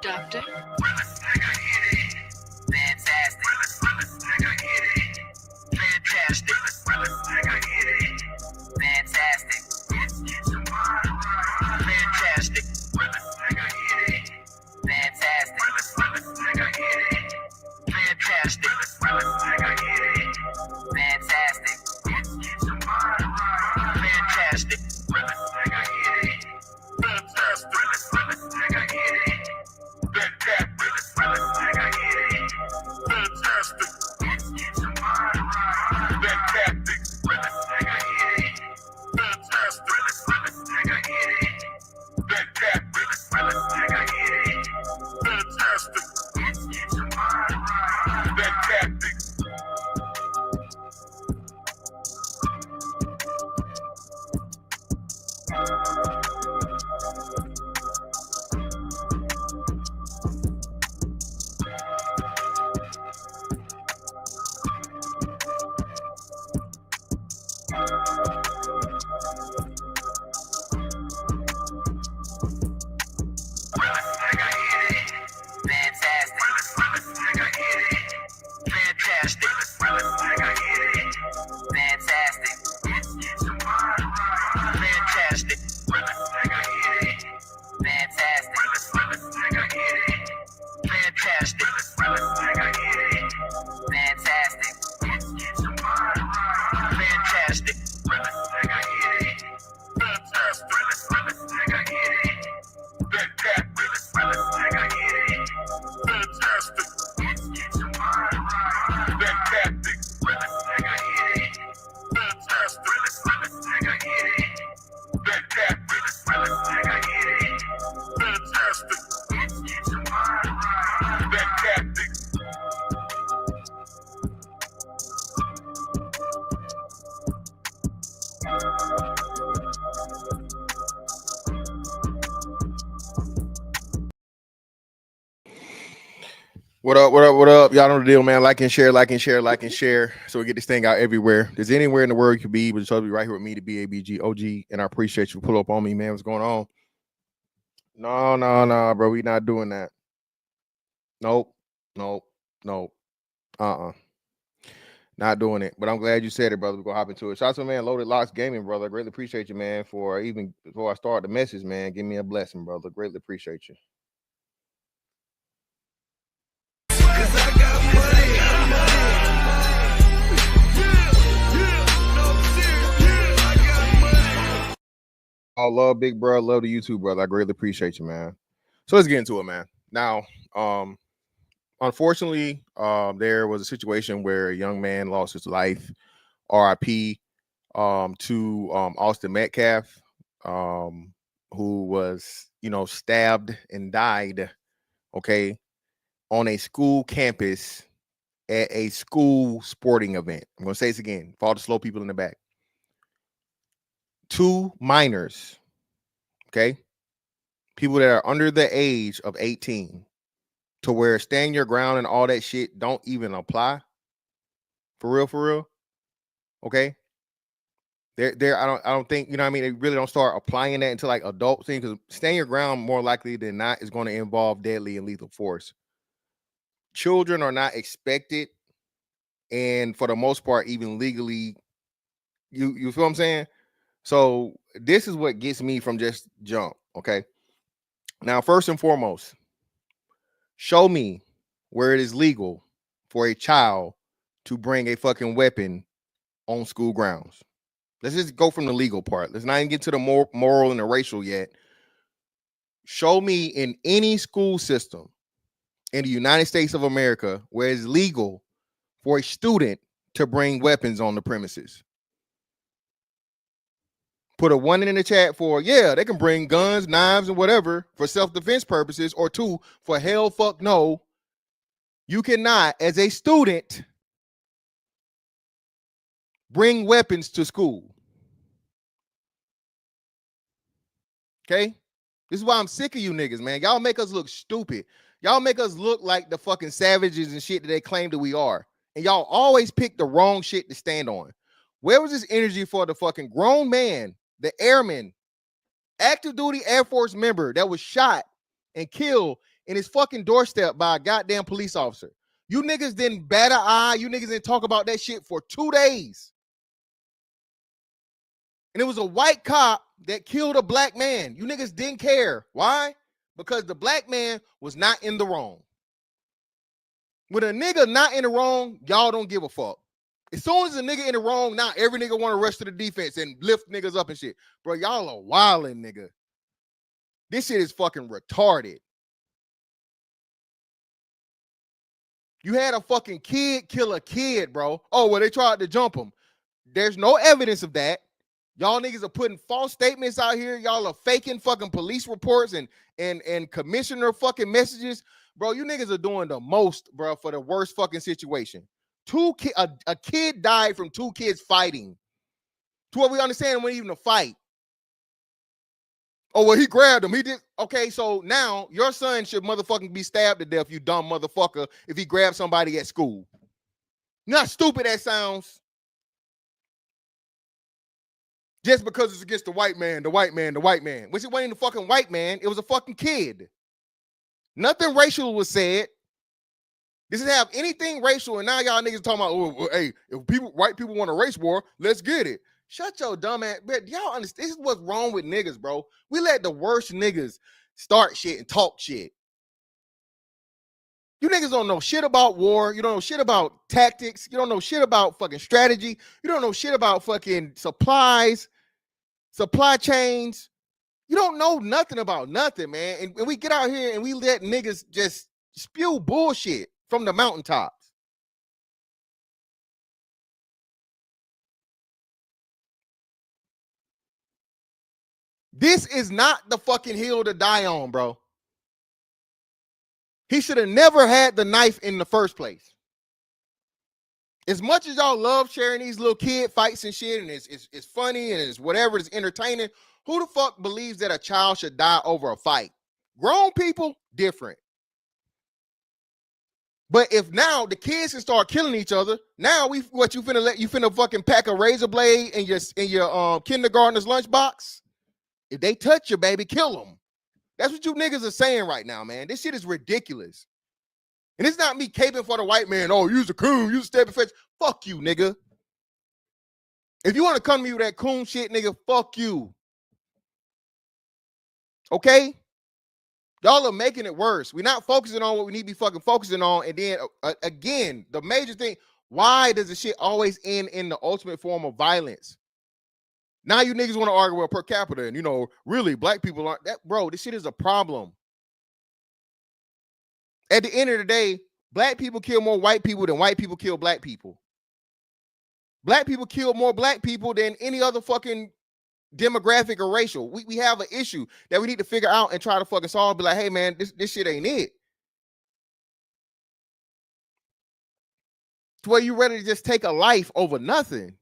Doctor. What up, what up, what up? Y'all know the deal, man. Like and share, like and share, like and share. So we get this thing out everywhere. There's anywhere in the world you could be, but it's be right here with me, the BABG OG. And I appreciate you pull up on me, man. What's going on? No, bro. We not doing that. Nope. Not doing it. But I'm glad you said it, brother. We're gonna hop into it. Shout out to man, Loaded Locks Gaming, brother. I greatly appreciate you, man, for even before I start the message, man. Give me a blessing, brother. Greatly appreciate you. I love Big Bro, love the YouTube, brother. I greatly appreciate you, man. So let's get into it, man. Now, unfortunately, there was a situation where a young man lost his life, RIP, to Austin Metcalf, who was, stabbed and died, okay, on a school campus at a school sporting event. I'm going to say this again for all the slow people in the back. 2 minors, okay, people that are under the age of 18, to where stand your ground and all that shit don't even apply. For real. Okay. I don't think, they really don't start applying that until like adult things, because stand your ground more likely than not is going to involve deadly and lethal force. Children are not expected, and for the most part, even legally, you feel what I'm saying? So this is what gets me from just jump. Okay. Now, first and foremost, show me where it is legal for a child to bring a fucking weapon on school grounds. Let's just go from the legal part. Let's not even get to the moral and the racial yet. Show me in any school system in the United States of America where it's legal for a student to bring weapons on the premises. Put a 1 in the chat for, yeah, they can bring guns, knives, and whatever for self-defense purposes, or 2 for hell fuck no. You cannot, as a student, bring weapons to school. Okay? This is why I'm sick of you niggas, man. Y'all make us look stupid. Y'all make us look like the fucking savages and shit that they claim that we are. And y'all always pick the wrong shit to stand on. Where was this energy for the fucking grown man, the airman, active duty Air Force member that was shot and killed in his fucking doorstep by a goddamn police officer. You niggas didn't bat an eye. You niggas didn't talk about that shit for 2 days. And it was a white cop that killed a black man. You niggas didn't care. Why? Because the black man was not in the wrong. When a nigga not in the wrong, y'all don't give a fuck. As soon as a nigga in the wrong, now every nigga want to rush to the defense and lift niggas up and shit. Bro, y'all are wildin', nigga. This shit is fucking retarded. You had a fucking kid kill a kid, bro. Oh, well, they tried to jump him. There's no evidence of that. Y'all niggas are putting false statements out here. Y'all are faking fucking police reports and commissioner fucking messages. Bro, you niggas are doing the most, bro, for the worst fucking situation. A kid died from 2 kids fighting. To what we understand, when even a fight. Oh, well, he grabbed him. He did. Okay, so now your son should motherfucking be stabbed to death, you dumb motherfucker, if he grabbed somebody at school. Not stupid that sounds. Just because it's against the white man, which it wasn't a fucking white man. It was a fucking kid. Nothing racial was said. This doesn't have anything racial, and now y'all niggas talking about, oh, hey, if white people want a race war, let's get it. Shut your dumb ass. But y'all understand, this is what's wrong with niggas, bro. We let the worst niggas start shit and talk shit. You niggas don't know shit about war. You don't know shit about tactics. You don't know shit about fucking strategy. You don't know shit about fucking supplies, supply chains. You don't know nothing about nothing, man. And we get out here and we let niggas just spew bullshit from the mountaintops. This is not the fucking hill to die on, bro. He should have never had the knife in the first place. As much as y'all love sharing these little kid fights and shit, and it's funny and it's whatever, it's entertaining, who the fuck believes that a child should die over a fight? Grown people, different. But if now the kids can start killing each other, now you finna fucking pack a razor blade in your kindergartner's lunchbox? If they touch you, baby, kill them. That's what you niggas are saying right now, man. This shit is ridiculous. And it's not me caping for the white man. Oh, use a coon, use a stepping face. Fuck you, nigga. If you want to come to me with that coon shit, nigga, fuck you. Okay? Y'all are making it worse. We're not focusing on what we need to be fucking focusing on. And then, again, the major thing, why does the shit always end in the ultimate form of violence? Now you niggas want to argue about per capita and, really, black people aren't that. Bro, this shit is a problem. At the end of the day, black people kill more white people than white people kill black people. Black people kill more black people than any other fucking demographic or racial. We have an issue that we need to figure out and try to fucking solve. Be like, hey, man, this shit ain't it. To where you ready to just take a life over nothing.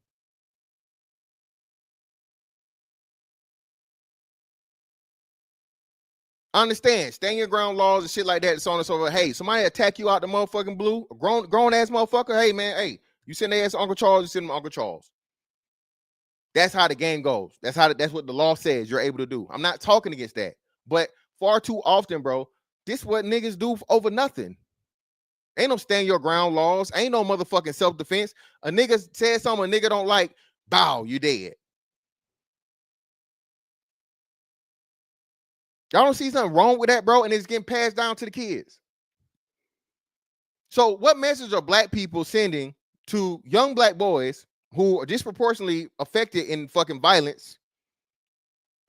Understand, stand your ground laws and shit like that, and so on and so forth. Hey, somebody attack you out the motherfucking blue, a grown ass motherfucker. Hey, man, hey, you send their ass to Uncle Charles, you send them to Uncle Charles. That's how the game goes. That's what the law says you're able to do. I'm not talking against that, but far too often, bro, this what niggas do over nothing. Ain't no stand your ground laws. Ain't no motherfucking self-defense. A nigga says something a nigga don't like, bow, you dead. Y'all don't see something wrong with that, bro, and it's getting passed down to the kids. So what message are black people sending to young black boys who are disproportionately affected in fucking violence,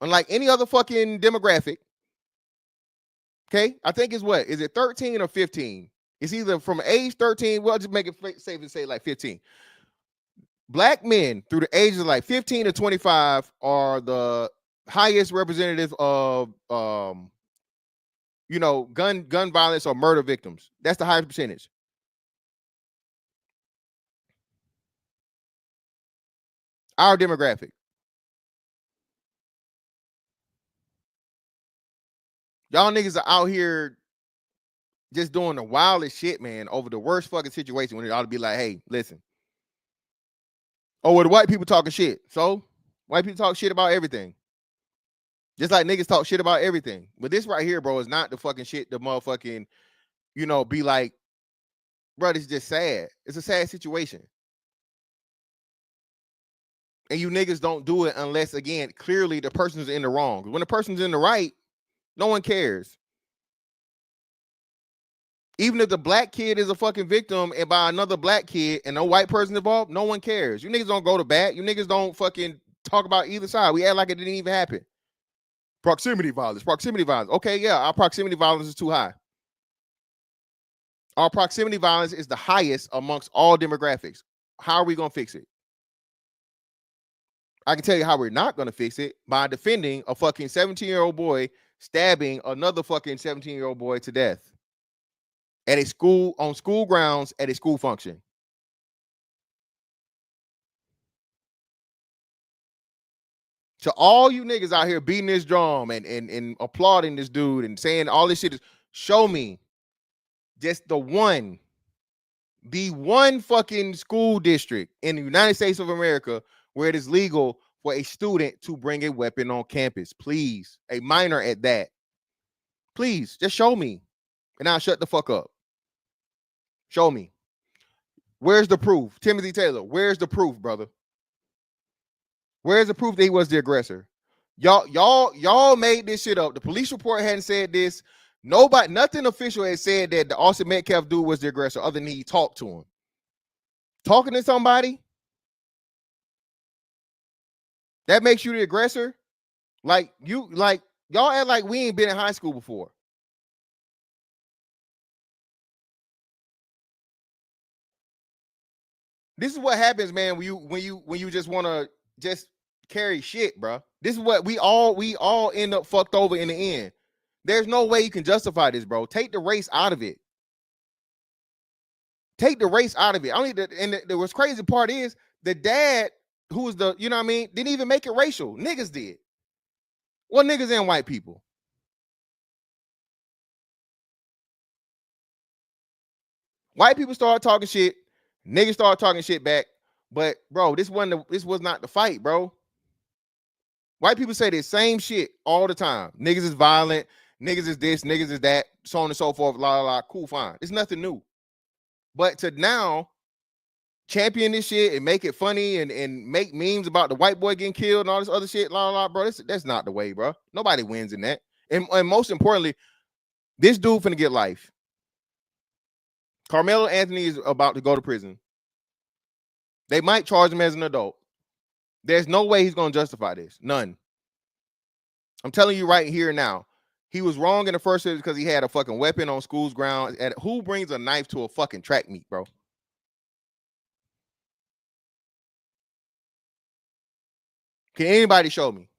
unlike any other fucking demographic? Okay, I think it's what? Is it 13 or 15? It's either from age 13, well, just make it safe to say like 15. Black men through the ages of like 15 to 25 are the highest representative of gun violence or murder victims. That's the highest percentage. Our demographic. Y'all niggas are out here just doing the wildest shit, man, over the worst fucking situation when it ought to be like, hey, listen. Oh, well, the white people talking shit. So white people talk shit about everything. Just like niggas talk shit about everything. But this right here, bro, is not the fucking shit the motherfucking, be like, bro, it's just sad. It's a sad situation. And you niggas don't do it unless, again, clearly the person's in the wrong. When the person's in the right, no one cares. Even if the black kid is a fucking victim and by another black kid and no white person involved, no one cares. You niggas don't go to bat. You niggas don't fucking talk about either side. We act like it didn't even happen. Proximity violence. Okay, yeah, our proximity violence is too high. Our proximity violence is the highest amongst all demographics. How are we going to fix it? I can tell you how we're not going to fix it, by defending a fucking 17-year-old boy stabbing another fucking 17-year-old boy to death at a school, on school grounds, at a school function. So all you niggas out here beating this drum and applauding this dude and saying all this shit, is show me just the one fucking school district in the United States of America where it is legal for a student to bring a weapon on campus. Please, a minor at that. Please, just show me, and I'll shut the fuck up. Show me. Where's the proof? Timothy Taylor, where's the proof, brother? Where's the proof that he was the aggressor? Y'all made this shit up. The police report hadn't said this. Nothing official has said that the Austin Metcalf dude was the aggressor other than he talked to him. Talking to somebody, that makes you the aggressor? Y'all act like we ain't been in high school before. This is what happens, man, when you just want to just carry shit, bro. This is what we all end up fucked over in the end. There's no way you can justify this, bro. Take the race out of it. Take the race out of it. The what's crazy part is the dad, who was the, didn't even make it racial. Niggas did. Well, niggas and white people. White people started talking shit. Niggas started talking shit back. But bro, this was not the fight, bro. White people say the same shit all the time. Niggas is violent. Niggas is this. Niggas is that. So on and so forth. La la la. Cool, fine. It's nothing new. But to now champion this shit and make it funny and make memes about the white boy getting killed and all this other shit, la la la, bro. That's not the way, bro. Nobody wins in that. And most importantly, this dude finna get life. Karmelo Anthony is about to go to prison. They might charge him as an adult. There's no way he's going to justify this. None. I'm telling you right here now. He was wrong in the first place because he had a fucking weapon on school's grounds. And who brings a knife to a fucking track meet, bro? Can anybody show me?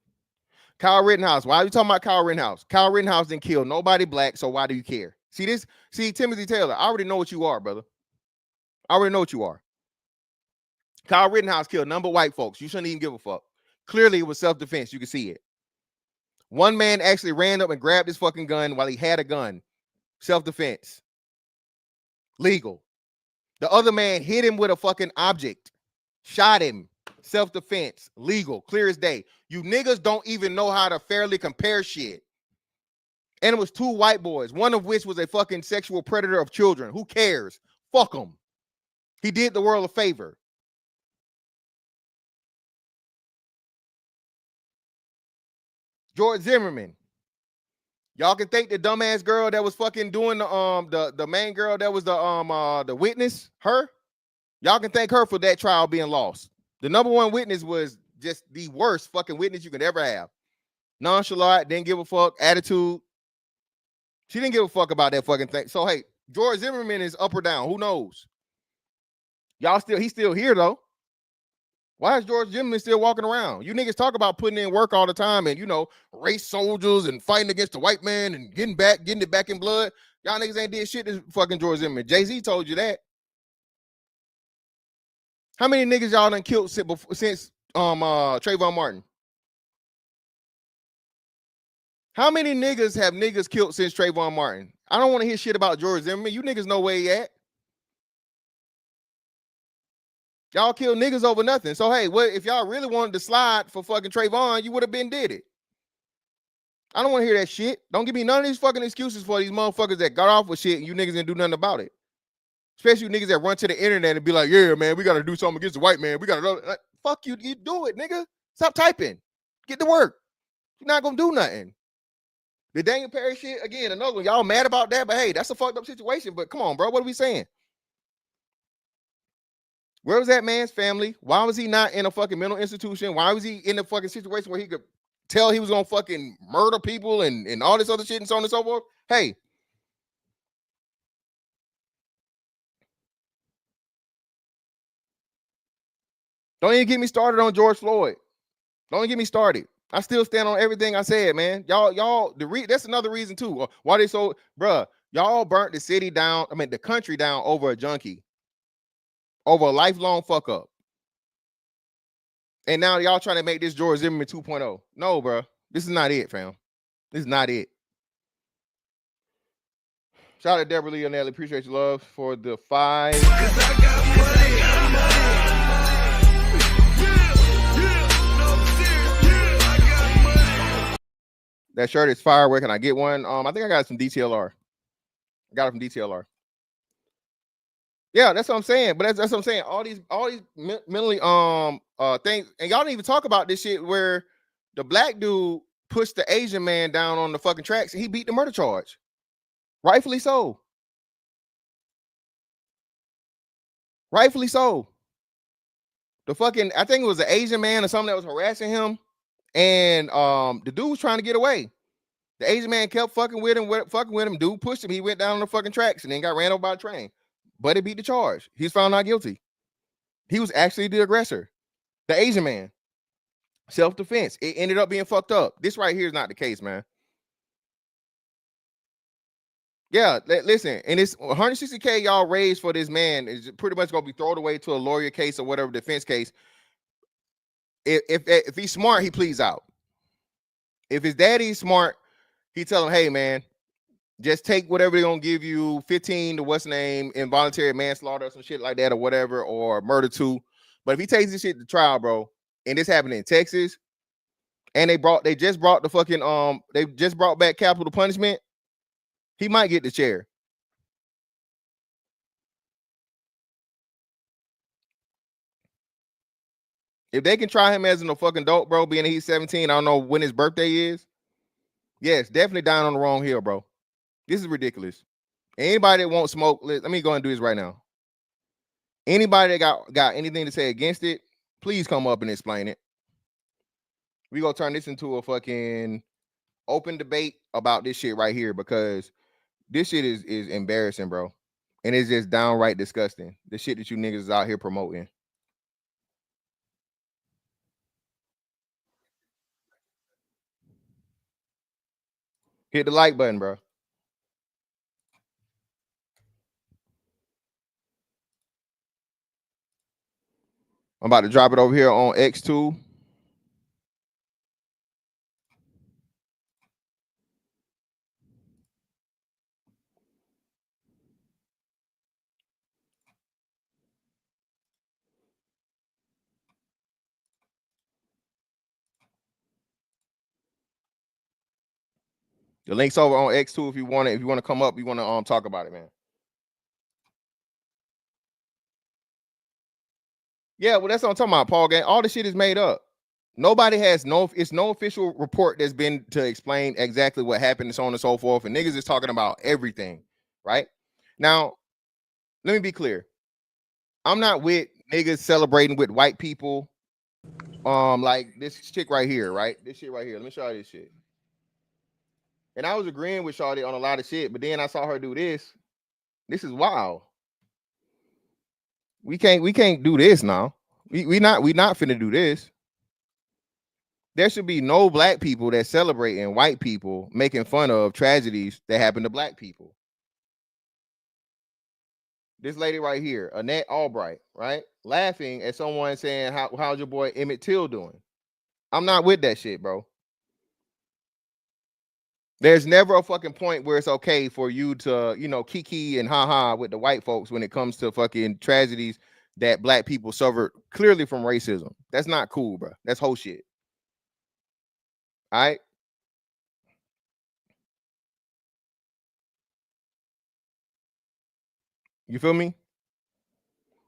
Kyle Rittenhouse. Why are you talking about Kyle Rittenhouse? Kyle Rittenhouse didn't kill nobody black, so why do you care? See, Timothy Taylor, I already know what you are, brother. I already know what you are. Kyle Rittenhouse killed a number of white folks. You shouldn't even give a fuck. Clearly, it was self-defense. You can see it. One man actually ran up and grabbed his fucking gun while he had a gun. Self-defense. Legal. The other man hit him with a fucking object. Shot him. Self-defense. Legal. Clear as day. You niggas don't even know how to fairly compare shit. And it was two white boys, one of which was a fucking sexual predator of children. Who cares? Fuck him. He did the world a favor. George Zimmerman. Y'all can thank the dumbass girl that was fucking doing the main girl that was the witness, her. Y'all can thank her for that trial being lost. The number one witness was just the worst fucking witness you could ever have. Nonchalant, didn't give a fuck, attitude. She didn't give a fuck about that fucking thing. So hey, George Zimmerman is up or down. Who knows? He's still here though. Why is George Zimmerman still walking around? You niggas talk about putting in work all the time and, race soldiers and fighting against the white man and getting it back in blood. Y'all niggas ain't did shit to fucking George Zimmerman. Jay-Z told you that. How many niggas y'all done killed since Trayvon Martin? How many niggas have niggas killed since Trayvon Martin? I don't want to hear shit about George Zimmerman. You niggas know where he at. Y'all kill niggas over nothing. So, hey, if y'all really wanted to slide for fucking Trayvon, you would have been did it. I don't want to hear that shit. Don't give me none of these fucking excuses for these motherfuckers that got off with shit and you niggas didn't do nothing about it. Especially you niggas that run to the internet and be like, yeah, man, we got to do something against the white man. We got to, like, fuck you. You do it, nigga. Stop typing. Get to work. You're not going to do nothing. The Daniel Perry shit, again, another one. Y'all mad about that, but hey, that's a fucked up situation. But come on, bro. What are we saying? Where was that man's family? Why was he not in a fucking mental institution? Why was he in a fucking situation where he could tell he was going to fucking murder people and all this other shit and so on and so forth? Hey. Don't even get me started on George Floyd. Don't even get me started. I still stand on everything I said, man. Y'all, that's another reason too. Why they so, bruh, y'all burnt the city down, the country down over a junkie. Over a lifelong fuck up. And now y'all trying to make this George Zimmerman 2.0. No, bro. This is not it, fam. This is not it. Shout out to Deborah Lee and Nelly. Appreciate your love for the 5. That shirt is fire. Where can I get one? I think I got it from DTLR. I got it from DTLR. Yeah, that's what I'm saying. But that's what I'm saying. All these mentally things, and y'all didn't even talk about this shit where the black dude pushed the Asian man down on the fucking tracks and he beat the murder charge. Rightfully so. Rightfully so. The fucking, I think it was an Asian man or something that was harassing him, and the dude was trying to get away. The Asian man kept fucking with him. Dude pushed him. He went down on the fucking tracks and then got ran over by a train. But he beat the charge. He's found not guilty. He was actually the aggressor. The Asian man. Self-defense. It ended up being fucked up. This right here is not the case, man. Yeah, listen, and it's $160K y'all raised for this man is pretty much gonna be thrown away to a lawyer case or whatever defense case. If he's smart, he pleads out. If his daddy's smart, he tell him, hey man, just take whatever they're gonna give you, 15 to what's name, involuntary manslaughter or some shit like that or whatever, or murder too. But if he takes this shit to trial, bro, and this happened in Texas, and they just brought the fucking they just brought back capital punishment, he might get the chair. If they can try him as a fucking adult, bro, being he's 17, I don't know when his birthday is. Yes, definitely dying on the wrong hill, bro. This is ridiculous. Anybody that won't smoke, let me go and do this right now. Anybody that got anything to say against it, please come up and explain it. We gonna turn this into a fucking open debate about this shit right here, because this shit is embarrassing, bro. And it's just downright disgusting. The shit that you niggas is out here promoting. Hit the like button, bro. I'm about to drop it over here on X2. The link's over on X2 if you want it. If you want to come up, you want to talk about it, man. Yeah, well, that's what I'm talking about, Paul Gang. All the shit is made up. Nobody has it's no official report that's been to explain exactly what happened and so on and so forth. And niggas is talking about everything, right? Now, let me be clear. I'm not with niggas celebrating with white people. Like this chick right here, right? This shit right here. Let me show you this shit. And I was agreeing with Shawty on a lot of shit, but then I saw her do this. This is wild. We can't do this now. We not finna do this. There should be no black people that celebrating white people making fun of tragedies that happen to black people. This lady right here, Annette Albright, right? Laughing at someone saying, how's your boy Emmett Till doing? I'm not with that shit, bro. There's never a fucking point where it's okay for you to, kiki and haha with the white folks when it comes to fucking tragedies that black people suffered clearly from racism. That's not cool, bro. That's whole shit. All right. You feel me?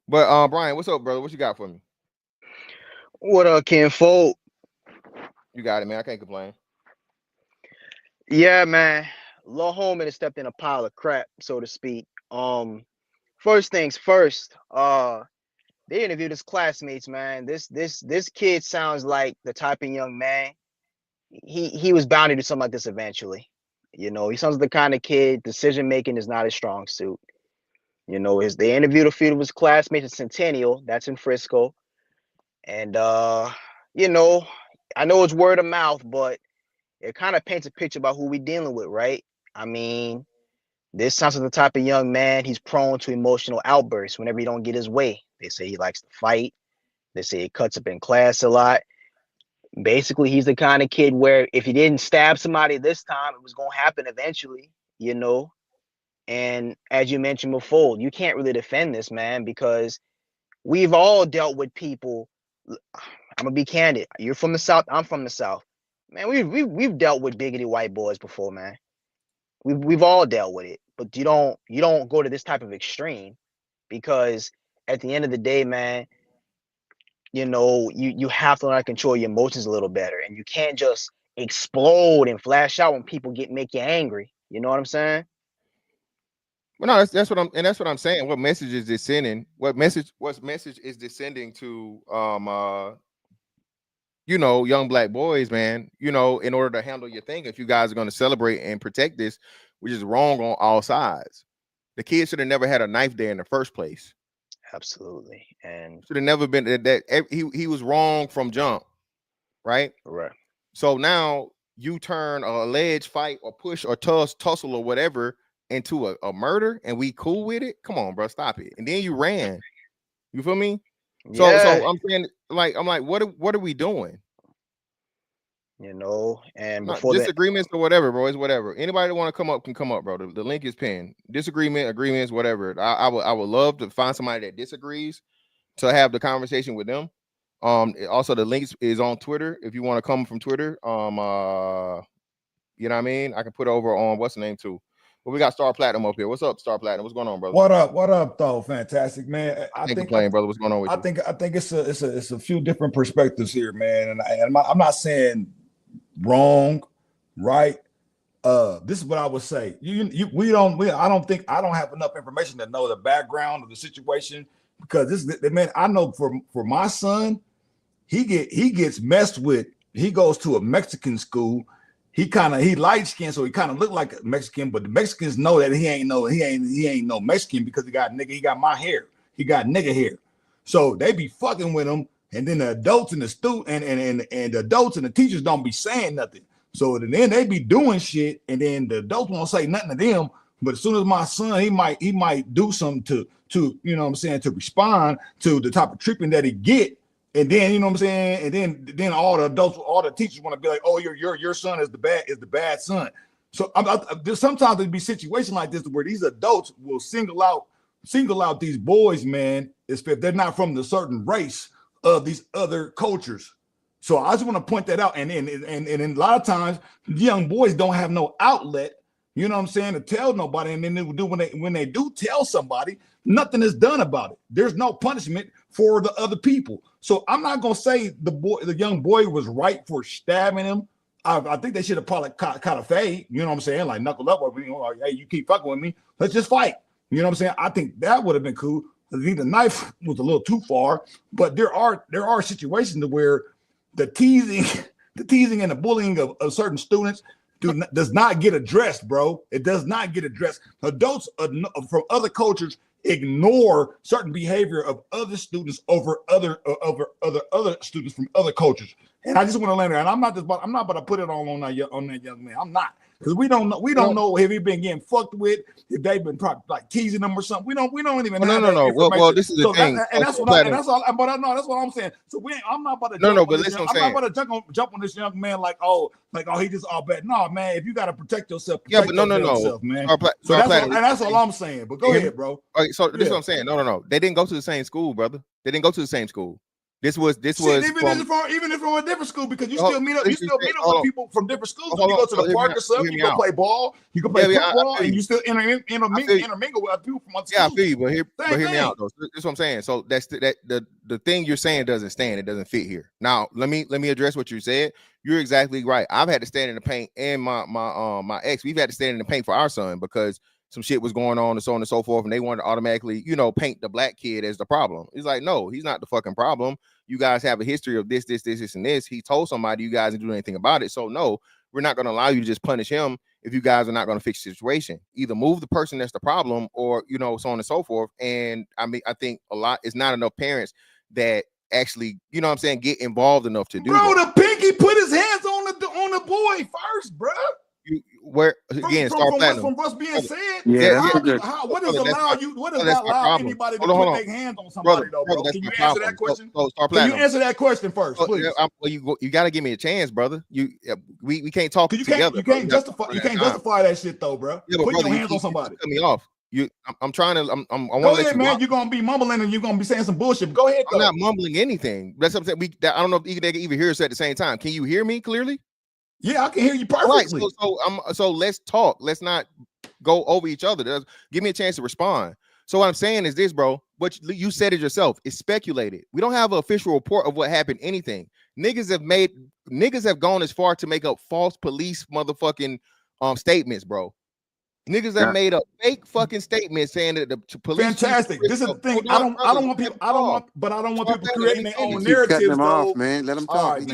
But Brian, what's up, brother? What you got for me? What up, kinfolk? You got it, man. I can't complain. Yeah, man. Lil Holman has stepped in a pile of crap, so to speak. First things first, they interviewed his classmates, man. This kid sounds like the type of young man. He was bound to do something like this eventually. You know, he sounds like the kind of kid, decision making is not his strong suit. You know, they interviewed a few of his classmates at Centennial, that's in Frisco. And you know, I know it's word of mouth, but it kind of paints a picture about who we're dealing with, right? I mean, this sounds like the type of young man, he's prone to emotional outbursts whenever he don't get his way. They say he likes to fight. They say he cuts up in class a lot. Basically, he's the kind of kid where if he didn't stab somebody this time, it was going to happen eventually, you know? And as you mentioned before, you can't really defend this, man, because we've all dealt with people. I'm going to be candid. You're from the South. I'm from the South. Man, we've dealt with bigoted white boys before, man. We've all dealt with it, but you don't go to this type of extreme, because at the end of the day, man, you know, you have to learn how to control your emotions a little better, and you can't just explode and flash out when people make you angry. You know what I'm saying? Well, no, that's what I'm saying. What message is this sending? What message is this sending to you know, young black boys, man, you know, in order to handle your thing, if you guys are going to celebrate and protect this, which is wrong on all sides. The kid should have never had a knife there in the first place. Absolutely. And should have never been that he was wrong from jump, right? Right. So now you turn a alleged fight or push or tussle or whatever into a murder, and we cool with it. Come on, bro, stop it. And then you ran. You feel me? So yeah, so I'm saying, like, what are we doing? you know, and Not before that, disagreements or whatever, bro. It's whatever. Anybody that want to come up can come up, bro. The link is pinned. Disagreement, agreements, whatever. I would love to find somebody that disagrees to have the conversation with them. Also the links is on Twitter if you want to come from Twitter. You know what I mean? I can put over on what's the name too. But we got Star Platinum up here. What's up, Star Platinum? What's going on, brother? What up? What up, though? Fantastic, man. I think playing, brother. What's going on with you? I think it's a few different perspectives here, man. And I'm not saying wrong, right? This is what I would say. I don't have enough information to know the background of the situation, because man, I know for my son, he gets messed with. He goes to a Mexican school. He light skinned, so he kind of looked like a Mexican, but the Mexicans know that he ain't no Mexican, because he got my hair. He got nigga hair. So they be fucking with him, and then the adults and the the adults and the teachers don't be saying nothing. So then they be doing shit, and then the adults won't say nothing to them. But as soon as my son, he might do something to you know what I'm saying, to respond to the type of treatment that he get. And then, you know what I'm saying, and then all the adults, all the teachers want to be like, oh, your son is the bad son. So sometimes there'd be situations like this where these adults will single out these boys, man, if they're not from the certain race of these other cultures. So I just want to point that out. And a lot of times young boys don't have no outlet, you know what I'm saying, to tell nobody. And then they do when they do tell somebody, nothing is done about it. There's no punishment for the other people. So I'm not gonna say the young boy was right for stabbing him. I think they should have probably caught a fade, you know what I'm saying, like knuckle up with me, like, hey, you keep fucking with me, let's just fight. You know what I'm saying? I think that would have been cool. I think the knife was a little too far, but there are situations where the teasing and the bullying of certain students does not get addressed, bro. It does not get addressed. Adults from other cultures ignore certain behavior of other students over other students from other cultures. And I just want to land there. And I'm not about to put it all on that young man. I'm not, because we don't know if he been getting fucked with, if they've been probably like teasing him or something. We don't even have that information. Well, this is the thing. That's what I'm saying. So I'm not about to I'm not about to jump on this young man like he just all bad. No, man, if you got to protect yourself, yourself, man. That's all I'm saying. But go ahead, bro. Okay, so this is what I'm saying. No. They didn't go to the same school, brother. They didn't go to the same school. This was Shit, even from a different school, because you still meet up with people from different schools. When you go to the park or something, you go play ball, you can play football, and you still intermingle with people from other schools. Yeah, I feel you, but hear me out though. That's what I'm saying. So that's the thing you're saying doesn't stand. It doesn't fit here. Now let me address what you said. You're exactly right. I've had to stand in the paint, and my ex, we've had to stand in the paint for our son because some shit was going on and so on and so forth, and they wanted to automatically, paint the black kid as the problem. It's like, no, he's not the fucking problem. You guys have a history of this, and this. He told somebody, you guys didn't do anything about it. So no, we're not going to allow you to just punish him if you guys are not going to fix the situation. Either move the person that's the problem, or so on and so forth. And I mean, I think it's not enough parents that actually, get involved enough to do that. The pinky put his hands on the boy first, bro. From what's being said, what does allow anybody to put their hands on somebody, though, bro? Can you answer that question? Can you answer that question first, please? You got to give me a chance, brother. We can't talk together. You can't justify that shit, though, bro. Yeah, put your hands on somebody. Cut me off. I'm trying to. I want to let you, man. You're gonna be mumbling and you're gonna be saying some bullshit. Go ahead. I'm not mumbling anything. That's what I'm saying. I don't know if they can even hear us at the same time. Can you hear me clearly? Yeah, I can hear you perfectly. Right, so let's talk. Let's not go over each other. Give me a chance to respond. So what I'm saying is this, bro. What you said it yourself. It's speculated. We don't have an official report of what happened. Anything. Niggas have gone as far to make up false police motherfucking statements, bro. Niggas have made a fake fucking statement saying that the police. Fantastic. This is the thing. I don't want people creating their own narratives, though. Man, let them talk. Right,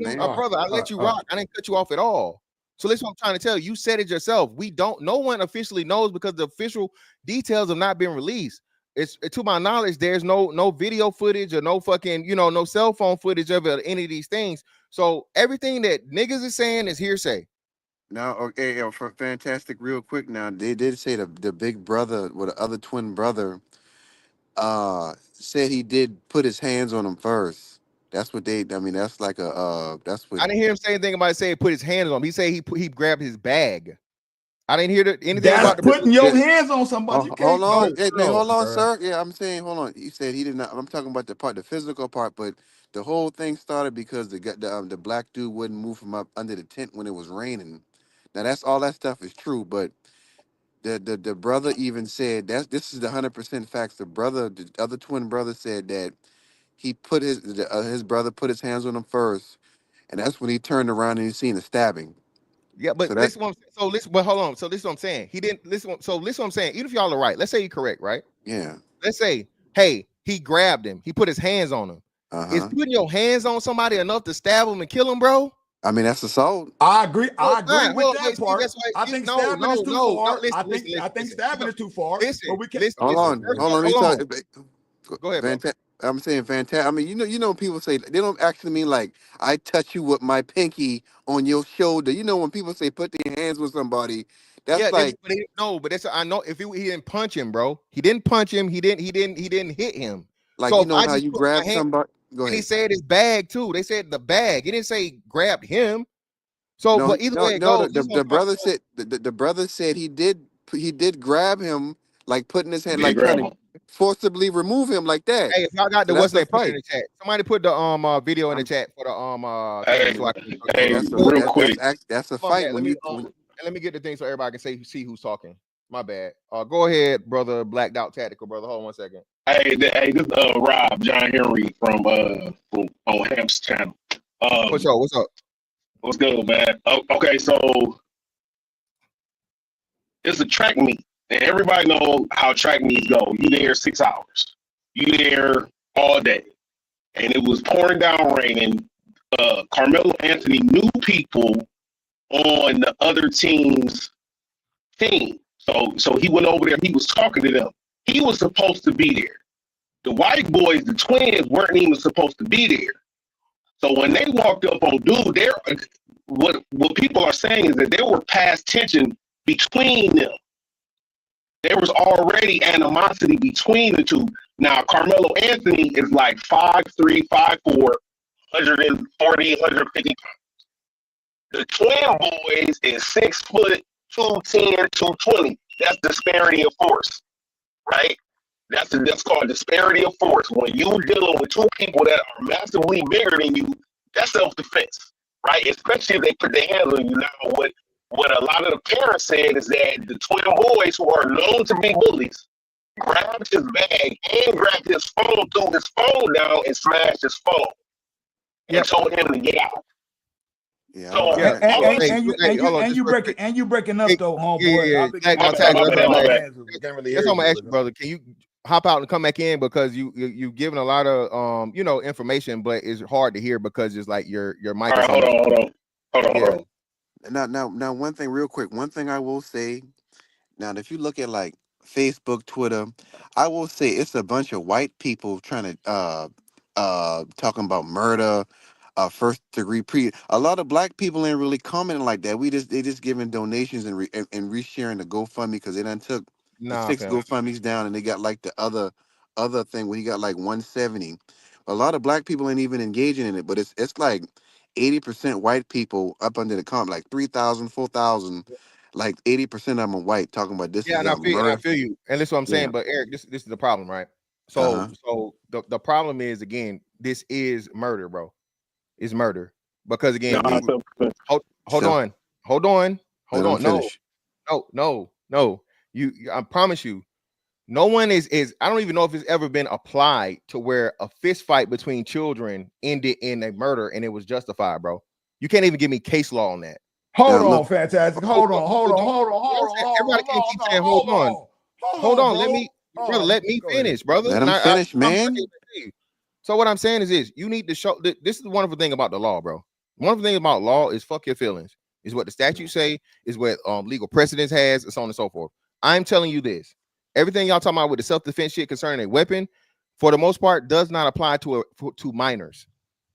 man. Brother, I let you rock. I didn't cut you off at all. So that's what I'm trying to tell you. You said it yourself. No one officially knows because the official details have not been released. It's to my knowledge, there's no video footage or no fucking, no cell phone footage of any of these things. So everything that niggas is saying is hearsay. Now, okay, for fantastic, real quick. Now, they did say the big brother with the other twin brother said he did put his hands on him first. That's what that's like that's what. I didn't hear him say anything about put his hands on him. He said he grabbed his bag. I didn't hear anything about putting your hands on somebody. Hold on, sir. Yeah, I'm saying, hold on. He said he did not. I'm talking about the physical part, but the whole thing started because the black dude wouldn't move from up under the tent when it was raining. Now that's all that stuff is true, but the brother even said this is the 100% facts. The other twin brother said that he put his brother put his hands on him first, and that's when he turned around and he seen the stabbing. Yeah, but hold on. So this is what I'm saying. He didn't listen. So this is what I'm saying. Even if y'all are right, let's say you're correct, right? Yeah. Let's say, hey, he grabbed him. He put his hands on him. Is putting your hands on somebody enough to stab him and kill him, bro? I mean, that's assault. I agree with that part. I think stabbing is too far. I think stabbing is too far. But we can't. Hold on. Go ahead. I'm saying fantastic. I mean, you know, people say they don't actually mean like I touch you with my pinky on your shoulder. You know, when people say put their hands with somebody, that's like but that's I know if he didn't punch him, bro. He didn't punch him. He didn't hit him. Like, so how you grab somebody. Go ahead. He said his bag too. They said the bag. He didn't say grabbed him. So, but either way it goes, the brother said the brother said he did grab him, like putting his hand, like trying to forcibly remove him like that. Hey, if y'all got the what's that put in the chat? Somebody put the video in the chat for the real quick. That's a fight. Let me get the thing so everybody can see who's talking. My bad. Go ahead, brother. Blacked out tactical, brother. Hold on 1 second. Hey, this Rob John Henry from on Hamp's channel. What's up? What's good, man? Okay, so it's a track meet, and everybody know how track meets go. You there 6 hours. You there all day, and it was pouring down raining. Karmelo Anthony knew people on the other team's team. So he went over there. He was talking to them. He was supposed to be there. The white boys, the twins, weren't even supposed to be there. So when they walked up on dude, what people are saying is that there were past tension between them. There was already animosity between the two. Now, Karmelo Anthony is like 5'3", 5'4", 140, 150 pounds. The twin boys is 6 foot, 210, 220. That's disparity of force, right? That's called disparity of force. When you dealing with two people that are massively bigger than you, that's self-defense, right? Especially if they put their hands on you. Now, what a lot of the parents said is that the twin boys who are known to be bullies grabbed his bag and grabbed his phone, threw his phone down, and smashed his phone, and told him to get out. Yeah. So, and you breaking up though, homeboy. That's what I'm gonna ask you, brother. Can you hop out and come back in, because you've given a lot of information, but it's hard to hear because it's like your mic. All right, hold on. Now, one thing real quick. One thing I will say. Now, if you look at like Facebook, Twitter, I will say it's a bunch of white people trying to talking about murder, first degree a lot of black people ain't really commenting like that. They just giving donations and resharing the GoFundMe, because they done took the 6 GoFundMes down, and they got like the other thing where he got like 170. A lot of black people ain't even engaging in it, but it's like 80% white people up under the comment, like 3,000, 4,000. Like 80% of them are white, talking about this. Yeah, and I feel you, and that's what I'm saying. But Eric, this is the problem, right? So the problem is, again, this is murder, bro. It's murder, because again, hold on. No. I promise you, no one is. I don't even know if it's ever been applied to where a fist fight between children ended in a murder and it was justified, bro. You can't even give me case law on that. Hold on, fantastic. Hold on. Everybody can't keep saying hold on. Let me finish, brother. Let him finish, man. So what I'm saying is this: you need to show. This is the wonderful thing about the law, bro. Wonderful thing about law is fuck your feelings. Is what the statutes say. Is what legal precedence has, and so on and so forth. I'm telling you this: everything y'all talking about with the self-defense shit concerning a weapon, for the most part, does not apply to minors.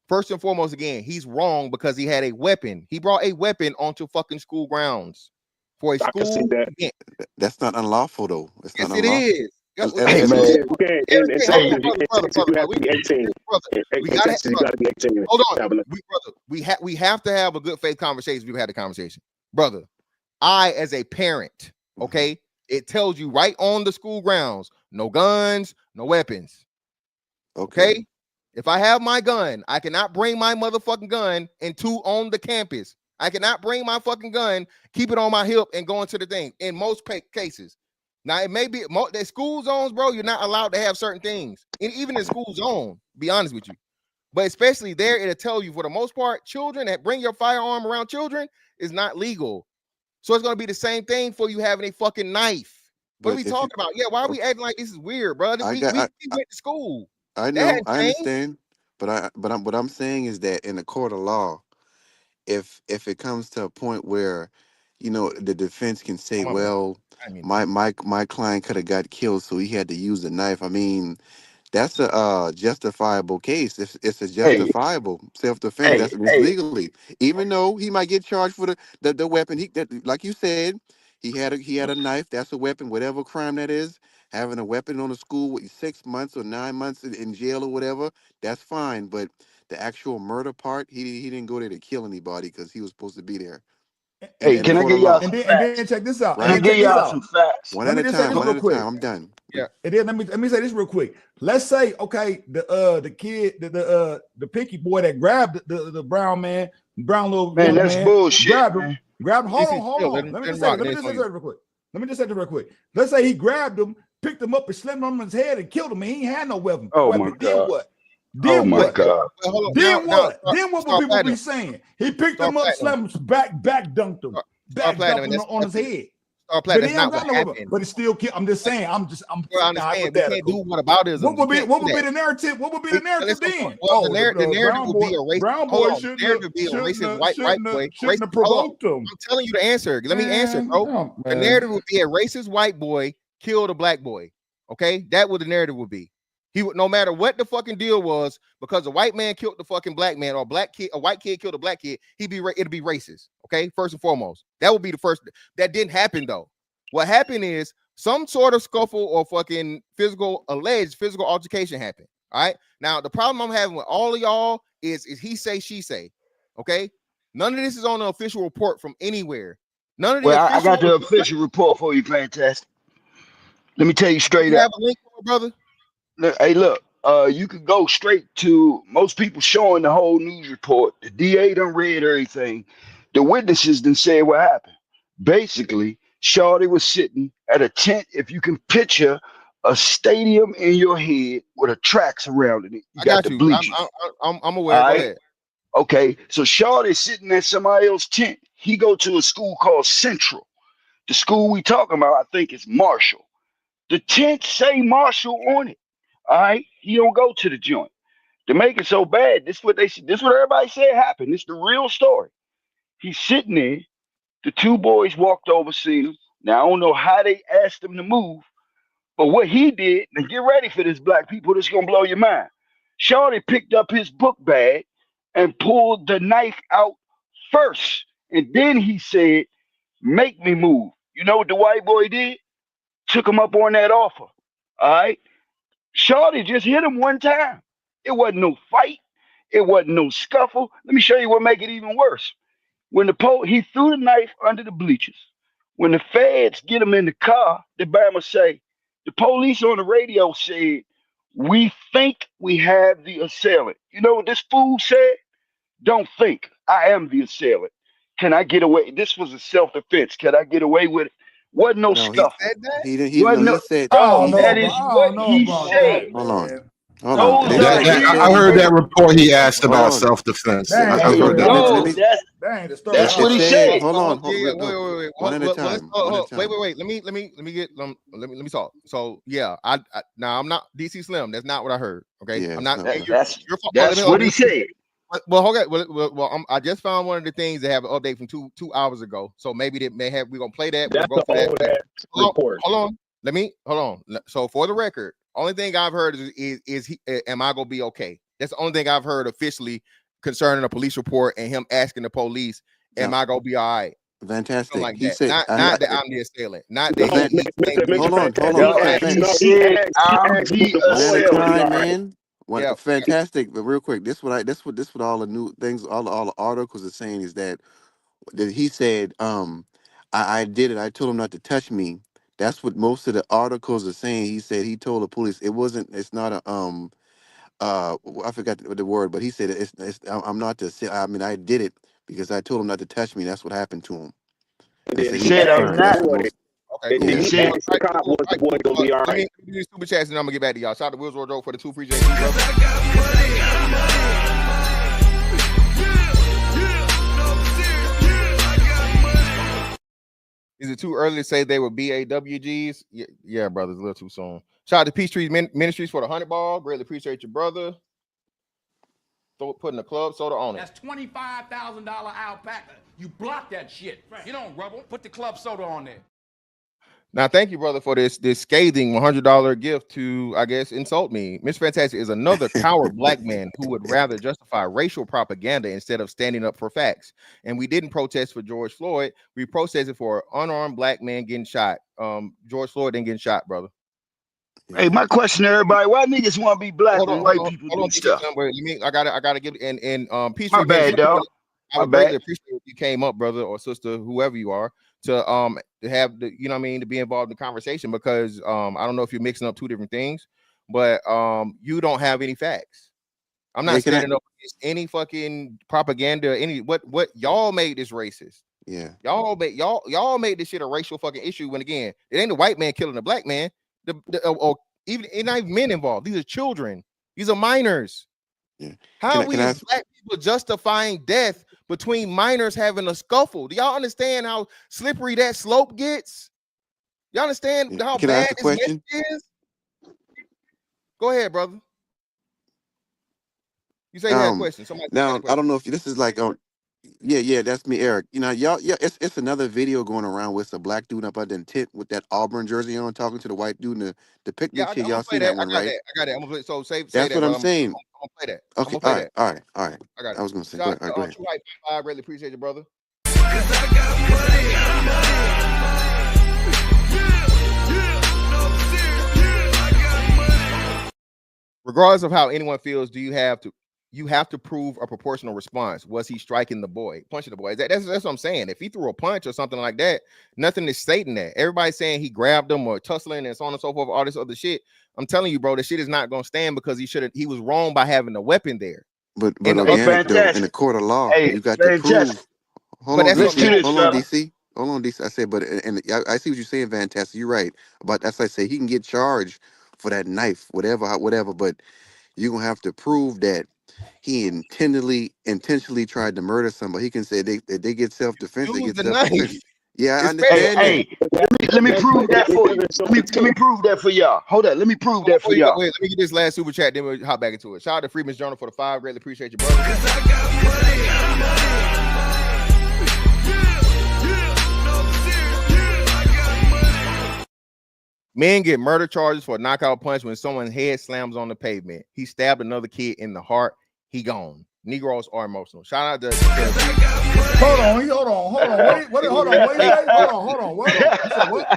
First and foremost, again, he's wrong because he had a weapon. He brought a weapon onto fucking school grounds for a school event. That's not unlawful, though. Yes, it is. Hey, man. We gotta be 18. Hold on. We have to have a good faith conversation. We've had a conversation. Brother, I, as a parent, okay, it tells you right on the school grounds, no guns, no weapons. Okay? If I have my gun, I cannot bring my motherfucking gun on the campus. I cannot bring my fucking gun, keep it on my hip, and go into the thing. In most cases, now it may be the school zones, bro. You're not allowed to have certain things, and even in school zone. Be honest with you, but especially there, it'll tell you for the most part, children that bring your firearm around children is not legal. So it's gonna be the same thing for you having a fucking knife. What are we talking about? Yeah, why are we acting like this is weird, bro? We went to school. I know, I understand, but what I'm saying is that in the court of law, if it comes to a point where, the defense can say, my client could have got killed, so he had to use a knife. I mean, that's a justifiable case. It's a justifiable self-defense. That's legally, even though he might get charged for the weapon. Like you said, he had a knife. That's a weapon. Whatever crime that is, having a weapon on the school with 6 months or 9 months in jail or whatever, that's fine. But the actual murder part, he didn't go there to kill anybody because he was supposed to be there. Hey, can I get y'all some facts? And then check this out. Can I get y'all some facts? One at a time. I'm done. Yeah. And then let me say this real quick. Let's say, okay, the kid, the picky boy that grabbed the brown little man, that's bullshit. Grabbed him. Hold on. Let me just say this real quick. Let's say he grabbed him, picked him up, and slammed him on his head and killed him. And he ain't had no weapon. Oh my God. Then what? Then what? Then what? Then what will people be saying? He picked him up, slammed him, back dunked him, on his head. But he ain't got no weapon. But it's still. I'm just saying. I'm hypothetical. What would be the narrative? What would be the narrative then? The narrative would be a racist. Brown boy shouldn't have white boy. Shouldn't have provoked him. I'm telling you the answer. Let me answer, bro. The narrative would be a racist white boy killed a black boy. Okay, that what the narrative would be. He would, no matter what the fucking deal was, because a white man killed the fucking black man, or a white kid killed a black kid, it'd be racist. Okay, first and foremost, that would be the first. That didn't happen though. What happened is some sort of scuffle or fucking alleged physical altercation happened. All right. Now the problem I'm having with all of y'all is he say she say. Okay. None of this is on the official report from anywhere. None of the I got the official report for you, fantastic. Let me tell you straight up. brother. Look, hey, look. You could go straight to most people showing the whole news report. The DA done read everything. The witnesses done said what happened. Basically, Shawty was sitting at a tent. If you can picture a stadium in your head with a track surrounding it, you got the bleachers. I'm aware. Go ahead. Okay, so Shawty sitting at somebody else's tent. He go to a school called Central. The school we talking about, I think, is Marshall. The tent say Marshall on it. All right, he don't go to the joint. To make it so bad, this what everybody said happened. This the real story. He's sitting there. The two boys walked over, seen him. Now I don't know how they asked him to move, but what he did, and get ready for this, black people, this is gonna blow your mind. Shawty picked up his book bag and pulled the knife out first. And then he said, "Make me move." You know what the white boy did? Took him up on that offer. All right. Shawty just hit him one time. It wasn't no fight. It wasn't no scuffle. Let me show you what make it even worse. When he threw the knife under the bleachers. When the feds get him in the car, the Bama say, the police on the radio said, "We think we have the assailant." You know what this fool said? "Don't think. I am the assailant. Can I get away?" This was a self-defense. Can I get away with it? Wasn't no scuffle. He said. That is what he said. Hold on. I heard that report. He asked about self-defense. I heard that. That's what he said. Hold on. Wait. One at a time. Wait. Let me talk. So yeah, now I'm not DC Slim. That's not what I heard. Okay, yeah, I'm not. That's what he said. Well, okay. Well, I just found one of the things that have an update from two hours ago. So maybe they may have. We're gonna play that. That's the old ass report. Hold on. So for the record, only thing I've heard is am I gonna be okay? That's the only thing I've heard officially concerning a police report and him asking the police, "Am I gonna be all right?" Fantastic. Like he that. said, not that I'm the assailant. Not that. Hold on. He said, "I'm the assailant." Man. Fantastic, but real quick, this what all the new things, all the articles are saying is that he said, I did it. I told him not to touch me. That's what most of the articles are saying. He said he told the police it's not a I forgot the word, but he said I'm not the. I mean, I did it because I told him not to touch me. That's what happened to him. He said, "I'm not." Okay, cool. He said, Let me do these super chats and I'm gonna get back to y'all. Shout out to Wills Wardrobe for the 2 free JP, brother. Is it too early to say they were BAWGs? Yeah, brother, it's a little too soon. Shout out to Peachtree Ministries for the 100 ball. Greatly appreciate your brother. Putting the club soda on it. That's $25,000 alpaca. You block that shit. Right. You don't rubble. Put the club soda on there. Now, thank you, brother, for this scathing $100 gift to, I guess, insult me. Mr. Fantastic is another coward black man who would rather justify racial propaganda instead of standing up for facts. And we didn't protest for George Floyd. We protested for an unarmed black man getting shot. George Floyd didn't get shot, brother. Hey, my question to everybody: why niggas want to be black when white people do stuff? I gotta get and Peace. My bad, dog. I would greatly appreciate if you came up, brother or sister, whoever you are, to have the, you know what I mean, to be involved in the conversation, because I don't know if you're mixing up two different things, but you don't have any facts. I'm not standing up against any fucking propaganda, any what y'all made this racist. Yeah. Y'all made this shit a racial fucking issue when, again, it ain't the white man killing the black man. Or even not even men involved. These are children. These are minors. Yeah. How are we as black people justifying death between minors having a scuffle? Do y'all understand how slippery that slope gets? Y'all understand how bad this message is? Go ahead, brother. You say you had a question. Now, I don't know if this is like yeah, that's me, Eric. You know, it's another video going around with a black dude up under the tent with that Auburn jersey on, talking to the white dude in the picnic shit. Y'all seen that one, right? I got that. I'm gonna play. So say that's that, what I'm saying. I'm gonna play that. Okay, all right. I got it. I was gonna say, go ahead. I really appreciate you, brother. Regardless of how anyone feels, you have to prove a proportional response. Was he striking the boy, punching the boy? That's what I'm saying. If he threw a punch or something like that, nothing is stating that. Everybody's saying he grabbed him or tussling and so on and so forth, all this other shit. I'm telling you, bro, this shit is not gonna stand because he was wrong by having a weapon there. But And organic though, in the court of law, Hey, you got to prove. Hold on, Listen to this, hold on, fella. DC. Hold on, DC. I said, but and I see what you're saying, Fantastic. You're right. But that's like I say, he can get charged for that knife, whatever. But you're gonna have to prove that he intentionally tried to murder somebody. He can say they get self-defense, they use get the self-defense. knife. Yeah, I It's fair. understand that. Let me prove that for you. Let me prove that for y'all. Hold on, let me prove that for Before you go, y'all. wait, let me get this last super chat, then we'll hop back into it. Shout out to Freeman's Journal for the 5. Greatly appreciate you, brother. Men get murder charges for a knockout punch when someone's head slams on the pavement. He stabbed another kid in the heart. He gone. Negroes are emotional. Shout out to Hold on. Wait. You said what?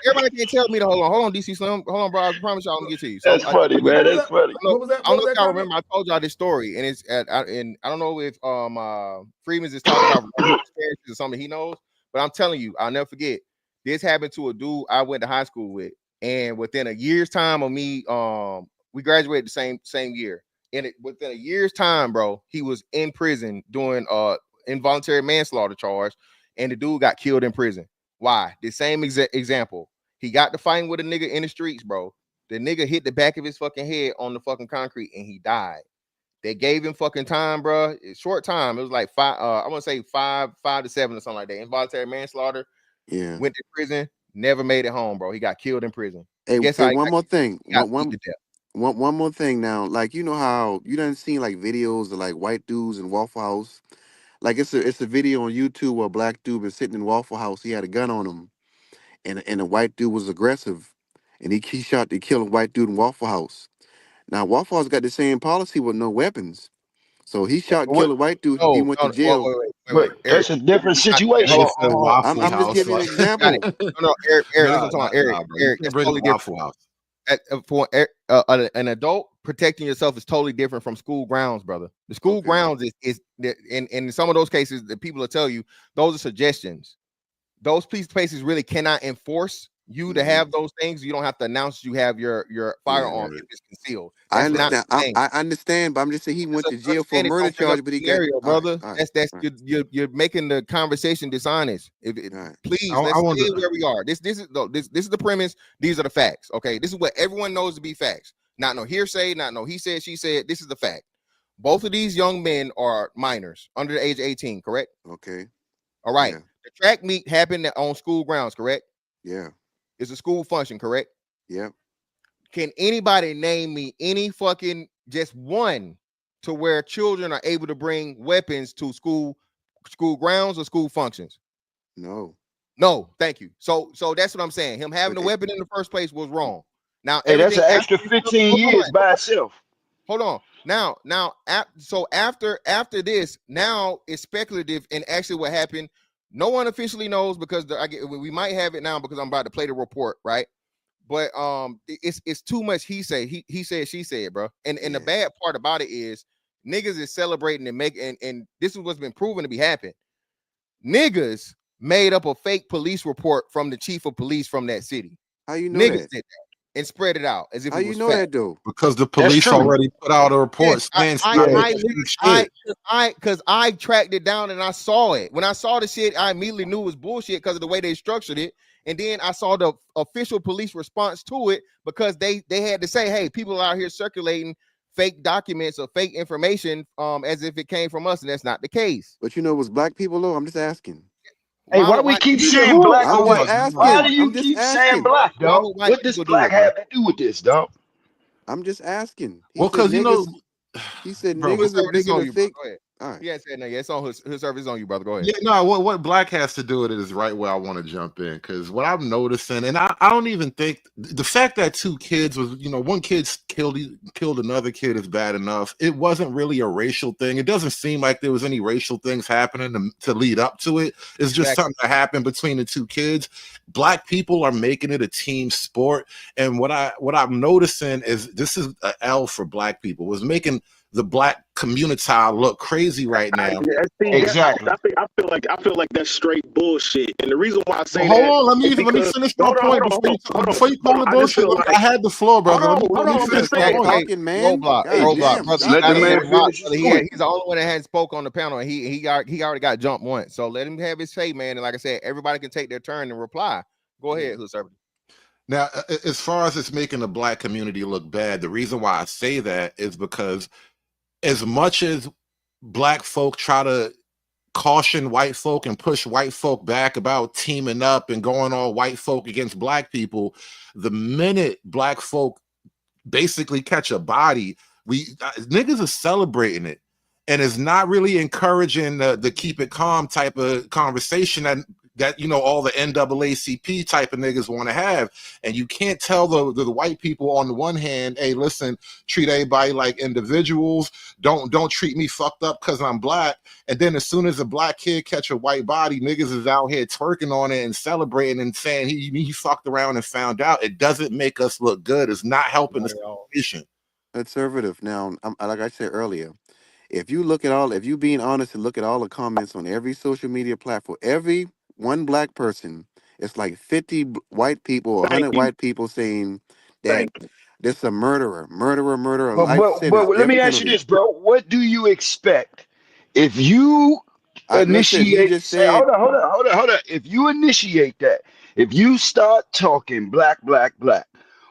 Everybody can't tell me to hold on. Hold on, DC Slim. Hold on, bro. I promise y'all I'm gonna get to you. So That's funny, man. That's funny. What was that? I don't know if y'all remember. I told y'all this story, and it's and I don't know if Freeman's is talking about experiences or something he knows, but I'm telling you, I'll never forget. This happened to a dude I went to high school with, and within a year's time of me, we graduated the same year. And within a year's time, bro, he was in prison doing involuntary manslaughter charge, and the dude got killed in prison. Why? The same example. He got to fighting with a nigga in the streets, bro. The nigga hit the back of his fucking head on the fucking concrete, and he died. They gave him fucking time, bro. Short time. It was like 5. I want to say 5 to 7 or something like that. Involuntary manslaughter. Yeah. Went to prison. Never made it home, bro. He got killed in prison. Hey, Guess hey, how one more thing. One more thing now. Like, you know how you done seen like videos of like white dudes in Waffle House? Like it's a video on YouTube where a black dude been sitting in Waffle House. He had a gun on him, and the white dude was aggressive, and he shot to kill a white dude in Waffle House. Now Waffle House got the same policy with no weapons, so he shot and killed a white dude. He went to jail. But that's a different situation. I'm just giving you an example. No, Eric, this is what I'm talking about. Eric, it's totally different. For an adult, protecting yourself is totally different from school grounds, brother. The school grounds is in some of those cases, the people will tell you those are suggestions. Those places really cannot enforce you to have those things. You don't have to announce you have your firearm if it's concealed. I understand. I understand, but I'm just saying he went to jail for a murder charge, but he got brother. You're making the conversation dishonest. Please, let's stay where we are. This is the premise. These are the facts. Okay, this is what everyone knows to be facts. Not no hearsay. Not no he said, she said. This is the fact. Both of these young men are minors, under the age of 18. Correct? Okay. All right. Yeah. The track meet happened on school grounds. Correct? Yeah. It's a school function, correct? Yeah. Can anybody name me any fucking just one to where children are able to bring weapons to school grounds or school functions? No. Thank you. So that's what I'm saying. Him having a weapon in the first place was wrong. Now, hey, that's an extra 15 years by itself. Hold on. Now, so after this, now it's speculative, and actually what happened. No one officially knows because we might have it now because I'm about to play the report, right? But it's too much he said, she said, bro. And the bad part about it is niggas is celebrating and this is what's been proven to be happening. Niggas made up a fake police report from the chief of police from that city. How you know niggas that? did that and spread it out as if how it was you know fact. that though? Because the police already put out a report saying because I tracked it down and I saw it. When I saw the shit, I immediately knew it was bullshit because of the way they structured it. And then I saw the official police response to it because they had to say, hey, people out here circulating fake documents or fake information as if it came from us, and that's not the case. But you know, it was black people though. I'm just asking. Hey, why we keep saying black or white? Why do you keep saying black, dog? What does black have to do with this, dog? I'm just asking. Well, because you know, he said niggas are bigger than fake. Go ahead. All right. Yeah, said no. Yeah, it's on his service on you, brother. Go ahead. Yeah, no. What black has to do with it is right where I want to jump in, because what I'm noticing, and I don't even think the fact that two kids was, one kid killed another kid is bad enough. It wasn't really a racial thing. It doesn't seem like there was any racial things happening to lead up to it. It's just something that happened between the two kids. Black people are making it a team sport, and what I'm noticing is this is an L for black people. Was making the black communitah look crazy right now. Exactly. I feel like that's straight bullshit. And the reason why I say Hold that on, let me is because finish my point before you call it I just bullshit. feel like I had the floor, brother. hold on, Let me I'm finish just my saying. point. talking, man. Roadblock, God roadblock, damn, brother. stop Let the Gotta man let him rock, finish his brother. point. He's the only one that hadn't spoke on the panel, and he already got jumped once. So let him have his say, man. And like I said, everybody can take their turn and reply. Go ahead, who's serving. Now, as far as it's making the black community look bad, the reason why I say that is because as much as black folk try to caution white folk and push white folk back about teaming up and going all white folk against black people, the minute black folk basically catch a body, niggas are celebrating it, and it's not really encouraging the keep it calm type of conversation that you know all the NAACP type of niggas want to have. And you can't tell the white people on the one hand, hey, listen, treat everybody like individuals, don't treat me fucked up because I'm black, and then as soon as a black kid catch a white body, niggas is out here twerking on it and celebrating and saying he fucked around and found out. It doesn't make us look good. It's not helping the situation. Conservative. Now, like I said earlier, if you being honest and look at all the comments on every social media platform, every one black person, it's like 50 white people or 100 white people saying that this is a murderer. Life But sentence, let death me ask you penalty. this, bro. What do you expect if you Listen, he initiate? just Say, said, hold on. If you initiate that, if you start talking black,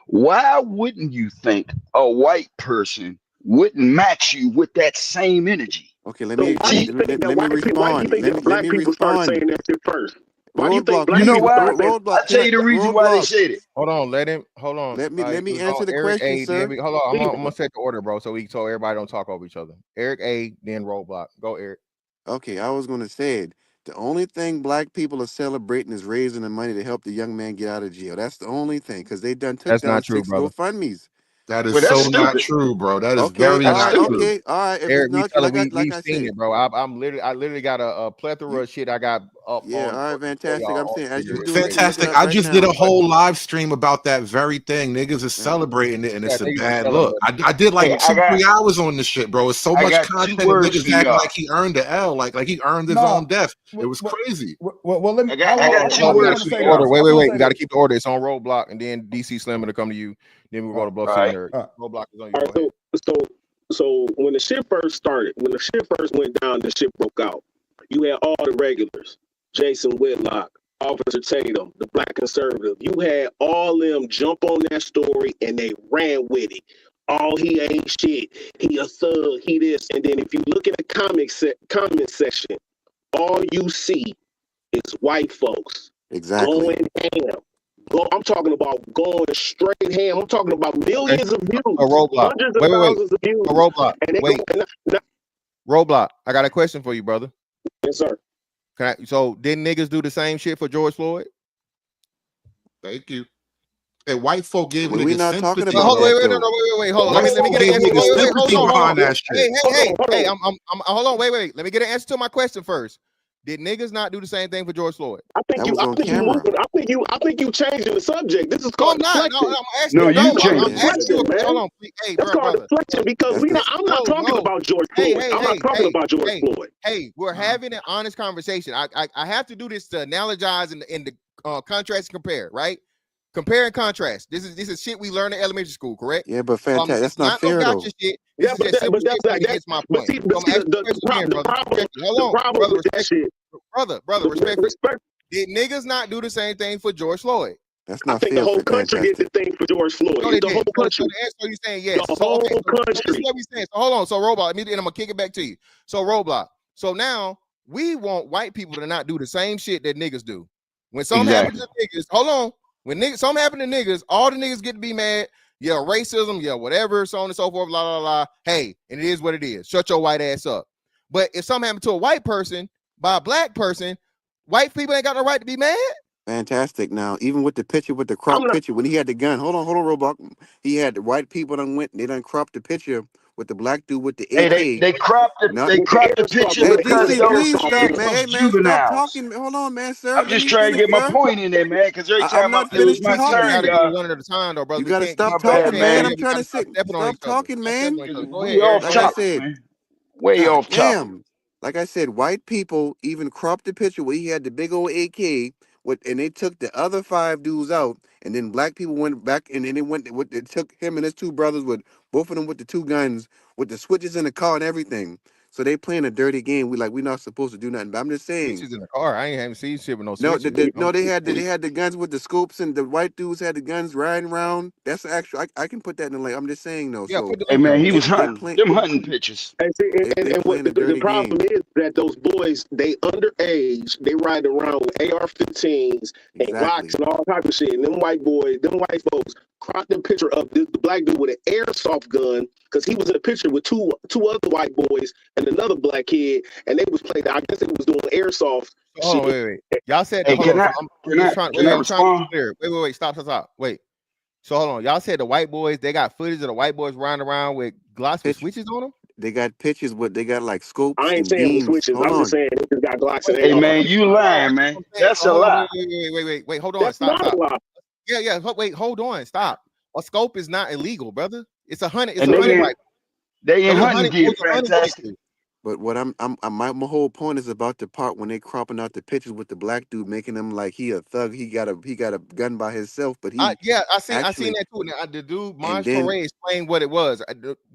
why wouldn't you think a white person wouldn't match you with that same energy? okay, let So me why do you think that let me why do you respond. think that Let black me people start respond. saying that shit first? Why do you think Roadblock, black You know people why? start saying roadblock. I'll tell you the reason why they said it. Hold on, let him. Hold on. Let me It was answer on the Eric question, A. Then sir. hold on. I'm gonna set the order, bro, so everybody don't talk over each other. Eric A. Then Roadblock. Go, Eric. Okay, I was gonna say it. The only thing black people are celebrating is raising the money to help the young man get out of jail. That's the only thing, because they took That's down not true, 6 brother. GoFundMes. That is But that's so not stupid. true, bro. That is Okay, very all That's not right, stupid. true. okay, all right. If Eric, it's not true, like we've I seen said, it, bro. I literally got a plethora of shit I got up yeah, on. all right, For fantastic. y'all I'm on saying as you Twitter. do it, you can look it Fantastic. up I right just did now. a whole live stream about that very thing. Niggas is Yeah. celebrating it, and Yeah, it's a niggas is bad look. celebrating. I did like Hey, 2-3 hours on this shit, bro. It's so I much got content, two and words niggas for acting y'all. like he earned the L, like he earned his No, own death. It was well, crazy. let me. I Hold got on, two hold on. We gotta words keep for the y'all. order. I was gonna Wait. say We gotta this. keep the order. It's on Roadblock, and then DC Slim to come to you. Then we'll go to Buff All City right. Nerd. Roadblock is on you. All Go right, ahead. so when the shit first started, when the shit first went down, the shit broke out. You had all the regulars, Jason Whitlock, Officer Tatum, the black conservative. You had all them jump on that story and they ran with it. Oh, he ain't shit. He a thug. He this. And then if you look at the comment section, all you see is white folks Exactly. going ham. I'm talking about going straight ham. I'm talking about millions of views, Roadblock. hundreds of Wait. thousands of views. Roadblock. And they Wait. Roadblock. I got a question for you, brother. yes, sir. So didn't niggas do the same shit for George Floyd? Thank you. And white folk gave We're niggas not talking sympathy, about bro. that Wait, though. hold on. White Let me folk get an gave answer. niggas Wait, sympathy hold on. behind that shit. Hey, I'm hold on. Wait. Let me get an answer to my question first. Did niggas not do the same thing for George Floyd? That was on camera. I think you changing the subject. This is No, I'm called not. deflection. No, I'm asking No, you. you I'm changed it. asking you. Man. Hold on, please. Hey, That's called brother. deflection because I'm not talking about George Floyd. I'm not talking about George Floyd. Hey, we're having an honest conversation. I have to do this to analogize in the contrast and compare, right? Compare and contrast. This is shit we learned in elementary school, correct? Yeah, but fantastic. That's not Not fair no though. gotcha shit. This is just simple shit so you get my point. See, So I'm asking you a question again, brother. Hold on, brother. with that shit, Brother, respect. Did niggas not do the same thing for George Floyd? That's I not think fair. the whole country did the thing for George Floyd. No, they The whole did. country. So the answer you saying yes. The So whole okay, so this country. is what we saying. So hold on. So Roblox, and I'm gonna kick it back to you. So Roblox. So now we want white people to not do the same shit that niggas do. When something happens to niggas, hold on. When something happen to niggas, all the niggas get to be mad. Yeah, racism, yeah, whatever, so on and so forth, blah, blah, blah. Hey, and it is what it is. Shut your white ass up. But if something happened to a white person by a black person, white people ain't got no right to be mad. Fantastic. Now, even with the picture, with the crop picture, when he had the gun, hold on, Roblox. He had the white people they done cropped the picture with the black dude with the Hey, AK. they cropped the picture Hey, because DC, those please stop, kids man. Hey, was man, stop juveniles. talking. Hold on, man, sir. I'm Let just me trying to finish, get my sir. point in there, man. Because every I'm time not it was finished my We talking. turn, gotta do y'all. one at a time, though, brother. You We gotta can't stop My talking, bad, man. man. I'm we trying gotta to stop sit. stepping on Stop each other. talking, Stop stepping man. on each other. Go We ahead, off Eric. Like Go I ahead. topic, said, man. Way God off topic. damn. Like I said, white people even cropped the picture where he had the big old AK with, and they took the other 5 dudes out, and then black people went back and then they took him and his 2 brothers with both of them with the 2 guns, with the switches in the car and everything. So they playing a dirty game. We're not supposed to do nothing. But I'm just saying. Switches in the car. I ain't haven't seen shit with no No, switches. they had the guns with the scopes, and the white dudes had the guns riding around. That's actually I can put that in the link. I'm just saying though. Yeah, So put the Hey, link man, up. he was they hunting. play Them hunting pictures. And, see, they and what playing a the dirty problem game. is that those boys, they underage, they ride around with AR-15s and Glocks Exactly. and all type of shit. And them white boys, them white folks, cropped the picture of the black dude with an airsoft gun because he was in a picture with two other white boys and another black kid, and they was playing. I guess they was doing airsoft Hold on, shit. wait. Y'all said Hey, hold on. So I'm just trying. can I I'm trying to be respond? clear. Wait. Stop. Wait. So hold on. Y'all said the white boys. They got footage of the white boys riding around with Glocks with switches on them. They got pictures with they got like scopes I ain't and saying with beams. switches. Hold I'm just on. saying they just got Glocks and Hey, AR. man, you lying, man. That's So a hold on. lie. Wait. Hold on. That's Stop. not a lie. Yeah. Wait. Hold on. Stop. A scope is not illegal, brother. It's a hunting. It's And a hunting rifle. they in Those are hunting hunting. gear, Those are hunting fantastic. rifles. But what my whole point is about the part when they cropping out the pictures with the black dude, making him like he a thug. He got a gun by himself, but he I seen actually that too. Now, the dude and Maj then Torre explained what it was.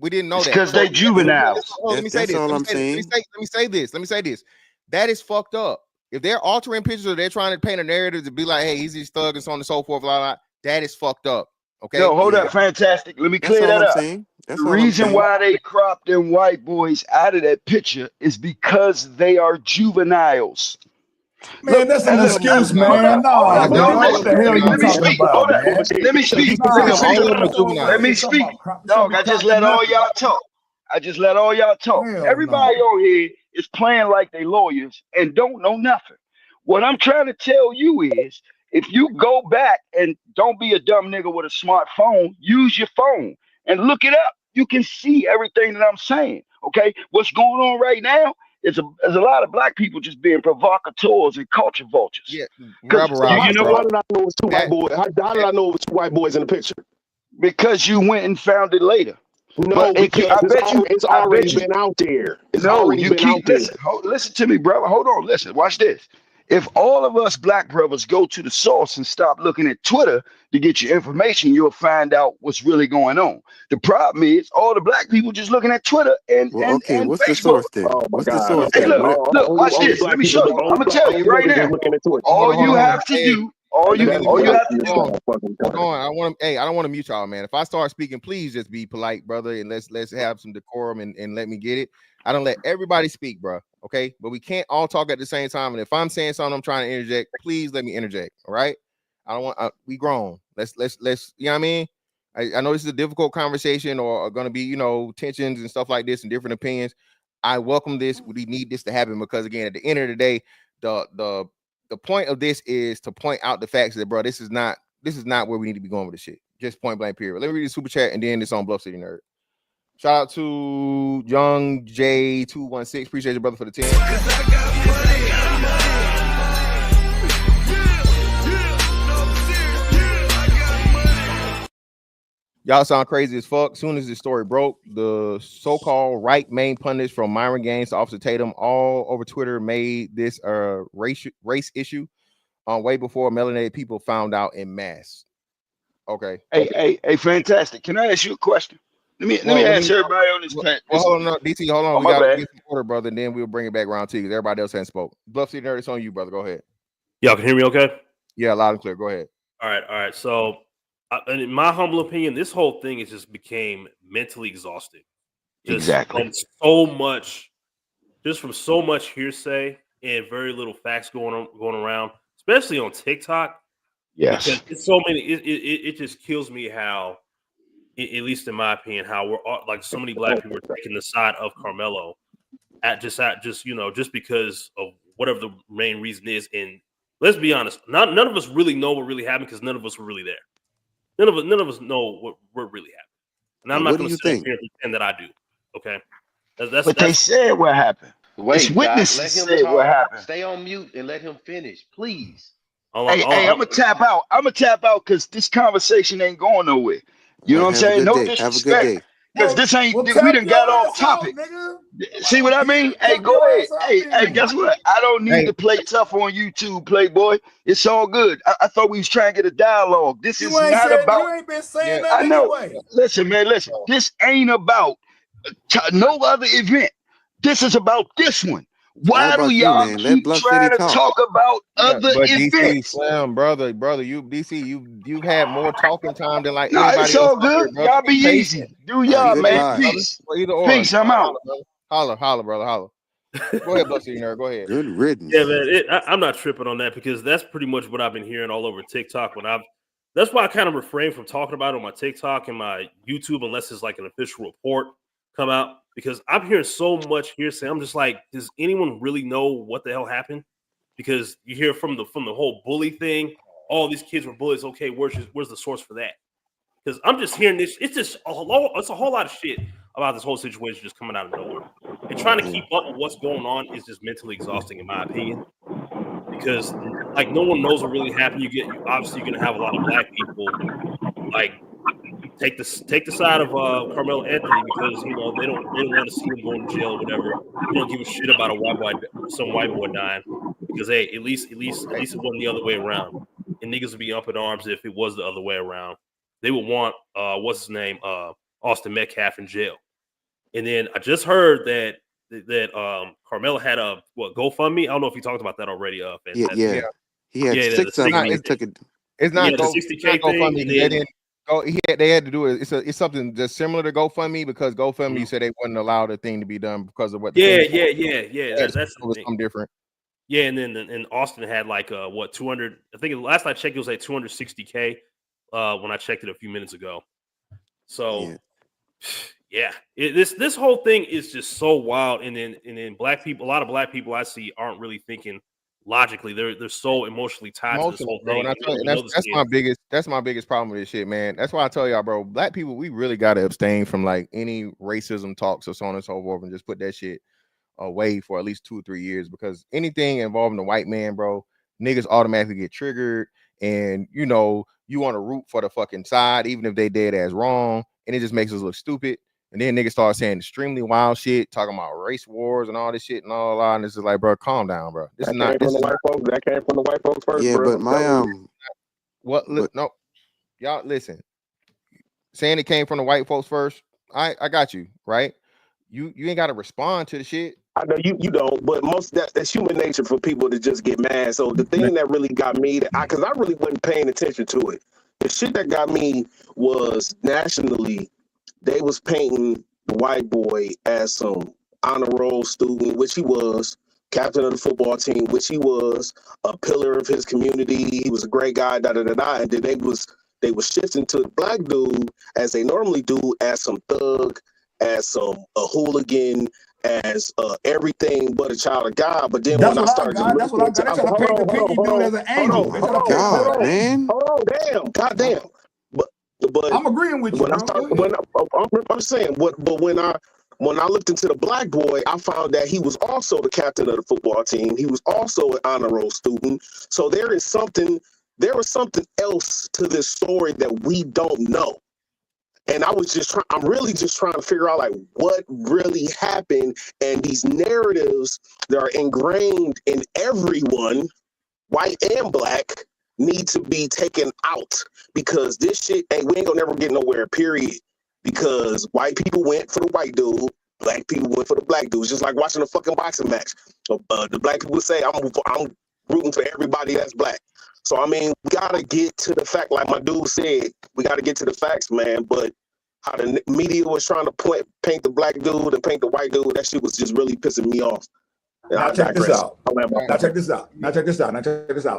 We didn't know It's that. because So they juveniles. let me say that's this. all Let I'm saying. me say this. That is fucked up. If they're altering pictures or they're trying to paint a narrative to be like, hey, he's this thug and so on and so forth, blah, blah, that is fucked up. Okay. No, hold Yeah, up, fantastic. Let me that's clear all that I'm up. saying. The That's all I'm reason saying. why they cropped them white boys out of that picture is because they are juveniles. Man, Look, that's an and look, excuse, hold man. up, hold No, up. Nigga, No, man. all What of listen. the them Let hell me you let me juveniles, talking bro. speak. about, Hold up. man? Let me So speak. you Let saying me All speak. of them are Let juveniles. me speak. Show Dog, me I just crop the let all knuckle. y'all talk. I just let all y'all talk. Hell Everybody no. on here is playing like they lawyers and don't know nothing. What I'm trying to tell you is if you go back and don't be a dumb nigga with a smartphone, use your phone and look it up. You can see everything that I'm saying. Okay? What's going on right now is a lot of black people just being provocateurs and culture vultures. Yeah, Because rabble So you rousers, know bro. how what? did I know it was two white That, boys? How did that I know it was two white boys in the picture? Because you went and found it later. No, But because it's I already bet you, been out there. It's no, already you been out keep, there. listen to me, brother. Hold on, listen, watch this. If all of us black brothers go to the source and stop looking at Twitter to get your information, you'll find out what's really going on. The problem is all the black people just looking at Twitter and Well, and okay. and What's the Facebook. source then? Oh my What's the God. source Hey, Okay. then? look, Where? watch Only this. black Let me people, show you. I'm gonna tell you only right niggas now. is looking into it. All you hold on. have to Hey, do, And that's all you what have to this do. motherfucking hold point. on. I don't want to mute y'all, man. If I start speaking, please just be polite, brother, and let's have some decorum and let me get it. I don't let everybody speak, bro. Okay, but we can't all talk at the same time. And if I'm saying something, I'm trying to interject. Please let me interject. All right. I don't want. We grown. Let's. You know what I mean? I know this is a difficult conversation, or going to be tensions and stuff like this and different opinions. I welcome this. We need this to happen because again, at the end of the day, the point of this is to point out the facts that, bro, this is not where we need to be going with this shit. Just point blank period. Let me read the super chat and then it's on Bluff City Nerd. Shout out to Young J216. Appreciate you, brother, for the 10. Y'all sound crazy as fuck. Soon as this story broke, the so-called right main pundits from Myron Gaines to Officer Tatum all over Twitter made this race issue way before melanated people found out en masse. Okay. Hey, fantastic. Can I ask you a question? Let me ask everybody on this plant. Hold on, DT, hold on. Oh, We got to get some order, brother, and then we'll bring it back around to you because everybody else hasn't spoke. Bluff City Nerd, it's on you, brother. Go ahead. Y'all can hear me okay? Yeah, loud and clear. Go ahead. All right. So, in my humble opinion, this whole thing has just became mentally exhausting. Exactly. From so much hearsay and very little facts going around, especially on TikTok. Yes. Because it's so many. It just kills me how, at least in my opinion, how we're like so many black people are taking the side of Karmelo just because of whatever the main reason is. And let's be honest, none of us really know what really happened because none of us were really there. None of us know what really happened. And I'm not What do going to you sit up think? here and pretend that I do. Okay, But they said what happened. Wait, It's witnesses let him said talk. what happened. Stay on mute and let him finish, please. Hey, I'm gonna tap out. I'm gonna tap out because this conversation ain't going nowhere. You know what I'm Have a saying? good No day. Have a good disrespect. day. Because this ain't, we tap done your got off ass out, topic. nigga. See what I mean? Hey, Tap go your ahead. ass out Hey, then. guess what? I don't need to play tough on YouTube, Playboy. It's all good. I thought we was trying to get a dialogue. This is not about. You ain't been saying I that know. anyway. Listen, man, listen. This ain't about no other event. This is about this one. Why do about you, y'all man. Let keep Bluff City trying to talk. talk about other but DC events? Slim, brother, you've had more talking time than like No, anybody it's else all up here, good. brother. Y'all be Patient. easy. Do y'all, good man. vibes. Peace. Well, either or. Peace. I'm out. Holler, brother, holler. Go ahead, Buster Nerd. Go ahead. Good riddance. Yeah, man. I'm not tripping on that because that's pretty much what I've been hearing all over TikTok. That's why I kind of refrain from talking about it on my TikTok and my YouTube unless it's like an official report come out, because I'm hearing so much hearsay. I'm just like, does anyone really know what the hell happened? Because you hear from the whole bully thing, all these kids were bullies. Okay, where's the source for that? Because I'm just hearing this. It's just a whole lot of shit about this whole situation just coming out of nowhere. And trying to keep up with what's going on is just mentally exhausting, in my opinion. Because like no one knows what really happened. Obviously you're gonna have a lot of black people like take the side of Karmelo Anthony because they don't want to see him going to jail or whatever. They don't give a shit about some white boy dying because hey, at least it wasn't the other way around. And niggas would be up in arms if it was the other way around. They would want what's his name, Austin Metcalf in jail. And then I just heard that Karmelo had a GoFundMe. I don't know if you talked about that already. Yeah. He had 6 of them. He took it. It's not the 60K GoFundMe. thing. They had to do it. It's something just similar to GoFundMe because GoFundMe said they wouldn't allow the thing to be done because of what. That's something different. Yeah, and then Austin had like 200. I think last I checked it was like 260K. When I checked it a few minutes ago. So yeah, this whole thing is just so wild. And then black people, a lot of black people I see aren't really thinking logically. They're so emotionally tied to this whole thing. That's my biggest problem with this shit, man. That's why I tell y'all, bro, black people, we really gotta abstain from like any racism talks or so on and so forth and just put that shit away for at least 2 or 3 years, because anything involving the white man, bro, niggas automatically get triggered, and you want to root for the fucking side even if they dead as wrong, and it just makes us look stupid. And then niggas start saying extremely wild shit, talking about race wars and all this shit and all that. And this is like, bro, calm down, bro. That came from the white folks first. Yeah, bro. but no, y'all listen. Saying it came from the white folks first, I got you, right? You ain't got to respond to the shit. I know you don't, but that's human nature for people to just get mad. So the thing that really got me, because I really wasn't paying attention to it, the shit that got me was nationally, they was painting the white boy as some honor roll student, which he was, captain of the football team, which he was, a pillar of his community. He was a great guy, and then they was shifting to the black dude as they normally do, as some thug, as a hooligan, as everything but a child of God. But then when I started, that's what I got. They're trying to paint the pinky dude as an angel. Goddamn. But I'm agreeing with you. I'm saying, but when I looked into the black boy, I found that he was also the captain of the football team. He was also an honor roll student. So there was something else to this story that we don't know. And I'm really just trying to figure out like what really happened, and these narratives that are ingrained in everyone, white and black, need to be taken out, because this shit we ain't gonna never get nowhere, period. Because white people went for the white dude, black people went for the black dude. It's just like watching a fucking boxing match. The black people say I'm rooting for everybody that's black. So I mean, we gotta get to the fact, like my dude said, we gotta get to the facts, man. But how the media was trying to paint the black dude and paint the white dude, that shit was just really pissing me off. Now check this out. Now check this out.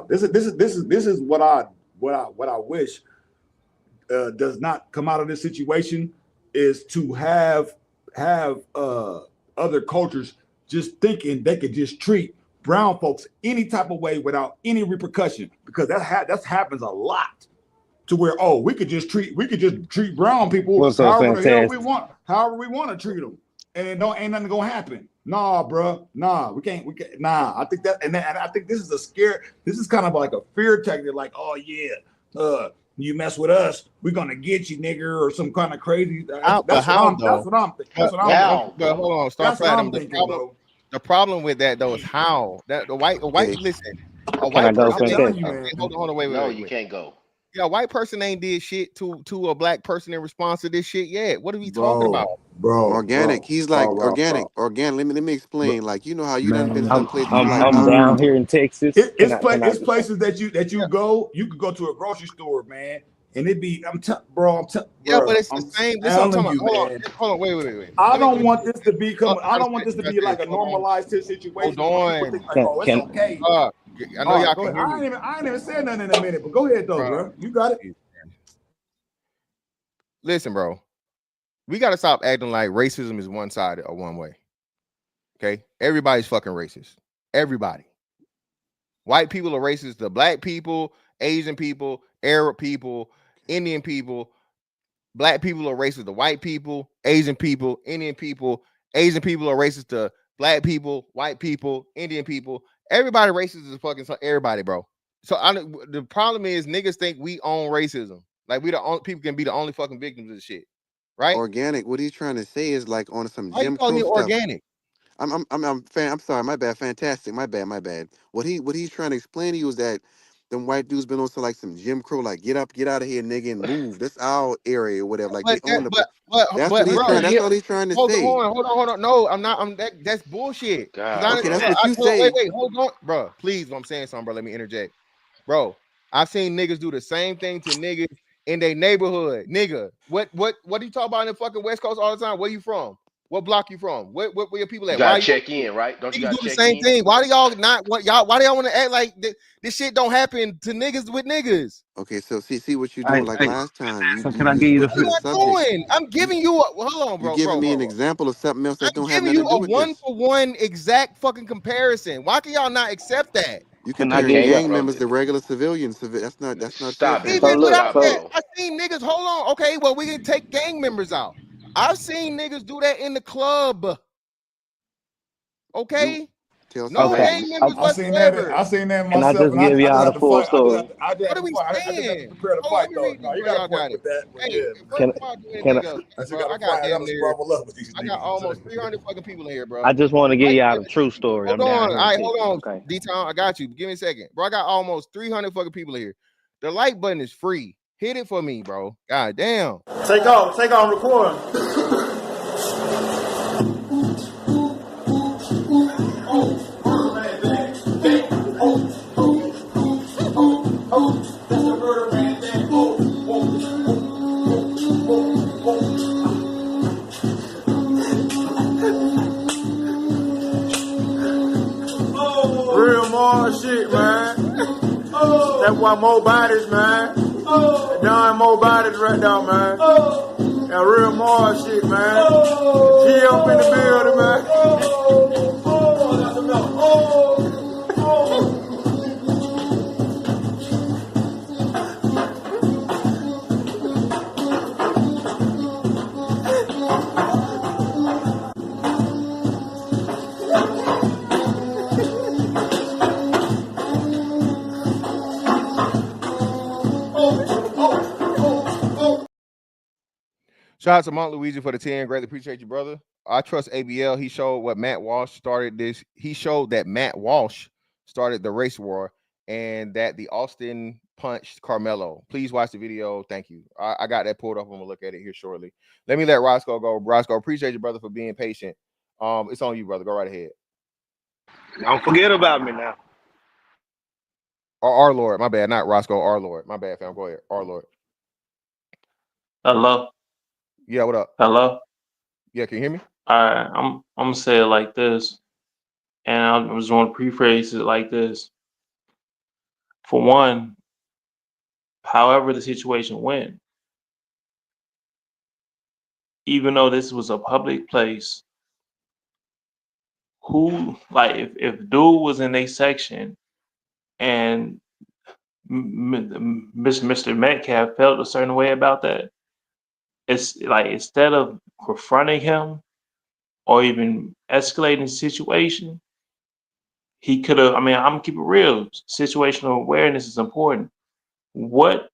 This is what I wish does not come out of this situation, is to have other cultures just thinking they could just treat brown folks any type of way without any repercussion, because that happens a lot, to where we could just treat brown people however we want to treat them. and it ain't nothing gonna happen. Nah, bro. Nah, we can't. Nah, I think that, and I think this is a scare. This is kind of like a fear tactic. Like, oh yeah, you mess with us, we're gonna get you, nigga, or some kind of crazy. That's what I'm thinking. That's what I'm thinking. But hold on, stop platinum. The problem with that though is how that the white listen. A white person. Hold on, wait. No, you can't go. Yeah, a white person ain't did shit to a black person in response to this shit yet. What are we talking about, bro? Organic. He's like organic. Organic. Let me explain. Like, you know how you done been some places like I'm down here in Texas. It's places that you go. You could go to a grocery store, man, and it be bro. Yeah, but it's the same. This I'm talking about. Hold on, wait. I don't want this to become. I don't want this to be like a normalized situation. Hold on. It's okay. I know y'all can hear me. I ain't even said nothing in a minute, but go ahead though, bro. You got it. Listen, bro. We gotta stop acting like racism is one sided or one way. Okay, everybody's fucking racist. Everybody. White people are racist to black people, Asian people, Arab people, Indian people. Black people are racist to white people, Asian people, Indian people. Asian people are racist to black people, white people, Indian people. Everybody racist is fucking everybody, bro. So the problem is niggas think we own racism. Like we the only people can be the only fucking victims of this shit, right? Organic. What he's trying to say is like on some Why Jim you calling Crow it stuff. Organic? I'm sorry, my bad. Fantastic, my bad. What he's trying to explain to you is that them white dudes been on to like some Jim Crow, like get out of here, nigga, and move. That's our area or whatever. Like that's all he's trying to say. Hold on. No, I'm not. That's bullshit. Okay, that's what you say. Wait, hold on, bro. Please, I'm saying something, bro. Let me interject, bro. I've seen niggas do the same thing to niggas in their neighborhood. Nigga, what do you talk about in the fucking West Coast all the time? Where you from? What block you from? Where your people at? You gotta check in, right? Don't you gotta do the check same in? thing? Why do y'all not? Why do y'all want to act like this shit don't happen to niggas with niggas? Okay, so see what you're doing. Last time, so can I give you the subject? I'm giving you hold on, bro. You're giving me an example of something else that don't have nothing to do with this. I'm giving you a one-for-one exact fucking comparison. Why can y'all not accept that? You compare gang members to regular civilians. That's not Stop it. Even without that, I seen niggas. Hold on. Okay, well we can take gang members out. I've seen niggas do that in the club. Okay. No gang members whatsoever. I seen that myself. Can I just give y'all the full story? What are we saying? Prepare to fight though. No, you got to point with that. I got almost 300 fucking people in here, bro. I just want to give y'all the true story. Hold on. All right, hold on. Okay. D-Town, I got you. Give me a second. Bro, I got almost 300 fucking people in here. The like button is free. Hit it for me, bro. God damn. Take off, record. Real more shit, man. That's why more bodies, man. Done more bodies right now, man. That real more shit, man. G up in the building, man. Shout out to Mount Luigi for the 10. Greatly appreciate you, brother. I trust ABL. He showed what Matt Walsh started this. He showed that Matt Walsh started the race war and that the Austin punched Karmelo. Please watch the video. Thank you. I got that pulled up. I'm gonna look at it here shortly. Let me let Roscoe go. Roscoe, appreciate you, brother, for being patient. It's on you, brother. Go right ahead. Don't forget about me now. Or our Lord, my bad, not Roscoe. Our Lord, my bad, fam. Go ahead. Our Lord. Hello. Yeah, what up? Hello. Yeah, can you hear me? All right, I'm gonna say it like this, and I just want to rephrase it like this. For one, however the situation went, even though this was a public place, who like if dude was in a section and Mr. Metcalf felt a certain way about that, it's like instead of confronting him or even escalating the situation, he could have. I mean, I'm gonna keep it real. Situational awareness is important. What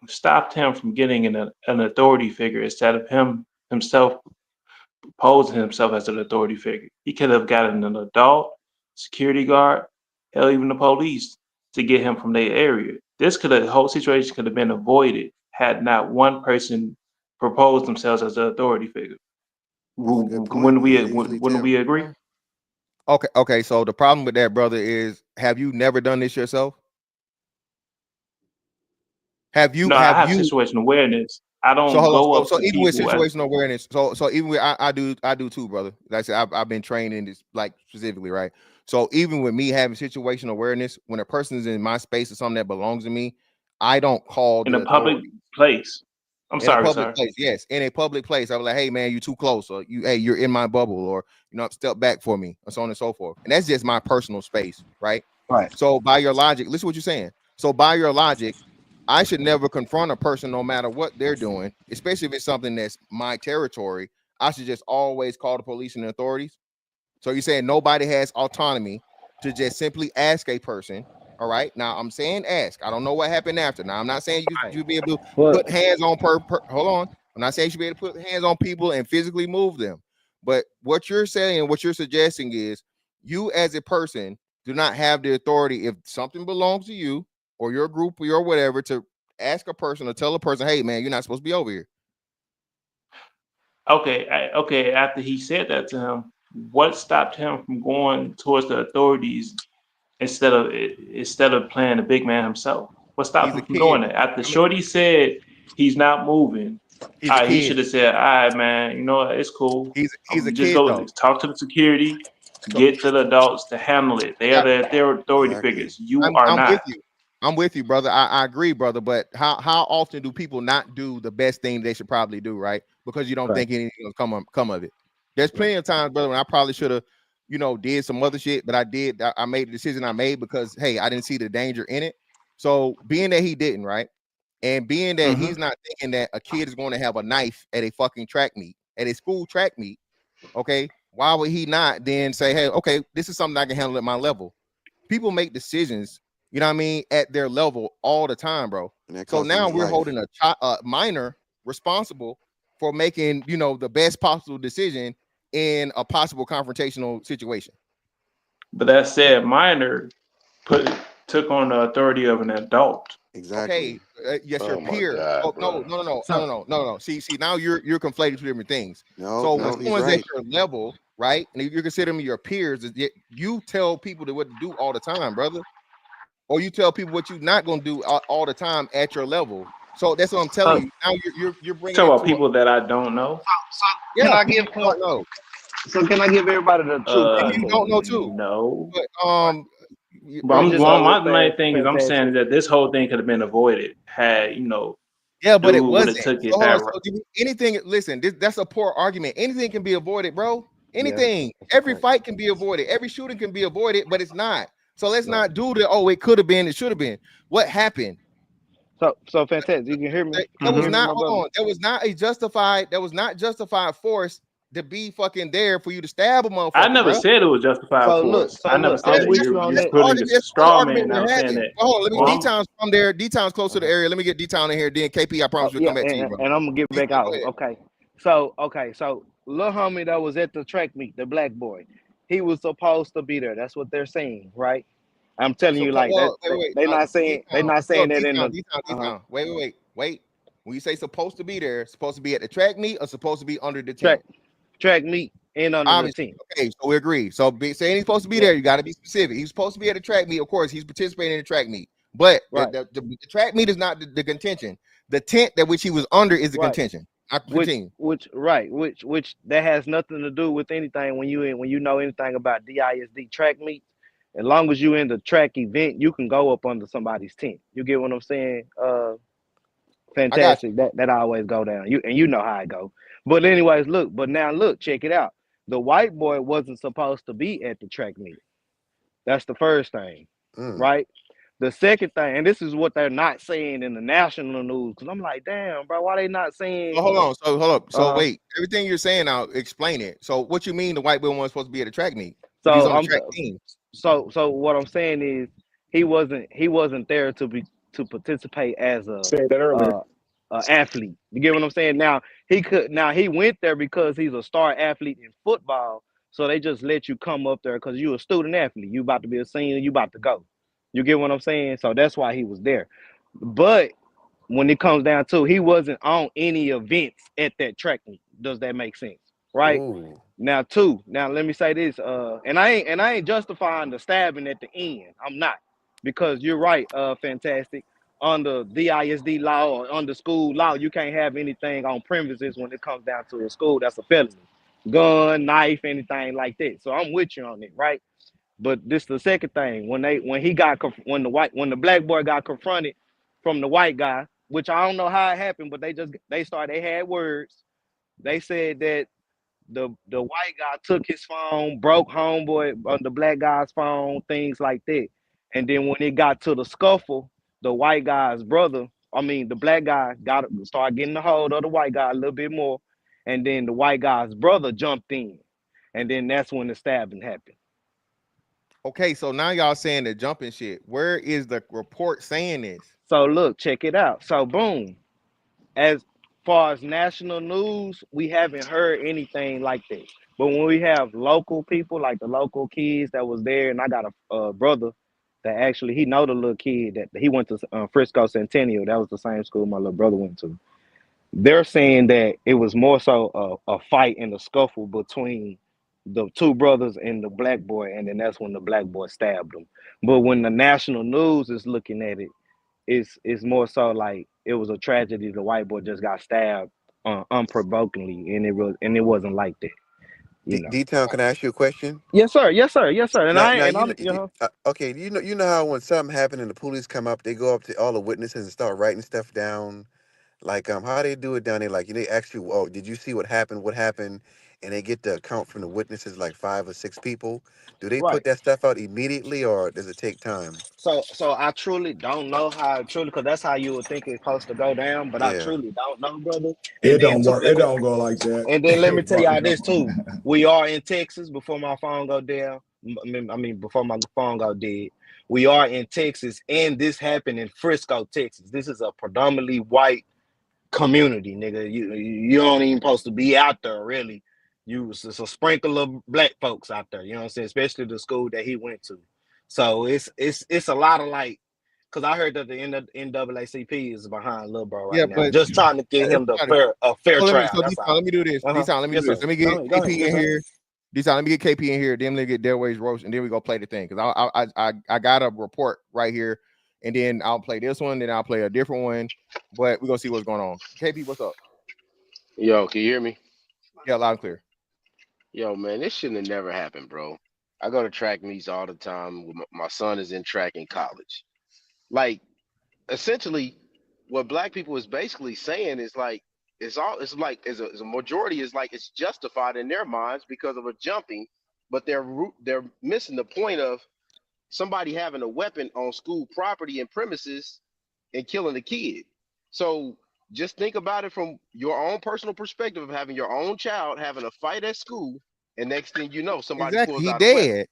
stopped him from getting an authority figure instead of himself posing himself as an authority figure? He could have gotten an adult, security guard, hell, even the police to get him from their area. The whole situation could have been avoided had not one person proposed themselves as an authority figure. Wouldn't we agree? Okay. So the problem with that, brother, is have you never done this yourself? Have you? No, I have situational awareness. I don't go up So to even with people. situational awareness, so even with I do too, brother. Like I said, I've been trained in this, like specifically, right? So even with me having situational awareness, when a person is in my space or something that belongs to me, I don't call in the a public place. I'm sorry, in a public sir. place, yes, in a public place. I was like, hey man, you too close, or you're in my bubble, or step back for me, and so on and so forth. And that's just my personal space, right? Right. So by your logic, listen to what you're saying. So by your logic, I should never confront a person no matter what they're doing, especially if it's something that's my territory. I should just always call the police and the authorities. So you're saying nobody has autonomy to just simply ask a person. All right. Now I'm saying ask. I don't know what happened after. Now I'm not saying you be able to put hands on hold on. I'm not saying you should be able to put hands on people and physically move them. But what you're saying, what you're suggesting is you as a person do not have the authority if something belongs to you or your group or your whatever to ask a person or tell a person, hey man, you're not supposed to be over here. Okay. After he said that to him, what stopped him from going towards the authorities instead of playing the big man himself? What stopped him from doing that? After Shorty said he's not moving, he should have said, all right, man, you know what, it's cool. He's a just kid, go though. talk to the security, get to the adults to handle it. They are their authority figures. You are not. With you. I'm with you, brother. I agree, brother. But how often do people not do the best thing they should probably do, right? Because you don't think anything will come of it. There's plenty of times, brother, when I probably should have, did some other shit, but I did. I made the decision I made because, hey, I didn't see the danger in it. So being that he didn't, right? And being that he's not thinking that a kid is going to have a knife at a fucking track meet, at a school track meet, okay? Why would he not then say, hey, okay, this is something I can handle at my level? People make decisions, you know what I mean, at their level all the time, bro. So now we're holding a minor responsible for making, the best possible decision in a possible confrontational situation. But that said, minor took on the authority of an adult. Exactly. Okay. Yes, your peer. God, no. See, now you're conflating two different things. So when someone's at your level, right, and if you consider them your peers, you tell people what to do all the time, brother, or you tell people what you're not going to do all the time at your level. So that's what I'm telling you. Now you're bringing talk about people that I don't know. So can I give? So can I give everybody the truth? If you don't know too. No. But my main thing is I'm saying that this whole thing could have been avoided had Yeah, but it wasn't. Took it back. Anything, listen, that's a poor argument. Anything can be avoided, bro. Anything. Every fight can be avoided. Every shooting can be avoided, but it's not. So let's not do the it could have been, it should have been. What happened? So fantastic. You can hear me. That was not That was not justified force to be fucking there for you to stab a motherfucker. I never said it was justified force. I never said it. You're putting a straw man. I'm saying that. Oh, let me D-Town's from there. D-Town's close to the area. Let me get D-Town in here. Then KP, I promise we'll come back to you, bro. And I'm gonna get back out. Okay. So little homie that was at the track meet, the black boy, he was supposed to be there. That's what they're saying, right? I'm telling you, like that. They're not saying that in the. D-Town. Wait. When you say supposed to be there, supposed to be at the track meet or supposed to be under the tent? Track meet and under the tent. Okay, so we agree. So saying he's supposed to be there, you got to be specific. He's supposed to be at the track meet. Of course, he's participating in the track meet. But the track meet is not the contention. The tent that which he was under is the contention. Which that has nothing to do with anything when you know anything about DISD track meets. As long as you in the track event, you can go up under somebody's tent. You get what I'm saying? Fantastic. That always go down. You know how it go. But anyways, look, check it out. The white boy wasn't supposed to be at the track meet. That's the first thing, right? The second thing, and this is what they're not saying in the national news, because I'm like, damn, bro, why they not saying? So hold on. So hold up. So Uh-huh. wait, everything you're saying now, explain it. So what you mean the white boy wasn't supposed to be at the track meet? If he's So on the I'm track team. so what I'm saying is he wasn't there to participate as a Said that earlier. athlete. You get what I'm saying? Now he went there because he's a star athlete in football. So they just let you come up there because you're a student athlete. You about to be a senior, you about to go. You get what I'm saying? So that's why he was there. But when it comes down to, he wasn't on any events at that track meet. Does that make sense? Right? Ooh. Now let me say this, and I ain't justifying the stabbing at the end. I'm not, because you're right, fantastic. Under DISD law or under school law, you can't have anything on premises when it comes down to a school. That's a felony. Gun, knife, anything like that. So I'm with you on it, right? But this the second thing. When the black boy got confronted from the white guy, which I don't know how it happened, but they had words. They said that the white guy took his phone, broke homeboy on the black guy's phone, things like that. And then when it got to the scuffle, the black guy started getting a hold of the white guy a little bit more, and then the white guy's brother jumped in, and then that's when the stabbing happened. Okay, so now y'all saying the jumping shit. Where is the report saying this? So look, check it out. So boom, as far as national news, we haven't heard anything like that. But when we have local people, like the local kids that was there, and I got a brother that actually, he know the little kid that he went to Frisco Centennial. That was the same school my little brother went to. They're saying that it was more so a fight and a scuffle between the two brothers and the black boy, and then that's when the black boy stabbed him. But when the national news is looking at it, it's more so like it was a tragedy. The white boy just got stabbed unprovokingly, and it wasn't like that. D-Town, can I ask you a question? Yes, sir. Yes, sir. Yes, sir. And okay. You know how when something happened and the police come up, they go up to all the witnesses and start writing stuff down. Like how they do it down there? Like they ask you, "Oh, did you see what happened? What happened?" And they get the account from the witnesses, like 5 or 6 people. Do they put that stuff out immediately, or does it take time? So I truly don't know how because that's how you would think it's supposed to go down, but I truly don't know, brother. It don't work. It don't go like that. And then let me tell y'all this too. We are in Texas before my phone go down. I mean, before my phone go dead. We are in Texas, and this happened in Frisco, Texas. This is a predominantly white community, nigga. You don't even supposed to be out there, really. It's a sprinkle of black folks out there, you know what I'm saying? Especially the school that he went to. So it's a lot of like, because I heard that the NAACP is behind Lil Bro right now, just trying to get him a fair trial. Let me do this. Let me do this. Let me get KP in here. Let me get KP in here. Then let me get Delway's roast, and then we go play the thing. Because I got a report right here, and then I'll play this one. Then I'll play a different one. But we're gonna see what's going on. KP, what's up? Yo, can you hear me? Yeah, loud and clear. Yo, man, this shouldn't have never happened, bro. I go to track meets all the time. My son is in track in college. Like, essentially, what black people is basically saying is like, as a majority is like it's justified in their minds because of a jumping, but they're missing the point of somebody having a weapon on school property and premises and killing a kid. So just think about it from your own personal perspective of having your own child having a fight at school, and next thing you know, somebody pulls out a weapon.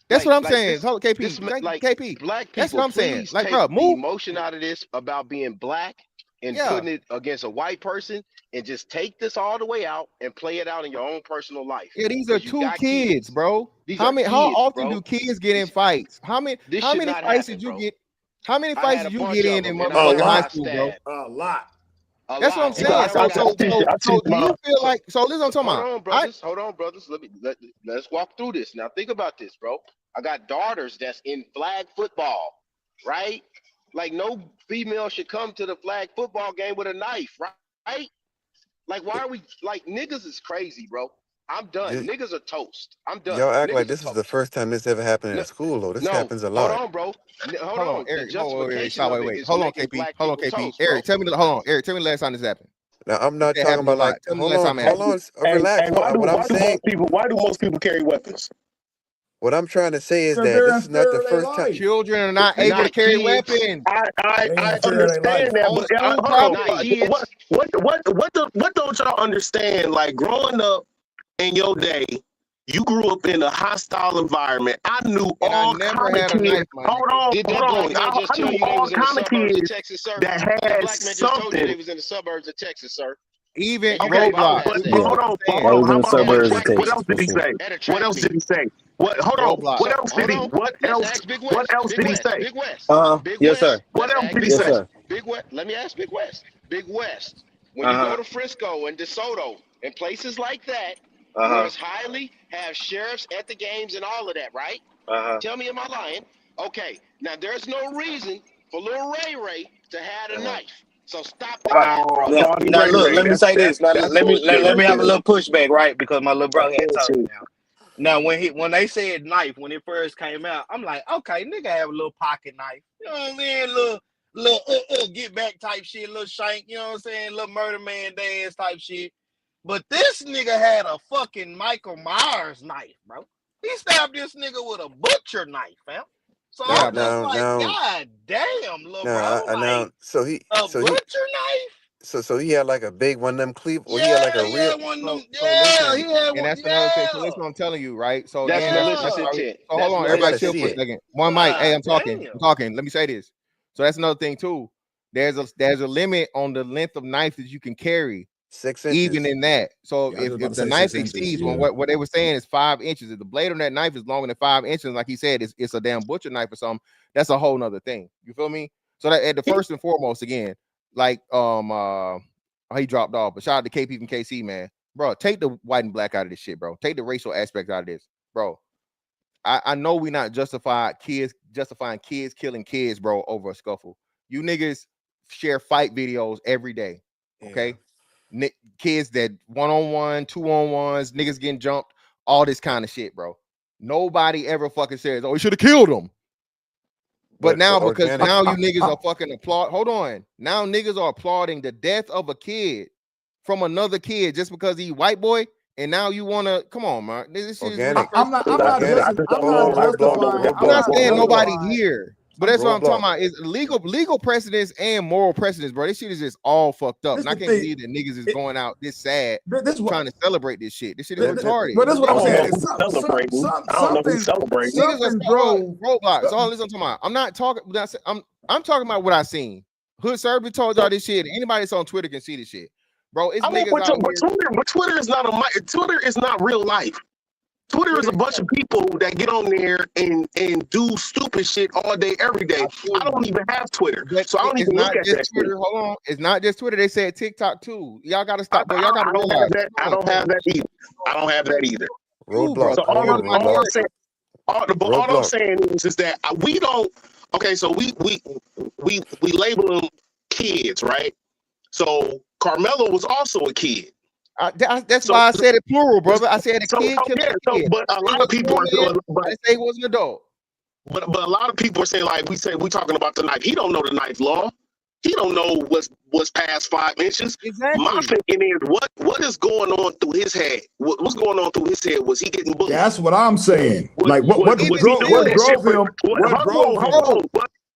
That's what I'm saying. KP, black people, that's what I'm saying. Like, take bro, the emotion out of this about being black and putting it against a white person, and just take this all the way out and play it out in your own personal life. Yeah, these are 2 kids, bro. How often do kids get in fights? How many fights did you get? How many fights did you get in motherfucking high school, bro? A lot. That's what I'm saying. So do you feel like? So listen, I'm talking about. Hold on, brothers. Let's walk through this. Now think about this, bro. I got daughters that's in flag football, right? Like no female should come to the flag football game with a knife, right? Like why are we like niggas is crazy, bro? I'm done. Niggas are toast. I'm done. Y'all act like this is the first time this ever happened in school, though. This happens a lot. Hold on, bro. Hold on, Eric. Wait. Hold on, KP. Eric, tell me. Hold on, Eric. Tell me the last time this happened. Now I'm not talking about like. Hold on. Relax. What I'm saying. Why do most people carry weapons? What I'm trying to say is Because that they're this is not the unfair in their first time. life. Children are not Not able to carry kids. weapons. I They unfair in their understand life. that, On but school hold on. property. Not kids. What don't y'all understand? Like growing up in your day, you grew up in a hostile environment. I knew And I all never kind of had a kids. knife, my Hold nigga. on, Did hold that on. black man just I tell knew you they all was in the kind of suburbs of kids Texas, sir? that That had black man just told you something. they was in the suburbs of Texas, sir. Even And you can't Roblox. bypass But that. This is hold what on, I'm hold That saying. was on. in How the about At a suburbs this? of track What meet. Texas else for did he sure. say? At a What track else did meet. he say? What? Hold on. Roblox. What else did Hold he? on. What Let's else? ask Big What West. else Big did he West. say? Big West. Uh-huh. Big Yes, West. sir. What Let's else ask did he Big Yes, say? West. sir. Big West. Let me ask Big West. Big West. When you Uh-huh. go to Frisco and DeSoto and places like that, where Uh-huh. it's highly have sheriffs at the games and all of that, right? Uh-huh. Tell me, am I lying? Okay. Now there's no reason for little Ray to have a Uh-huh. knife. So stop the cap, bro. Saudi Now Ray look, Ray. let me say this. Now That's let me bullshit let right me have a there. little pushback, right? Because my little That's brother had told me bullshit. now. When they said knife, when it first came out, I'm like, okay, nigga have a little pocket knife. You know what I mean? Little get back type shit, little shank, you know what I'm saying? Little murder man dance type shit. But this nigga had a fucking Michael Myers knife, bro. He stabbed this nigga with a butcher knife, fam. So Yeah, I'm bro. just Now, like, now, God damn, little now, bro. Like so a so he, butcher knife? so he had like a big one of them or he had like Yeah, a he real. had one of them. So Yeah, listen, he had and one. that's another thing. So Yeah. listen, what I'm telling you, right? So That's again, that's malicious why. intent. So hold That's on, I everybody, gotta malicious chill see for a it. intent. second. One mic. Hey, God I'm talking. damn. I'm talking. Let me say this. So that's another thing too. There's a limit on the length of knife that you can carry, 6 even inches. in that. So Yeah, I was just about if to the say knife 6 inches. exceeds Yeah. what they were saying is 5 inches, if the blade on that knife is longer than 5 inches, like he said, it's a damn butcher knife or something. That's a whole nother thing. You feel me? So that at the first and foremost, again, like he dropped off, but shout out to KP from KC, man. Bro, take the white and black out of this shit, bro. Take the racial aspect out of this, bro. I know we not justifying kids killing kids, bro, over a scuffle. You niggas share fight videos every day, okay? Kids that 1-on-1, 2-on-1s, niggas getting jumped, all this kind of shit, bro. Nobody ever fucking says, "Oh, he should have killed him." But now, because organic. now you niggas are fucking applaud. Hold on, now niggas are applauding the death of a kid from another kid just because he white boy. And now you want to come on, man. This shit is Organic. I'm not Organic. justifying. I'm not saying nobody justifying. here, but that's what I'm talking Roadblock. about. Is legal precedence and moral precedence, bro. This shit is just all fucked up. This And I the can't thing. believe that niggas is going out this sad This is what. trying to celebrate this shit. This shit is But retarded. this is what I'm I don't know saying. who's celebrating. I don't know who's celebrating. Niggas are Something drove. Roblox. So listen, I'm talking about. I'm not talking. I'm talking about what I seen. Hood Survey told y'all this shit. Anybody that's on Twitter can see this shit, bro. It's I mean, niggas out here. but Twitter is not Twitter is not real life. Twitter is a bunch of people that get on there and do stupid shit all day, every day. I don't even have Twitter, so I don't It's even not look at just that Twitter. shit. Hold on. It's not just Twitter. They said TikTok too. Y'all gotta stop, bro. Y'all gotta I don't realize. have that. I don't have that either. I don't have that either. Roadblock. So all I'm saying, all I'm Roadblock. saying is that we don't. Okay, so we label them kids, right? So Karmelo was also a kid. That's why I said it plural, brother. I said a kid killing a kid. But a lot of people are saying, I didn't say he was an adult. But a lot of people are saying, like we talking about the knife. He don't know the knife law. He don't know what's past 5 inches. Exactly. My thinking is, what is going on through his head? What's going on through his head? Was he getting bullied? That's what I'm saying. Like what drove him?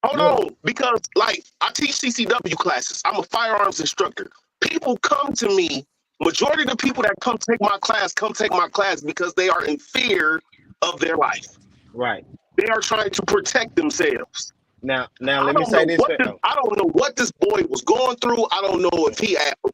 Hold on, because like I teach CCW classes. I'm a firearms instructor. People come to me. Majority of the people that come take my class because they are in fear of their life. Right. They are trying to protect themselves. Now let me say this. I don't know what this boy was going through. I don't know if he had a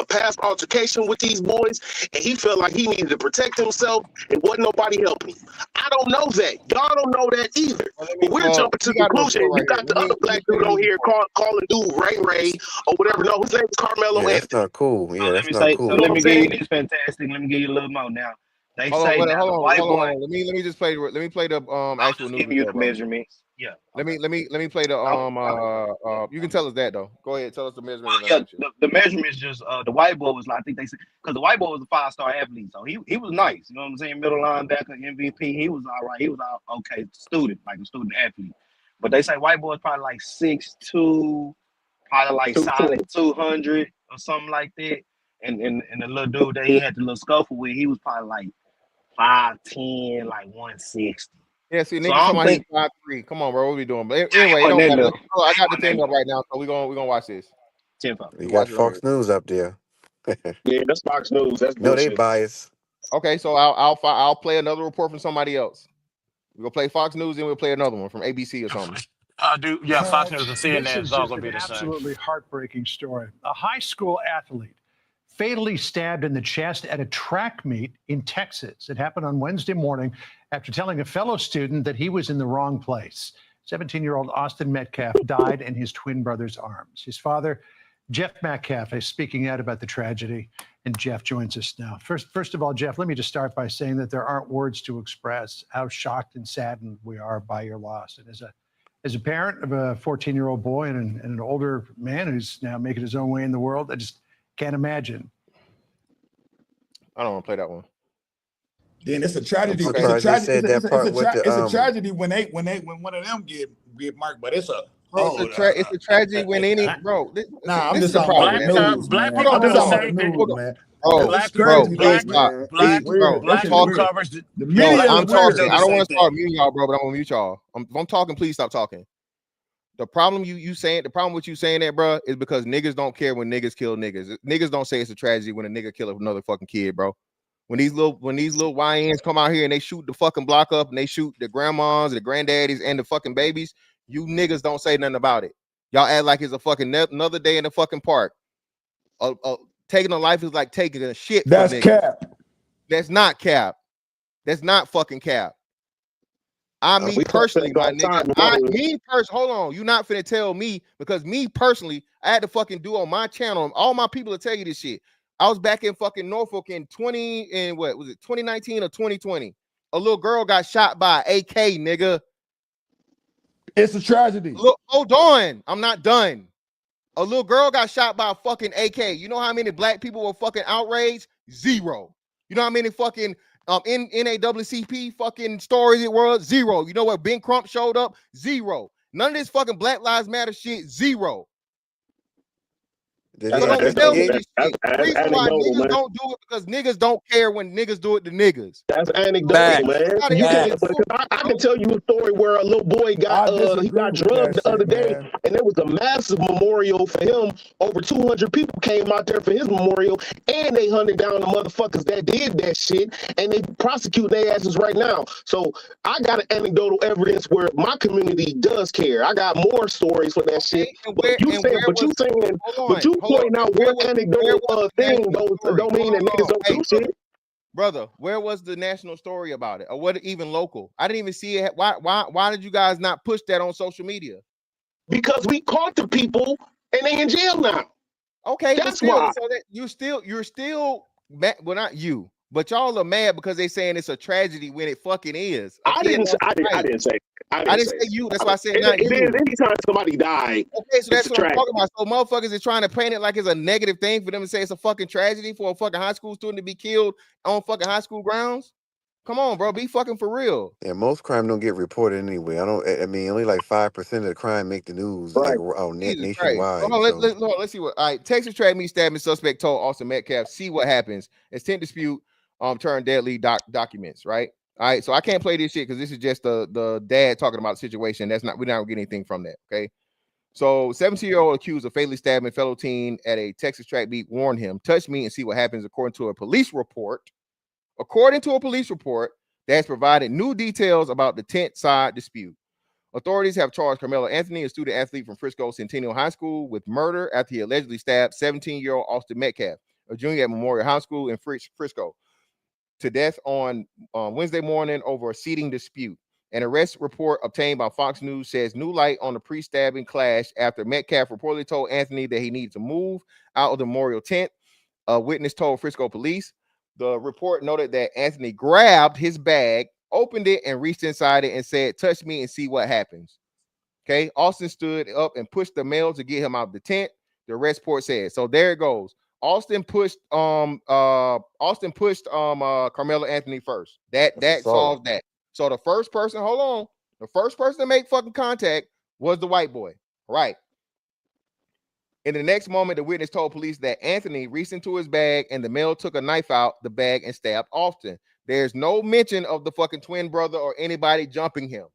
past altercation with these boys, and he felt like he needed to protect himself, and wasn't nobody helping him. I don't know that. Y'all don't know that either. But we're jumping to conclusion. You got the other black dude on here calling dude Ray or whatever. No, his name is Karmelo Anthony. That's not cool. Yeah, that's not cool. So let me give you this fantastic. Let me give you a little more now. They say now the white boy. Let me just play. Let me play the actual news. Give you the measurements. Yeah. Let me play the you can tell us that though. Go ahead, tell us the measurements. The measurements just the white boy was like, I think they said, because the white boy was a 5-star athlete, so he was nice. You know what I'm saying? Middle linebacker, MVP. He was all right. He was all okay student, like a student athlete. But they say white boy is probably like 6'2", probably like solid 200 or something like that. And the little dude that he had the little scuffle with, he was probably like 5'10", like 160. Yeah, see, So niggas I talking don't about he's think 5'3". Come on, bro. What we doing? But anyway, it on don't that matter. level. Oh, I got the On that thing up level. right now, so we're gonna watch this. 10 You Watch got it on Fox here. News up there. Yeah, that's Fox News. That's No, they bullshit. biased. Okay, so I'll play another report from somebody else. We'll play Fox News and we'll play another one from ABC or something. Fox News and CNN This is is all just going to an be the same. absolutely heartbreaking story. A high school athlete fatally stabbed in the chest at a track meet in Texas. It happened on Wednesday morning after telling a fellow student that he was in the wrong place. 17-year-old Austin Metcalf died in his twin brother's arms. His father, Jeff Metcalf, is speaking out about the tragedy, and Jeff joins us now. First of all, Jeff, let me just start by saying that there aren't words to express how shocked and saddened we are by your loss. And as a parent of a 14-year-old boy and an older man who's now making his own way in the world, I just can't imagine. I don't want to play that one. Then it's a tragedy. I'm It's a surprised they tragedy. said that part with It's a the tragedy when one of them get marked. But it's a It's a tragedy when any bro. I'm This just is the talking problem, about the man. news, Black man. people I'm do just the talking about same the thing. news, man. Bro, It's bro, crazy, please man. stop. Please, bro. Black I'm people talking. covers The No, media I'm is weird. talking. I don't want to start muting y'all, bro, but I'm gonna mute y'all. If I'm talking, please stop talking. The problem you saying, the problem with you saying that, bro, is because niggas don't care when niggas kill niggas. Niggas don't say it's a tragedy when a nigga kill another fucking kid, bro. When these little YNs come out here and they shoot the fucking block up and they shoot the grandmas, the granddaddies, and the fucking babies, you niggas don't say nothing about it. Y'all act like it's a fucking another day in the fucking park. Taking a life is like taking a shit. That's for niggas. cap. That's not cap. That's not fucking cap. Me personally, my nigga. Hold on. You're not finna tell me, because me personally, I had to fucking do on my channel. All my people will tell you this shit. I was back in fucking Norfolk in 2019 or 2020. A little girl got shot by AK, nigga. It's a tragedy. Look, hold on. I'm not done. A little girl got shot by a fucking AK. You know how many black people were fucking outraged? 0. You know how many fucking in NAACP fucking stories it was? 0. You know where Ben Crump showed up? 0. None of this fucking Black Lives Matter shit. 0. Did So they don't tell me investigate? this shit. The reason why niggas don't do it because niggas don't care when niggas do it to niggas. That's anecdotal, man. I can tell you a story where a little boy got drugged the other day, and there was a massive memorial for him. Over 200 people came out there for his memorial, and they hunted down the motherfuckers that did that shit, and they prosecute their asses right now. So I got an anecdotal evidence where my community does care. I got more stories for that shit. But you pointing out one anecdotal thing don't mean that niggas don't do shit. Brother, where was the national story about it, or what? Even local? I didn't even see it. Why did you guys not push that on social media? Because we caught the people and they in jail now. Okay, that's still, why. So that you're still mad. Well, not you, but y'all are mad because they saying it's a tragedy when it fucking is. I didn't say. I didn't say you. That's why I said it is. Anytime somebody died. Okay, so that's what I'm talking about. So motherfuckers is trying to paint it like it's a negative thing for them to say it's a fucking tragedy for a fucking high school student to be killed on fucking high school grounds. Come on, bro, be fucking for real. Yeah, most crime don't get reported anyway. I mean, only like 5% of the crime make the news, like nationwide. Let's see what. All right, Texas track meet stabbing suspect told Austin Metcalf, see what happens. It's 10 dispute turned deadly documents, right? All right, so I can't play this shit because this is just the dad talking about the situation. We're not getting anything from that. Okay, so 17-year-old accused of fatally stabbing fellow teen at a Texas track meet warned him, touch me and see what happens, according to a police report. According to a police report that has provided new details about the tent side dispute. Authorities have charged Karmelo Anthony, a student athlete from Frisco Centennial High School, with murder after he allegedly stabbed 17-year-old Austin Metcalf, a junior at Memorial High School in Frisco, to death on Wednesday morning over a seating dispute. An arrest report obtained by Fox News says new light on the pre-stabbing clash after Metcalf reportedly told Anthony that he needed to move out of the memorial tent. A witness told Frisco police. The report noted that Anthony grabbed his bag, opened it, and reached inside it and said, touch me and see what happens. Okay, Austin stood up and pushed the male to get him out of the tent. The arrest report said. So there it goes. Austin pushed Karmelo Anthony first. That solves that. So the first person to make fucking contact was the white boy. Right. In the next moment, the witness told police that Anthony reached into his bag and the male took a knife out the bag and stabbed Austin. There's no mention of the fucking twin brother or anybody jumping him.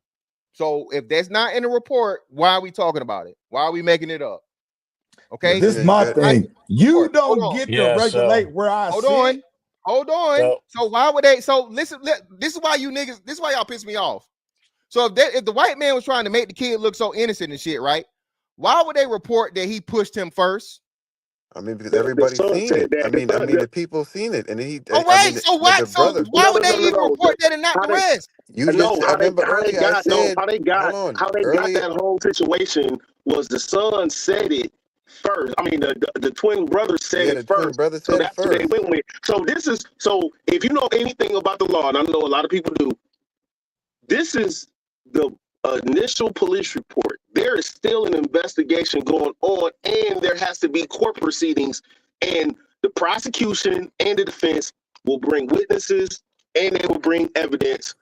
So if that's not in the report, why are we talking about it? Why are we making it up? Okay, this is my thing. You don't get to regulate where I sit. Hold on. So why would they? So listen, this is why you niggas. This is why y'all piss me off. So if the white man was trying to make the kid look so innocent and shit, right? Why would they report that he pushed him first? I mean, because everybody's seen it. I mean, the people seen it, and he. All right. So what? So why would they even report that and not the rest? You just. I remember earlier I said. How they got that whole situation was the son said it first. I mean, the twin brother said it first. Brother so said that's it what they first. went with. So this is if you know anything about the law, and I know a lot of people do, this is the initial police report. There is still an investigation going on, and there has to be court proceedings, and the prosecution and the defense will bring witnesses and they will bring evidence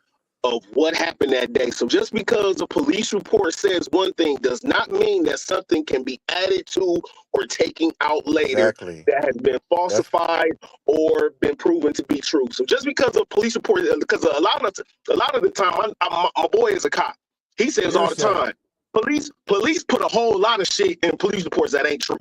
of what happened that day. So just because a police report says one thing does not mean that something can be added to or taken out later that has been falsified or been proven to be true. So just because a police report, because a lot of the time, my boy is a cop. He says all the time, police put a whole lot of shit in police reports that ain't true.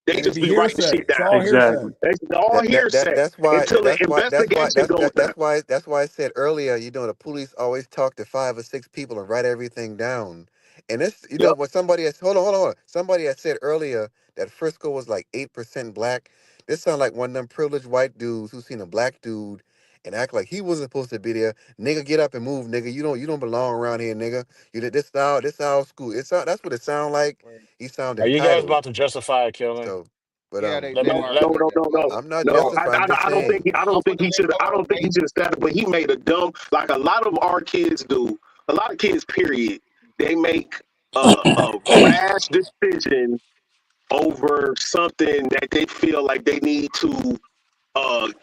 They just be writing shit down. Exactly. It's all hearsay. That's why. Until the investigation goes down. That's why I said earlier. The police always talk to 5 or 6 people and write everything down. And this, what somebody has. Hold on. Somebody had said earlier that Frisco was like 8% black. This sounds like one of them privileged white dudes who seen a black dude and act like he wasn't supposed to be there. Nigga, get up and move, nigga. You don't belong around here, nigga. This our school. That's what it sound like. He sounded Are you guys entitled. about to justify a killing? So, but No. I'm not justifying. I don't think he should have said it, but he made a dumb, like a lot of our kids do. A lot of kids, period. They make a rash decision over something that they feel like they need to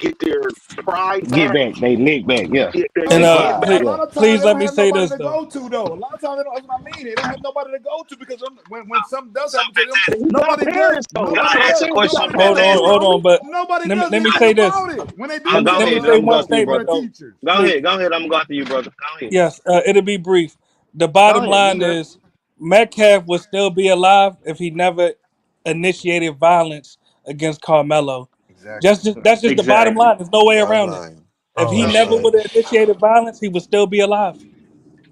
get their pride Get back, they leg back, yeah. And A lot of times they don't have nobody to go to, though. A lot of times that's what I mean. They don't have nobody to go to because when something does happen to them, nobody cares. Hold on, but nobody let does me say this. When they do, Let me say one statement, though. Go ahead. I'm gonna go after you, brother. Go ahead. Yes, it'll be brief. The bottom line is Metcalf would still be alive if he never initiated violence against Karmelo. Exactly. That's just the bottom line. There's no way Bottom around line. it. If he never would have initiated violence, he would still be alive.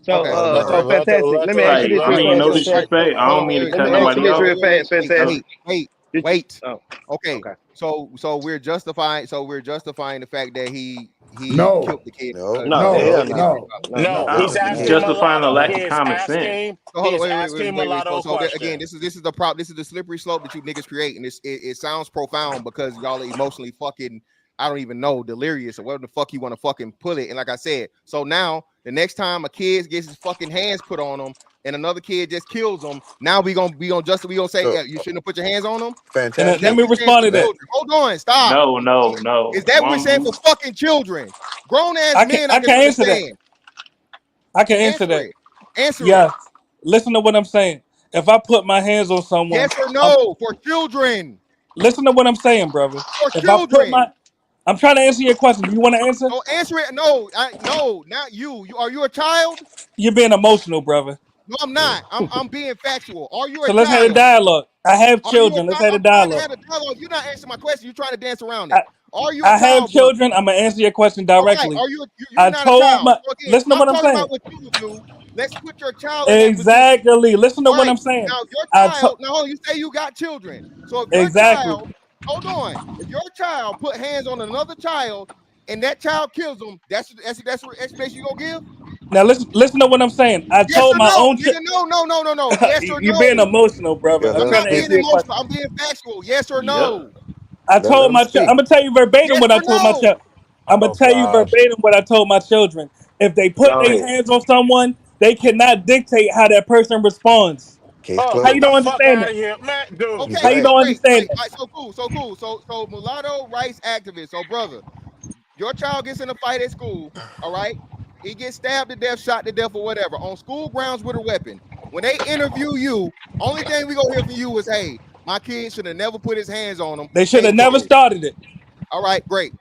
So, so fantastic. Let me ask you this real fast. No disrespect. I don't mean to cut nobody off. Wait. Okay. So we're justifying. the fact that he killed the kid. No. He's justifying a lack of common sense. So again, this is the problem. This is the slippery slope that you niggas create, and it sounds profound because y'all are emotionally fucking, I don't even know, delirious or whatever the fuck you want to fucking pull it. And like I said, so now the next time a kid gets his fucking hands put on him and another kid just kills him, now we gonna say, yeah, you shouldn't have put your hands on him. Fantastic. Let me respond to that. Hold on, stop. No. Is that what we're saying for fucking children? Grown ass men. I can answer that. I can answer that. Answer it. Listen to what I'm saying. If I put my hands on someone, yes or no, for children. Listen to what I'm saying, brother. For if children. I'm trying to answer your question. Do you want to answer? No, answer it. No, not you. Are you a child? You're being emotional, brother. No, I'm not. I'm being factual. Are you a child? So let's have a dialogue. I have children. Let's have a dialogue. You're not answering my question. You're trying to dance around it. Are you a I child, have children. I'm gonna answer your question directly. Okay. Are you? I told my. Listen to what I'm saying. About what you would do. Let's put your child. Exactly. Listen to what I'm saying. Now your child. Now you say you got children. So if your child, hold on. If your child put hands on another child and that child kills them, that's what explanation you gonna give? Now listen to what I'm saying. I told my own children. No. Yes or no? You're being emotional, brother. I'm not being emotional. I'm being factual. Yes or no? I told my child. I'm gonna tell you verbatim what I told my child. I'm gonna tell you verbatim what I told my children. If they put their hands on someone, they cannot dictate how that person responds. How you don't understand that? Okay, how you don't understand that? So cool. So mulatto rights activist. So brother, your child gets in a fight at school. All right, he gets stabbed to death, shot to death, or whatever on school grounds with a weapon. When they interview you, only thing we gonna hear from you is, "Hey, my kid should have never put his hands on him." They should have never started it. All right, great.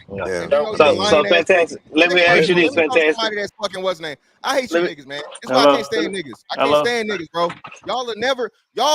And Yeah. you know So, these lying ass niggas. Fantastic. Let me ask you this, Let me talk to Fantastic. somebody that's fucking what's name. I hate you Let me. niggas, man. That's why I can't stand niggas. I can't stand niggas, bro. Y'all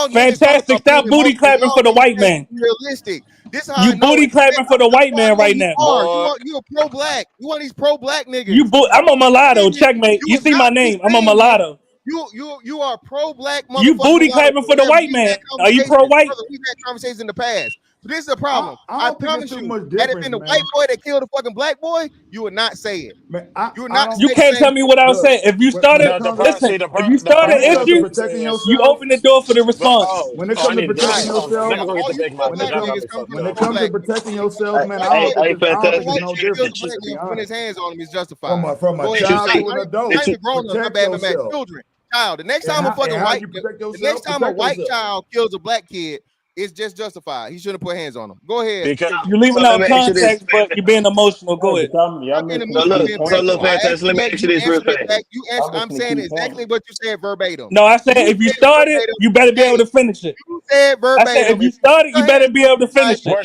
niggas talk Fantastic. about being Stop booty emotional. clapping Y'all for the niggas white can't man. be realistic. This is how I You know. booty clapping for the white man right You now. are. Boy. You a pro-black. You one of these pro-black niggas. I'm a mulatto. You Checkmate. You would see not my be name. I'm a saying this. mulatto. You are pro-black You motherfucking booty mulatto. clapping for the white man. Are you pro-white? Brother, we've had conversations in the past. So this is the problem. I I don't think it's promise too you, much had it difference, been the man. white boy that killed the fucking black boy, you would not say it. Man, You would I not don't. You say the can't same tell me what I was saying. If you started, listen. If you start When an it comes to issue, protecting you yourself, open the door for the response. when it comes to protecting yourself, All you pro-black niggas come from when the it comes to pro-black. protecting yourself, man, White boy, I don't think it's white no man kills difference, a black to be man putting his honest. hands on him is justified. From a Go ahead. child to an Not adult, even grown up. My protect bad, my bad. yourself. Children, child. The next And time a fucking how white, you protect the yourself? next time a Protect white yourself. child kills a black kid, it's just justified. He shouldn't put hands on him. Go ahead. You leaving out context, but you're being emotional. Go ahead. I'm being emotional. Being factual. I asked you that. You answered it back. You answered. I'm saying exactly what you said verbatim. No, I said if you said start it, verbatim. you better be able Hey, to finish it. you said I said verbatim. if you If start it, you you put better hands be on able to somebody, finish it. We're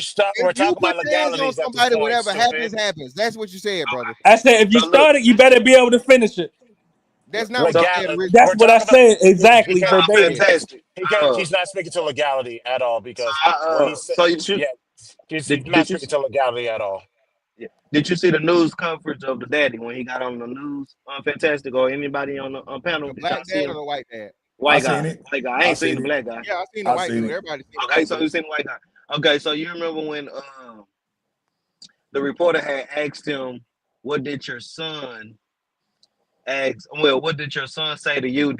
if you talking put about your hands on legalities at this somebody, point, whatever happens, stupid. happens. That's what you said, brother. I said if you start it, you better be able to finish it. That's not what you said That's We're originally. what I talking about said he exactly can't. verbatim. He's not speaking to legality at all because what he said. So you should. Yeah, he's Did not you speaking to legality at all. did you see the news coverage of the daddy when he got on the news? Fantastic, or anybody on the panel? The Did y'all black see dad or him? the white dad? I White seen guy. it. White guy. I I ain't seen seen the it. black guy. Yeah, I seen the I white seen dude. it. Everybody seen the Okay, white so dude. you seen the white guy. Okay, so you remember when the reporter had asked him, "What did your son ask? Well, what did your son say to you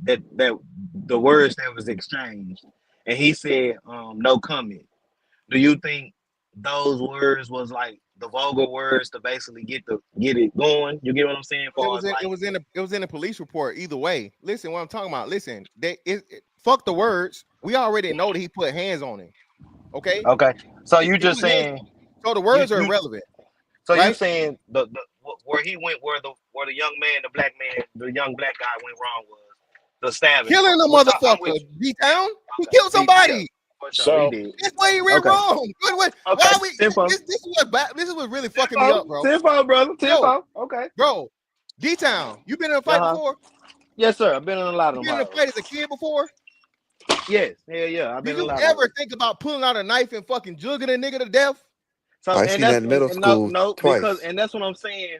that the words that was exchanged?" And he said, "No comment." Do you think those words was like the vulgar words to basically get it going? You get what I'm saying? It Far was as in, like, it was in a police report. Either way, listen what I'm talking about. Listen, fuck the words. We already know that he put hands on him. Okay, okay, so you he just put hands on saying him. So the you words are you irrelevant, so you right? saying the where he went where the young man, the black man, the young black guy went wrong was the stabbing Killing part, the which I'm with motherfucker. you. D Town. He Okay, killed yeah, somebody. for sure he So did. That's where he went Okay, wrong. okay, Why we? tenfold, This is what really fucking me up, bro. tenfold, brother, Yo, tenfold. Okay, bro, D Town. You been in a fight uh huh. before? Yes, sir. I've been in a lot You of them been in a hours. fight as a kid before? Yes, hell yeah, I've been Did in a you lot of them. ever think about pulling out a knife and fucking jugging a nigga to death? So I and seen that that's in middle and no school no because twice. and that's what I'm saying.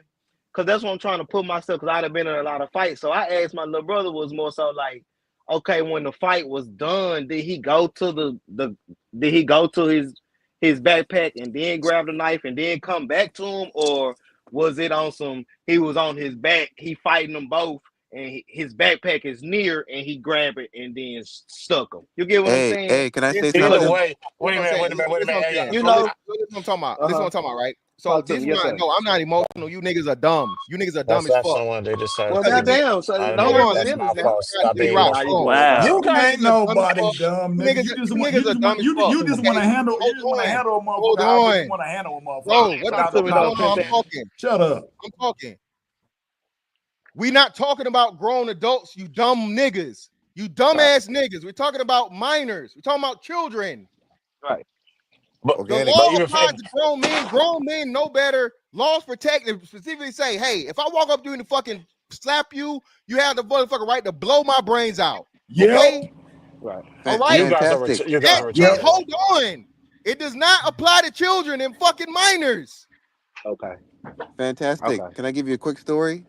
Cause that's what I'm trying to put myself. Cause I'd have been in a lot of fights. So I asked my little brother was more so like, okay, when the fight was done, did he go to did he go to his backpack and then grab the knife and then come back to him, or was it on some? He was on his back. He fighting them both, and his backpack is near, and he grabbed it and then stuck him. You get what I'm saying? Hey, can I say Listen, either something? listen. way, This is wait a what I'm minute, saying. wait a minute, wait a This is what minute. I'm Hey, saying. You So listen, know. this is what I'm talking about. Uh This is what huh. I'm talking about, right? So Talk to this is me, yes, why I sir. know I'm not emotional. You niggas are dumb. You niggas are dumb that's as not fuck. someone they decided Well, Because to. goddamn. So I don't hold mean, hurt on, my that's listen, my feelings listen. now. fault. I'm trying to Stop tell you being right Nah, or you emotional. wrong. good, bro. You You niggas ain't are dumb as nobody fuck. dumb, nigga. You niggas are dumb as You fuck. just want to Okay, handle hold on, a hold motherfucker however you on, want to handle a motherfucker bro. What the Talk without to fuck me, is though, going on? I'm apologizing. fantastic. talking. Shut up. I'm talking. We not talking about grown adults. You dumb niggas. You Right, dumbass niggas. We're talking about minors. We're talking about children. right. The Organic. But law even applies to grown men. Grown men know better. Laws protect and specifically say, hey, if I walk up to you and fucking slap you, you have the motherfucking right to blow my brains out. Okay? Yep. Right. All you right? guys are Fantastic. you guys are Yep. retarded. Hold on. It does not apply to children and fucking minors. Okay. Fantastic. Okay. Can I give you a quick story?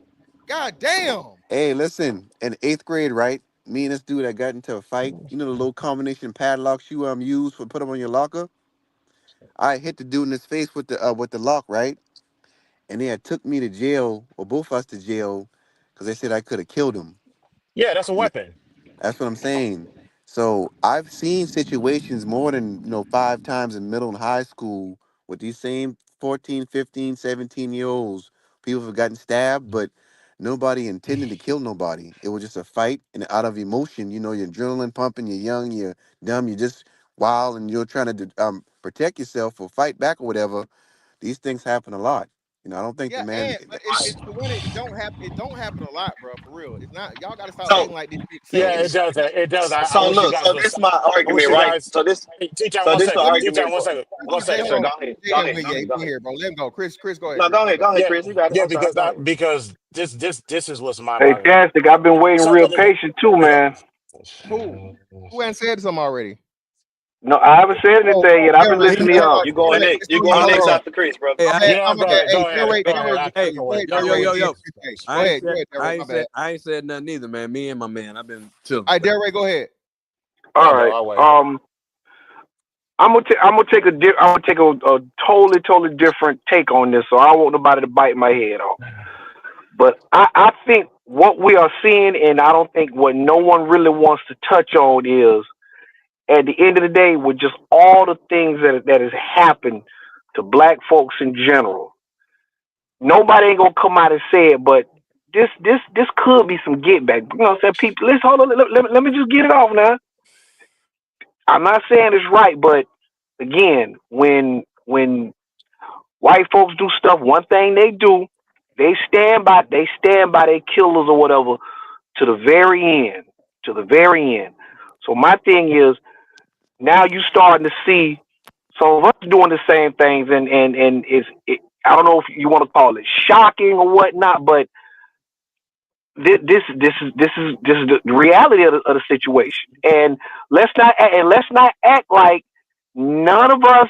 God damn. Hey, listen. In 8th grade, right? Me and this dude that got into a fight. You know the little combination padlocks you use for put them on your locker. I hit the dude in his face with the lock, right? And they had took me to jail, or both of us to jail, because they said I could have killed him. Yeah, that's a weapon. That's what I'm saying. So I've seen situations more than 5 times in middle and high school with these same 14, 15, 17-year olds. People have gotten stabbed, but nobody intended to kill nobody. It was just a fight, and out of emotion, your adrenaline pumping, you're young, you're dumb, you're just wild, and you're trying to protect yourself or fight back or whatever. These things happen a lot. You know, I don't think Yeah, the man. but it's for one, it don't happen. It don't happen a lot, bro. For real, it's not. Y'all got to stop So acting like this shit Yeah, seldom. it does. It does. I so wish you look, guys so was. this is my I wish argument, you right? guys. So this Hey, T-Town, so one this the second. Let me get argument T-Town, one for second. One Hey, second, hold sure. sir. on. Go ahead, Stay go here, ahead, Will. go Yeah, ahead, he go in ahead. here, bro. Let him go, Chris. Chris, go ahead, No, Chris. go My ahead, bad. go ahead, Yeah, Chris. You got it. yeah, I'm sorry. because Go ahead. this is what's mind boggling. Fantastic. I've been waiting So real patient too, man. Who hadn't said something already? No, I haven't said Oh, anything yet. I've been Derek, listening to y'all. You going next? it's You on you. going Hold next on. after Chris, brother? Hey, My I, bad. you know, My bad. Hey, go ahead, Derek, go ahead. Derek, I can go wait. ahead, I can Derek, wait. and then Chris. Hey, go ahead, I Derek. My ain't bad. said nothing either, man. Me and my man, I've been chilling. All right, Derek, go ahead. All right. I'm gonna take a totally different take on this, so I don't want nobody to bite my head off. But I think what we are seeing, and I don't think what no one really wants to touch on is, at the end of the day, with just all the things that has happened to black folks in general, nobody ain't gonna come out and say it, but this could be some get back. You know what I'm saying? People, let's hold on. Let me just get it off now. I'm not saying it's right, but again, when white folks do stuff, one thing they do, they stand by their killers or whatever to the very end. To the very end. So my thing is, now you starting to see some of us doing the same things, and I don't know if you want to call it shocking or whatnot, but this is the reality of the situation. And let's not act like none of us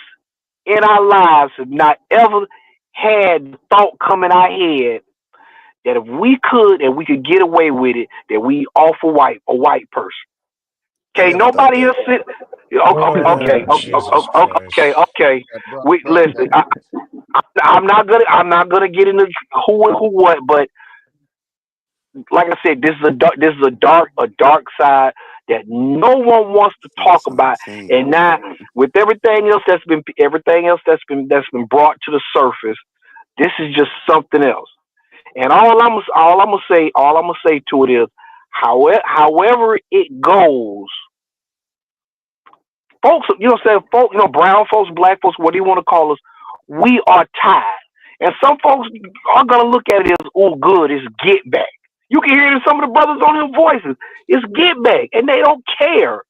in our lives have not ever had the thought come in our head that if we could get away with it, that we off a white person. I Okay, never thought nobody that. else sit. Oh, Jesus Christ. Okay. Bro, Listen. I'm not gonna get into who what, but like I said, this is a dark side that no one wants to talk about. And now with everything else that's been brought to the surface, this is just something else. And all I'm gonna say to it is, however it goes, folks, you know what I'm saying, folks, brown folks, black folks, what do you want to call us? We are tied. And some folks are gonna look at it as, oh, good, it's get back. You can hear it in some of the brothers on their voices. It's get back, and they don't care.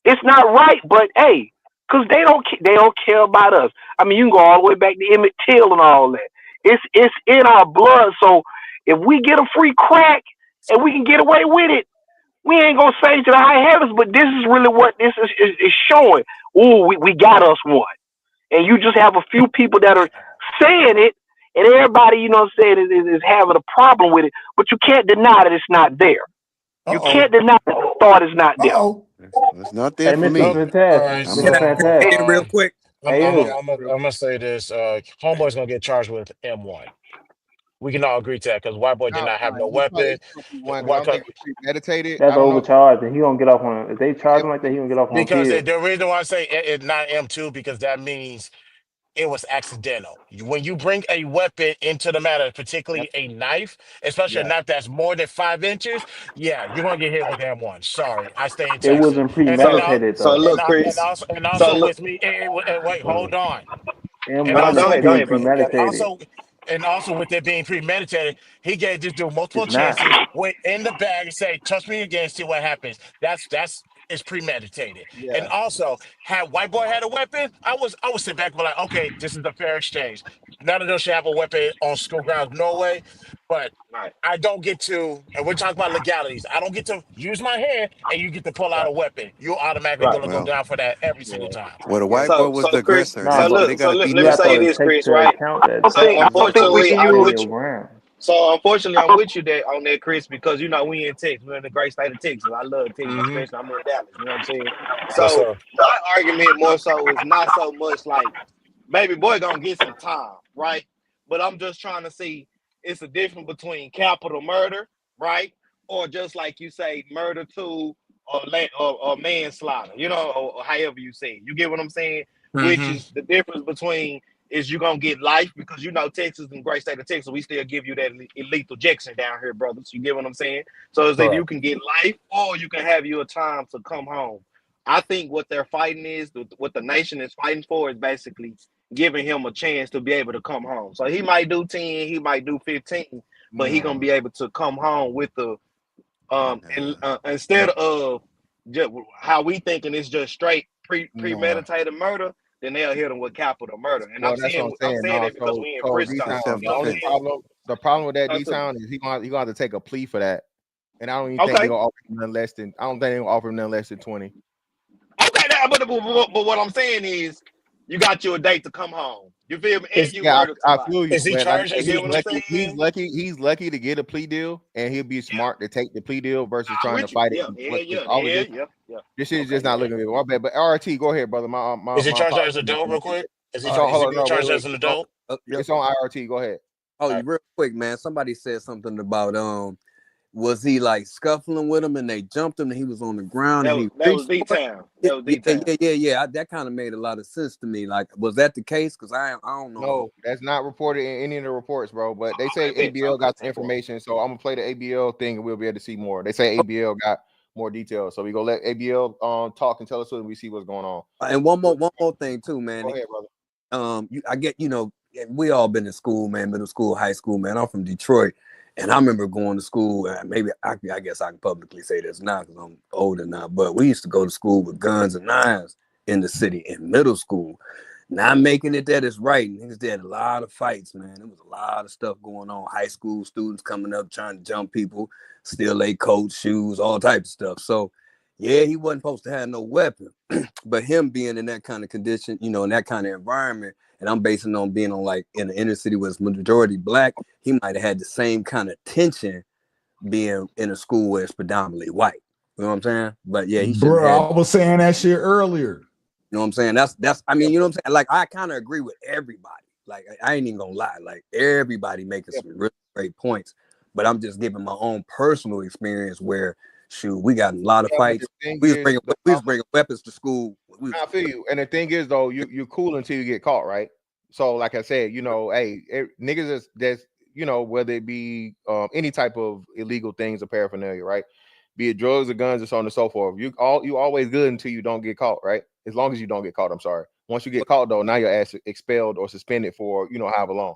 It's not right, but hey, because they don't care about us. I mean, you can go all the way back to Emmett Till and all that. It's in our blood. So if we get a free crack and we can get away with it, we ain't gonna say to the high heavens, but this is really what this is showing. Ooh, we got us one. And you just have a few people that are saying it, and everybody, you know what I'm saying, is having a problem with it. But you can't deny that it's not there. You can't deny that the thought is not there. It's not there for me. All right, I'm so real quick. I'm gonna say this. Homeboy's gonna get charged with M1. We can all agree to that because white boy did not have no He probably weapon. one because I don't think it's premeditated. That's I don't know. overcharged, and he gonna get off on. If they charge him like that, he gonna get off on Because kill. the reason why I say it's not M2 because that means it was accidental. When you bring a weapon into the matter, particularly a knife, especially a knife that's more than 5 inches, yeah, you're gonna get hit with M1. Sorry, I stay in It Texas, wasn't and then premeditated So though. look, Chris. and So also look. with me. Wait, hold on. And M1 is also, still and premeditated. also, and also with it being premeditated, he gave this dude multiple It's not. chances. Went in the bag and say, "Touch me again, see what happens." That's it's premeditated. And Yeah. also, had white boy had a weapon, I would sit back and be like, "Okay, this is a fair exchange. None of them should have a weapon on school grounds, no way." But Right. I don't get to, and we're talking about legalities. I don't get to use my hand, and you get to pull out Right. a weapon. You're automatically Right. gonna go down for that every single time. Well, the Yeah. white boy So was the Chris. aggressor. Nah, They but they gotta Let beat you me have that. say to this, take Chris. into Right. account that So you just unfortunately, can't I'm stand with your you. ground. So unfortunately, I'm with you there on that, Chris, because we in Texas. We're in the great state of Texas. I love Texas, Mm-hmm. especially I'm in Dallas. You know what I'm saying? Yes, So sir. my argument more so is not so much like baby boy gonna get some time, right? But I'm just trying to see it's a difference between capital murder, right? Or just like you say, murder to or manslaughter, or however you say it. You get what I'm saying? Which Mm-hmm. is the difference between is you gonna get life because Texas and great state of Texas, we still give you that lethal injection down here, brothers. You get what I'm saying? So it's either you Correct. can get life or you can have your time to come home. I think what they're fighting is what the nation is fighting for is basically giving him a chance to be able to come home. So he might do 10, he might do 15, but he gonna be able to come home with the instead of just how we thinking it's just straight premeditated murder, then they'll hit him with capital murder. And Well, that's what I'm saying. saying No, that because we in so Bridgetown. D-Town, You know what I'm saying? the problem with that That's a- D-Town is he gonna have to take a plea for that. And I don't even think Okay. they're gonna offer him nothing less than offer him nothing less than 20. Okay, but what I'm saying is you got you a date to come home. You feel me? And you murdered I somebody. feel you. Is he Man, charged? You get what I'm saying? He's lucky to get a plea deal, and he'll be smart to take the plea deal versus trying to fight it. This shit is just not looking good. My bad. But RT, go ahead, brother. Is he charged as an adult, real quick? Is he being charged as an adult? It's on IRT. Go ahead. Oh, real quick, man. Somebody said something about was he like scuffling with him and they jumped him and he was on the ground and he that was D-Town. That was D-Town. Yeah. That kind of made a lot of sense to me. Like, was that the case? Because I don't know. No, that's not reported in any of the reports, bro. But they say ABL got the information, so I'm gonna play the ABL thing and we'll be able to see more. They say ABL got more details, so we go let ABL talk and tell us so we see what's going on. And one more thing too, man. Go ahead, brother. I get we all been in school, man, middle school, high school, man. I'm from Detroit. And I remember going to school, and maybe I guess I can publicly say this now because I'm older now, but we used to go to school with guns and knives in the city in middle school. Not making it that it's right. Niggas did a lot of fights, man. There was a lot of stuff going on. High school students coming up trying to jump people, steal their coats, shoes, all types of stuff. So, yeah, he wasn't supposed to have no weapon. But him being in that kind of condition, in that kind of environment, and I'm basing on being on like in the inner city where it's majority black, he might have had the same kind of tension being in a school where it's predominantly white. You know what I'm saying? But yeah, he should have had. I was saying that shit earlier. You know what I'm saying? That's I mean, you know what I'm saying? Like, I kind of agree with everybody. Like, I ain't even gonna lie. Like, everybody making some really great points. But I'm just giving my own personal experience where, shoot, we got a lot of fights. We was bringing weapons to school. I feel you. And the thing is, though, you're cool until you get caught, right? So, like I said, hey, niggas that's whether it be any type of illegal things or paraphernalia, right? Be it drugs or guns or so on and so forth. You always good until you don't get caught, right? As long as you don't get caught, I'm sorry. Once you get caught, though, now your ass expelled or suspended for however long.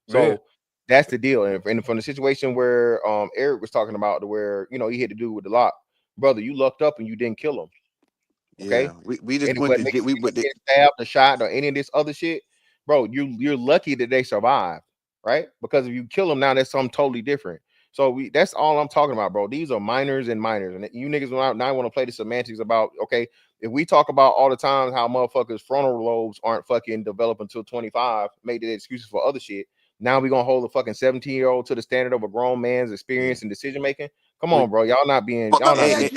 So that's the deal. And from the situation where Eric was talking about, to where he hit the dude with the lock, brother, you lucked up and you didn't kill him. Okay, yeah, we just went to get stabbed or shot or any of this other shit, bro. You're lucky that they survived, right? Because if you kill them now, that's something totally different. So that's all I'm talking about, bro. These are minors, and you niggas now want to play the semantics about, okay, if we talk about all the time how motherfuckers frontal lobes aren't fucking developing until 25, made the excuses for other shit. Now we gonna hold a fucking 17-year-old to the standard of a grown man's experience and decision making. Come on, bro. Y'all not being. Y'all not. When I hit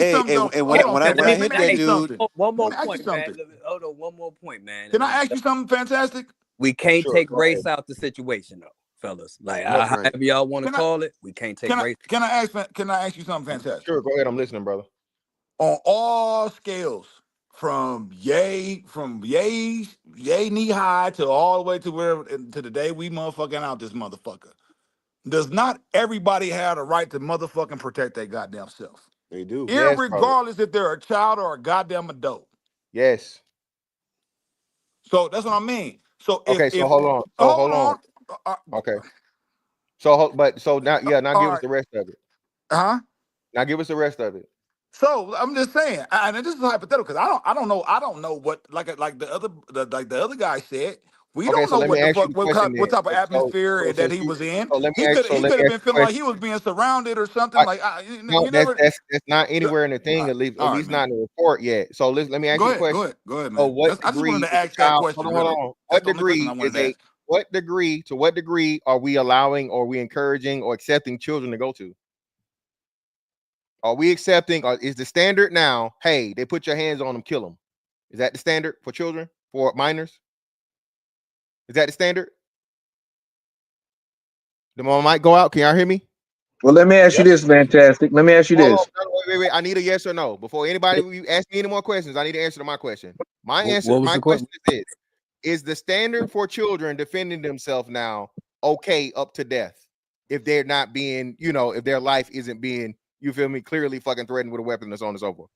that dude. One more point, man. Hold on, one more point, man. Can I ask you something fantastic? We can't take race out the situation, though, fellas. Like, however y'all want to call it, we can't take race. Can I ask you something fantastic? Sure, go ahead. I'm listening, brother. On all scales, from yay knee high to all the way to wherever, to the day we motherfucking out this motherfucker. Does not everybody have the right to motherfucking protect their goddamn self? They do. Irregardless if they're a child or a goddamn adult. Yes. So that's what I mean. So hold on. Okay. So now give us the rest of it. Huh? Now give us the rest of it. So I'm just saying, and this is hypothetical because I don't know what like the other guy said. We don't know what the fuck, what type of atmosphere that he was in. He could have been feeling like he was being surrounded or something. That's not anywhere in the thing, at least not in the report yet. So let me ask you a question. Go ahead, man. What I just wanted to ask that question. Hold on. To what degree are we allowing, or we encouraging, or accepting children to go to? Are we accepting, or is the standard now, hey, they put your hands on them, kill them? Is that the standard for children, for minors? Is that the standard? The moment might go out. Can y'all hear me? Well, let me ask you this, fantastic. Let me ask you this. Wait. I need a yes or no. Before anybody ask me any more questions, I need to answer to my question. My question is this. Is the standard for children defending themselves now okay up to death? If they're not being, if their life isn't being, you feel me, clearly fucking threatened with a weapon and so on and so forth.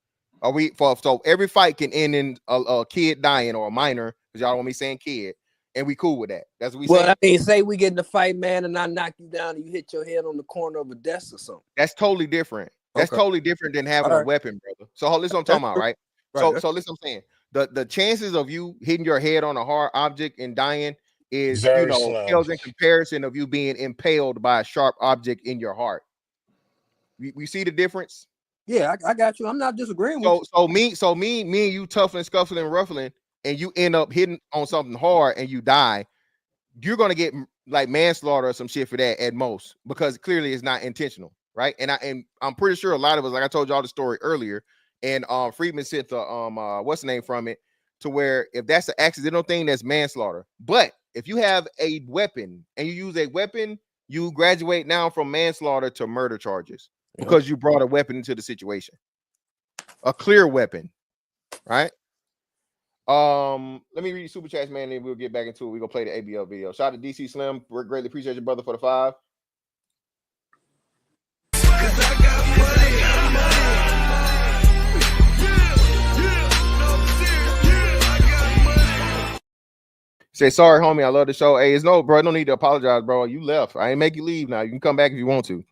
So every fight can end in a kid dying or a minor, because y'all don't want me saying kid. and we cool with that. That's what we Well, say. I mean, say we get in a fight, man, and I knock you down and you hit your head on the corner of a desk or something. That's totally different. That's totally different than having a weapon, brother. So listen, what I'm talking about, right? So listen, what I'm saying. The chances of you hitting your head on a hard object and dying is, Very slim. pales in comparison of you being impaled by a sharp object in your heart. We see the difference. Yeah, I got you. I'm not disagreeing with you. So me and you tuffling, scuffling, ruffling, and you end up hitting on something hard and you die. You're gonna get like manslaughter or some shit for that at most, because clearly it's not intentional, right? And I'm pretty sure a lot of us, like I told y'all the story earlier, and Friedman sent the what's the name from it, to where if that's an accidental thing, that's manslaughter. But if you have a weapon and you use a weapon, you graduate now from manslaughter to murder charges because you brought a weapon into the situation, a clear weapon, right? Let me read super chats, man, and we'll get back into it. We're gonna play the ABL video. Shout out to DC Slim. We greatly appreciate your brother for the 5. Say sorry, homie. I love the show. Hey, it's no, bro. No need to apologize, bro. You left. I ain't make you leave now. You can come back if you want to.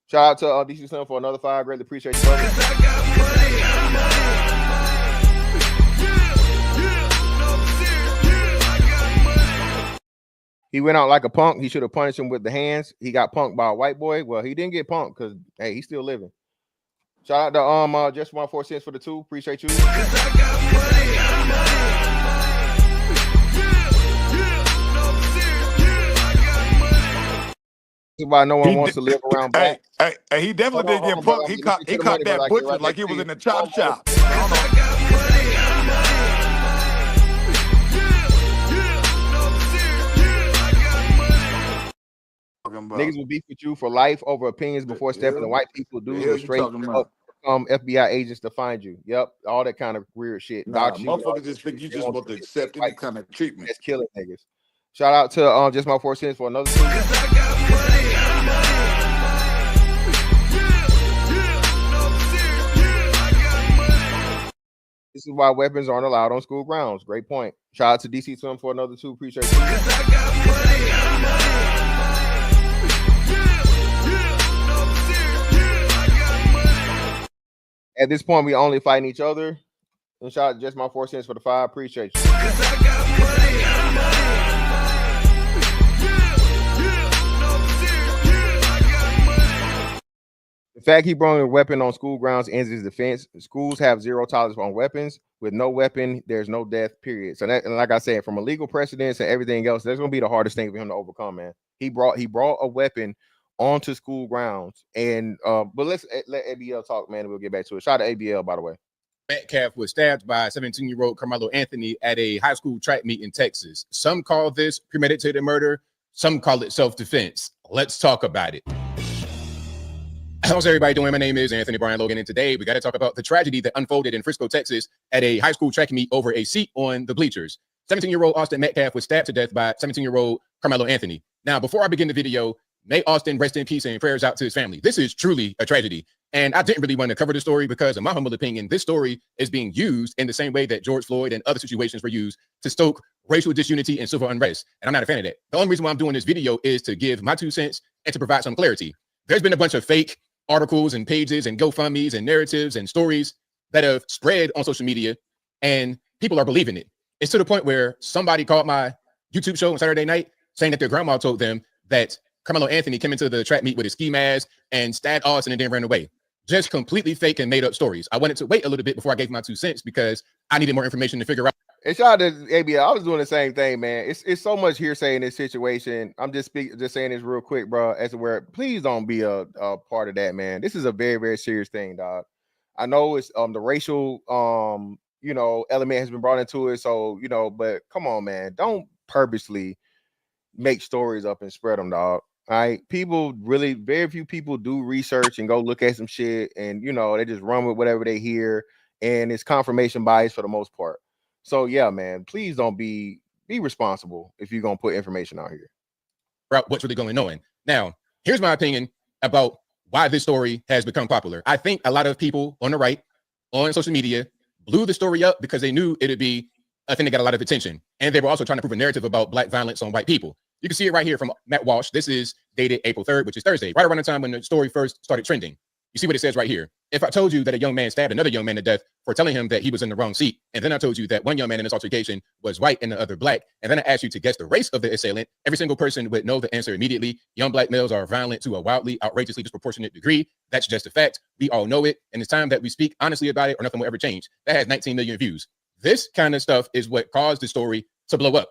Shout out to DC Slim for another 5. Greatly appreciate you, brother. He went out like a punk. He should have punished him with the hands. He got punked by a white boy. Well, he didn't get punked because, hey, he's still living. Shout out to just 1 4 cents for the 2. Appreciate you. This is why no one wants to live around black. Hey, he definitely didn't get punked. He caught that butcher like he was in the chop shop. Niggas will beef with you for life over opinions before stepping to white people. Dudes will straight up FBI agents to find you. Yep, all that kind of weird shit. Motherfuckers just think you just want to accept any kind of treatment. That's killing niggas. Shout out to just my 4 cents for another 2. This is why weapons aren't allowed on school grounds. Great point. Shout out to DC Swim for another 2. Appreciate you. At this point, we only fighting each other. And shout out just my 4 cents for the 5. Appreciate you. The fact he brought a weapon on school grounds ends his defense. Schools have zero tolerance on weapons. With no weapon, there's no death, period. So that, and like I said, from a legal precedence and everything else, that's gonna be the hardest thing for him to overcome, man. He brought a weapon onto school grounds. And but let's let ABL talk, man, and we'll get back to it. Shout out to ABL, by the way. Metcalf was stabbed by 17-year-old Karmelo Anthony at a high school track meet in Texas. Some call this premeditated murder. Some call it self-defense. Let's talk about it. How's everybody doing? My name is Anthony Brian Logan, and today we got to talk about the tragedy that unfolded in Frisco, Texas at a high school track meet over a seat on the bleachers. 17-year-old Austin Metcalf was stabbed to death by 17-year-old Karmelo Anthony. Now, before I begin the video, may Austin rest in peace and prayers out to his family. This is truly a tragedy. And I didn't really want to cover the story because, in my humble opinion, this story is being used in the same way that George Floyd and other situations were used to stoke racial disunity and civil unrest. And I'm not a fan of that. The only reason why I'm doing this video is to give my 2 cents and to provide some clarity. There's been a bunch of fake articles and pages and GoFundMes and narratives and stories that have spread on social media, and people are believing it. It's to the point where somebody called my YouTube show on Saturday night saying that their grandma told them that Karmelo Anthony came into the track meet with a ski mask and stabbed Austin and then ran away. Just completely fake and made up stories. I wanted to wait a little bit before I gave my 2 cents because I needed more information to figure out. And shout out to ABL. I was doing the same thing, man. It's so much hearsay in this situation. I'm just saying this real quick, bro, as to where please don't be a part of that, man. This is a very, very serious thing, dog. I know it's the racial element has been brought into it. So, but come on, man. Don't purposely make stories up and spread them, dog. All right. People really, very few people do research and go look at some shit, and they just run with whatever they hear, and it's confirmation bias for the most part. So yeah, man, please don't be responsible if you're gonna put information out here. What's really going on. Now, here's my opinion about why this story has become popular. I think a lot of people on the right, on social media, blew the story up because they knew it'd be a thing that got a lot of attention. And they were also trying to prove a narrative about black violence on white people. You can see it right here from Matt Walsh. This is dated April 3rd, which is Thursday, right around the time when the story first started trending. You see what it says right here. If I told you that a young man stabbed another young man to death for telling him that he was in the wrong seat, and then I told you that one young man in this altercation was white and the other black, and then I asked you to guess the race of the assailant, every single person would know the answer immediately. Young black males are violent to a wildly, outrageously disproportionate degree. That's just a fact. We all know it. And it's time that we speak honestly about it or nothing will ever change. That has 19 million views. This kind of stuff is what caused the story to blow up.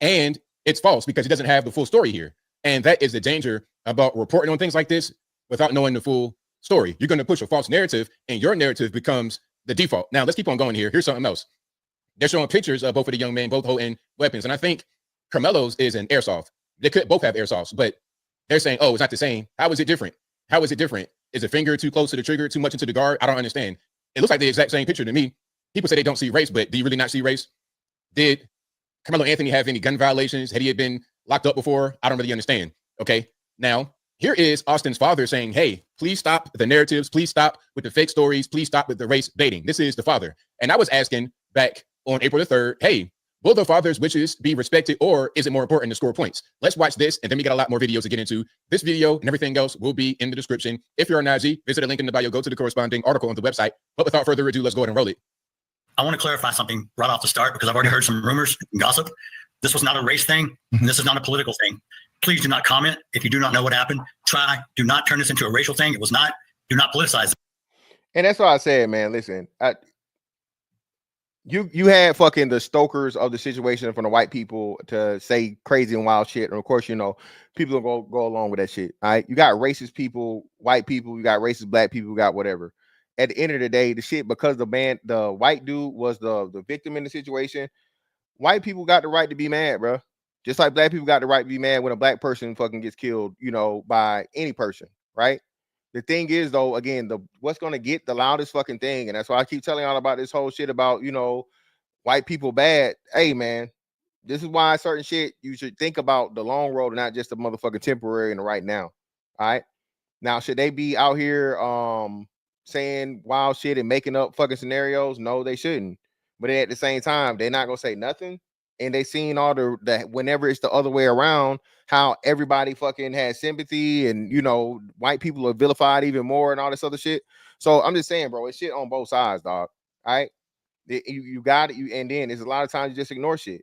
And it's false because it doesn't have the full story here. And that is the danger about reporting on things like this without knowing the full story. You're going to push a false narrative and your narrative becomes the default. Now, let's keep on going here. Here's something else. They're showing pictures of both of the young men, both holding weapons. And I think Carmelo's is an airsoft. They could both have airsofts, but they're saying, oh, it's not the same. How is it different? How is it different? Is a finger too close to the trigger, too much into the guard? I don't understand. It looks like the exact same picture to me. People say they don't see race, but do you really not see race? Did Karmelo Anthony have any gun violations? Had he been locked up before? I don't really understand. Okay. Now, here is Austin's father saying, hey, please stop the narratives. Please stop with the fake stories. Please stop with the race baiting. This is the father. And I was asking back on April the 3rd, hey, will the father's wishes be respected or is it more important to score points? Let's watch this. And then we got a lot more videos to get into. This video and everything else will be in the description. If you're a Najee, visit a link in the bio, go to the corresponding article on the website. But without further ado, let's go ahead and roll it. I want to clarify something right off the start because I've already heard some rumors and gossip. This was not a race thing. And this is not a political thing. Please do not comment. If you do not know what happened, do not turn this into a racial thing. It was not. Do not politicize it. And that's why I said, man, listen, you had fucking the stokers of the situation from the white people to say crazy and wild shit. And of course, you know, people will go along with that shit. All right. You got racist people, white people, you got racist black people, you got whatever. At the end of the day, the shit, because the white dude was the victim in the situation, white people got the right to be mad, bro. Just like black people got the right to be mad when a black person fucking gets killed, you know, by any person, right? The thing is, though, again, what's going to get the loudest fucking thing, and that's why I keep telling y'all about this whole shit about, you know, white people bad. Hey, man, this is why certain shit, you should think about the long road and not just the motherfucking temporary and the right now, all right? Now, should they be out here saying wild shit and making up fucking scenarios? No, they shouldn't. But at the same time, they're not going to say nothing. And they seen all the whenever it's the other way around, how everybody fucking has sympathy and, you know, white people are vilified even more and all this other shit. So I'm just saying, bro, it's shit on both sides, dog. All right. You got it. And then there's a lot of times you just ignore shit.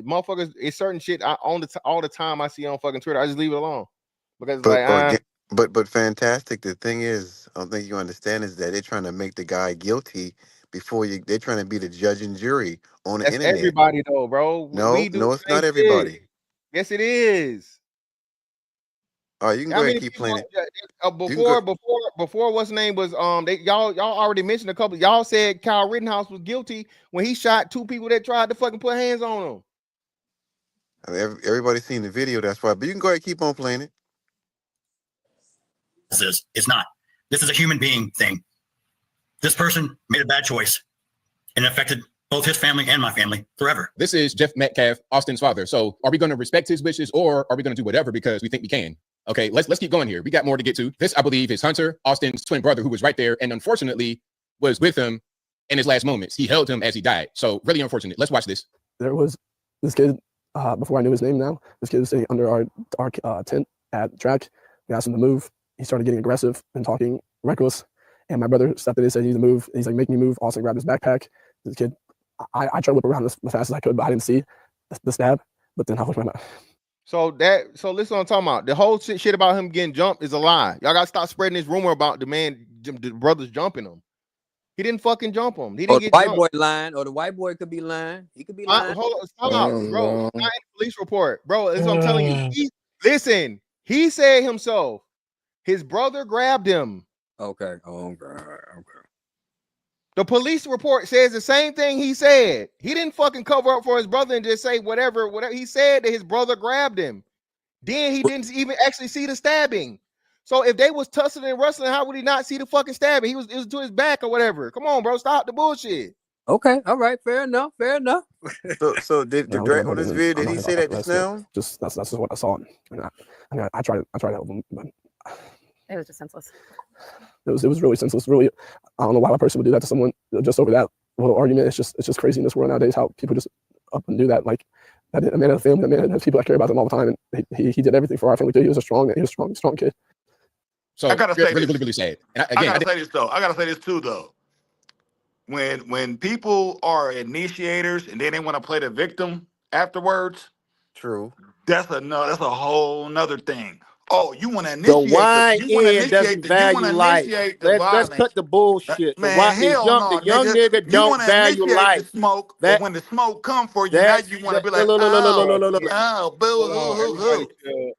Motherfuckers, it's certain shit all the time I see on fucking Twitter. I just leave it alone because it's but fantastic. The thing is, I don't think you understand is that they're trying to make the guy guilty before they're trying to be the judge and jury on the internet. Everybody though, bro. No, it's not everybody. Shit. Yes, it is. All right, you can go ahead and keep playing it. Before what's name was y'all already mentioned a couple. Y'all said Kyle Rittenhouse was guilty when he shot two people that tried to fucking put hands on him. I mean, everybody's seen the video, that's why. But you can go ahead and keep on playing it. It's not. This is a human being thing. This person made a bad choice and it affected both his family and my family forever. This is Jeff Metcalf, Austin's father. So are we going to respect his wishes or are we going to do whatever because we think we can? Okay, let's keep going here. We got more to get to. This, I believe, is Hunter, Austin's twin brother, who was right there and unfortunately was with him in his last moments. He held him as he died. So really unfortunate. Let's watch this. There was this kid, before I knew his name now, this kid was sitting under our tent at the track. We asked him to move. He started getting aggressive and talking reckless. And my brother stepped in and said, he needs to move. He's like, make me move. Austin grabbed his backpack. This kid, I tried to whip around as fast as I could, but I didn't see the stab. But then I looked my mouth. So listen what I'm talking about. The whole shit about him getting jumped is a lie. Y'all got to stop spreading this rumor about the brothers jumping him. He didn't fucking jump him. He didn't get white jumped. boy lying, or the white boy could be lying. He could be lying. Hold on, stop out, bro. It's not in the police report, bro. That's what I'm telling you. Listen, he said himself, his brother grabbed him. Okay. Oh, okay. The police report says the same thing he said. He didn't fucking cover up for his brother and just say whatever. He said that his brother grabbed him. Then he didn't even actually see the stabbing. So if they was tussling and wrestling, how would he not see the fucking stabbing? It was to his back or whatever. Come on, bro. Stop the bullshit. Okay. All right. Fair enough. So did the direct on this video, did he say that just now? Just that's just what I saw. I tried to help him, but it was just senseless. It was really senseless. Really, I don't know why a person would do that to someone just over that. little argument. It's just crazy in this world nowadays how people just up and do that. Like a man had a family, a man has people that care about them all the time, and he did everything for our family too. He was a strong kid. So I gotta say really sad. And I gotta say this though. I gotta say this too though. When people are initiators and then they want to play the victim afterwards, true. That's a whole nother thing. Oh, you want to The initiate YN doesn't value life. Let's cut the bullshit. Man, hell no, the young nigga you don't want to value initiate life. the smoke, but when the smoke come for you, now you want to be like, oh, boo.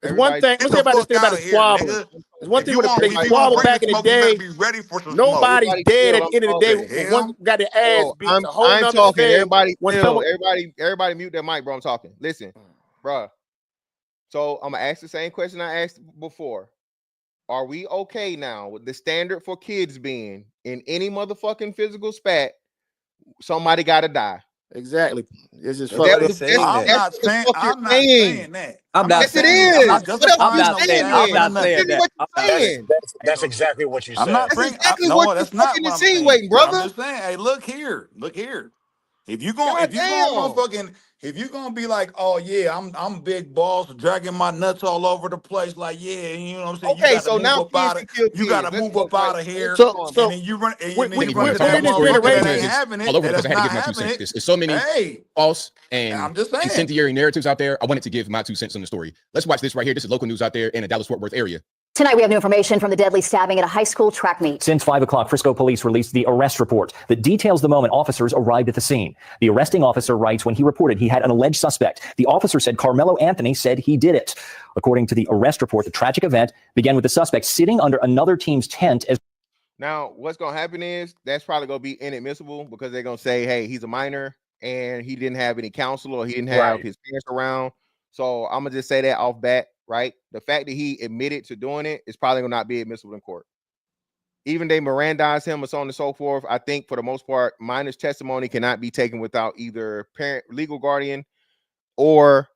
It's one thing. Let's say about this thing about the squabble. It's one thing when they squabble back in the day. Nobody's dead at the end of the day. One got their ass beat. I'm talking. Everybody mute their mic, bro. I'm talking. Listen, bro. So I'm gonna ask the same question I asked before. Are we okay now with the standard for kids being in any motherfucking physical spat? Somebody gotta die. Exactly. It's just I'm not saying that. I'm not saying that. That's exactly what you said. I'm not bringing. That's not what I'm saying, brother. I'm just saying. Hey, look here. If you gonna be like, oh yeah, I'm big balls dragging my nuts all over the place, like yeah, you know what I'm saying. Okay, so now you gotta move up out of here. So and then you run. And within then you run this generation, all over because I had to give my 2 cents. There's so many false and incendiary narratives out there. I wanted to give my 2 cents on the story. Let's watch this right here. This is local news out there in the Dallas-Fort Worth area. Tonight, we have new information from the deadly stabbing at a high school track meet. Since 5 o'clock, Frisco police released the arrest report that details the moment officers arrived at the scene. The arresting officer writes when he reported he had an alleged suspect. The officer said Karmelo Anthony said he did it. According to the arrest report, the tragic event began with the suspect sitting under another team's tent. Now, what's going to happen is that's probably going to be inadmissible because they're going to say, hey, he's a minor and he didn't have any counsel or he didn't have his parents around. So I'm going to just say that off bat. Right, the fact that he admitted to doing it is probably going to not be admissible in court. Even they Mirandized him and so on and so forth. I think for the most part, minor's testimony cannot be taken without either parent, legal guardian, or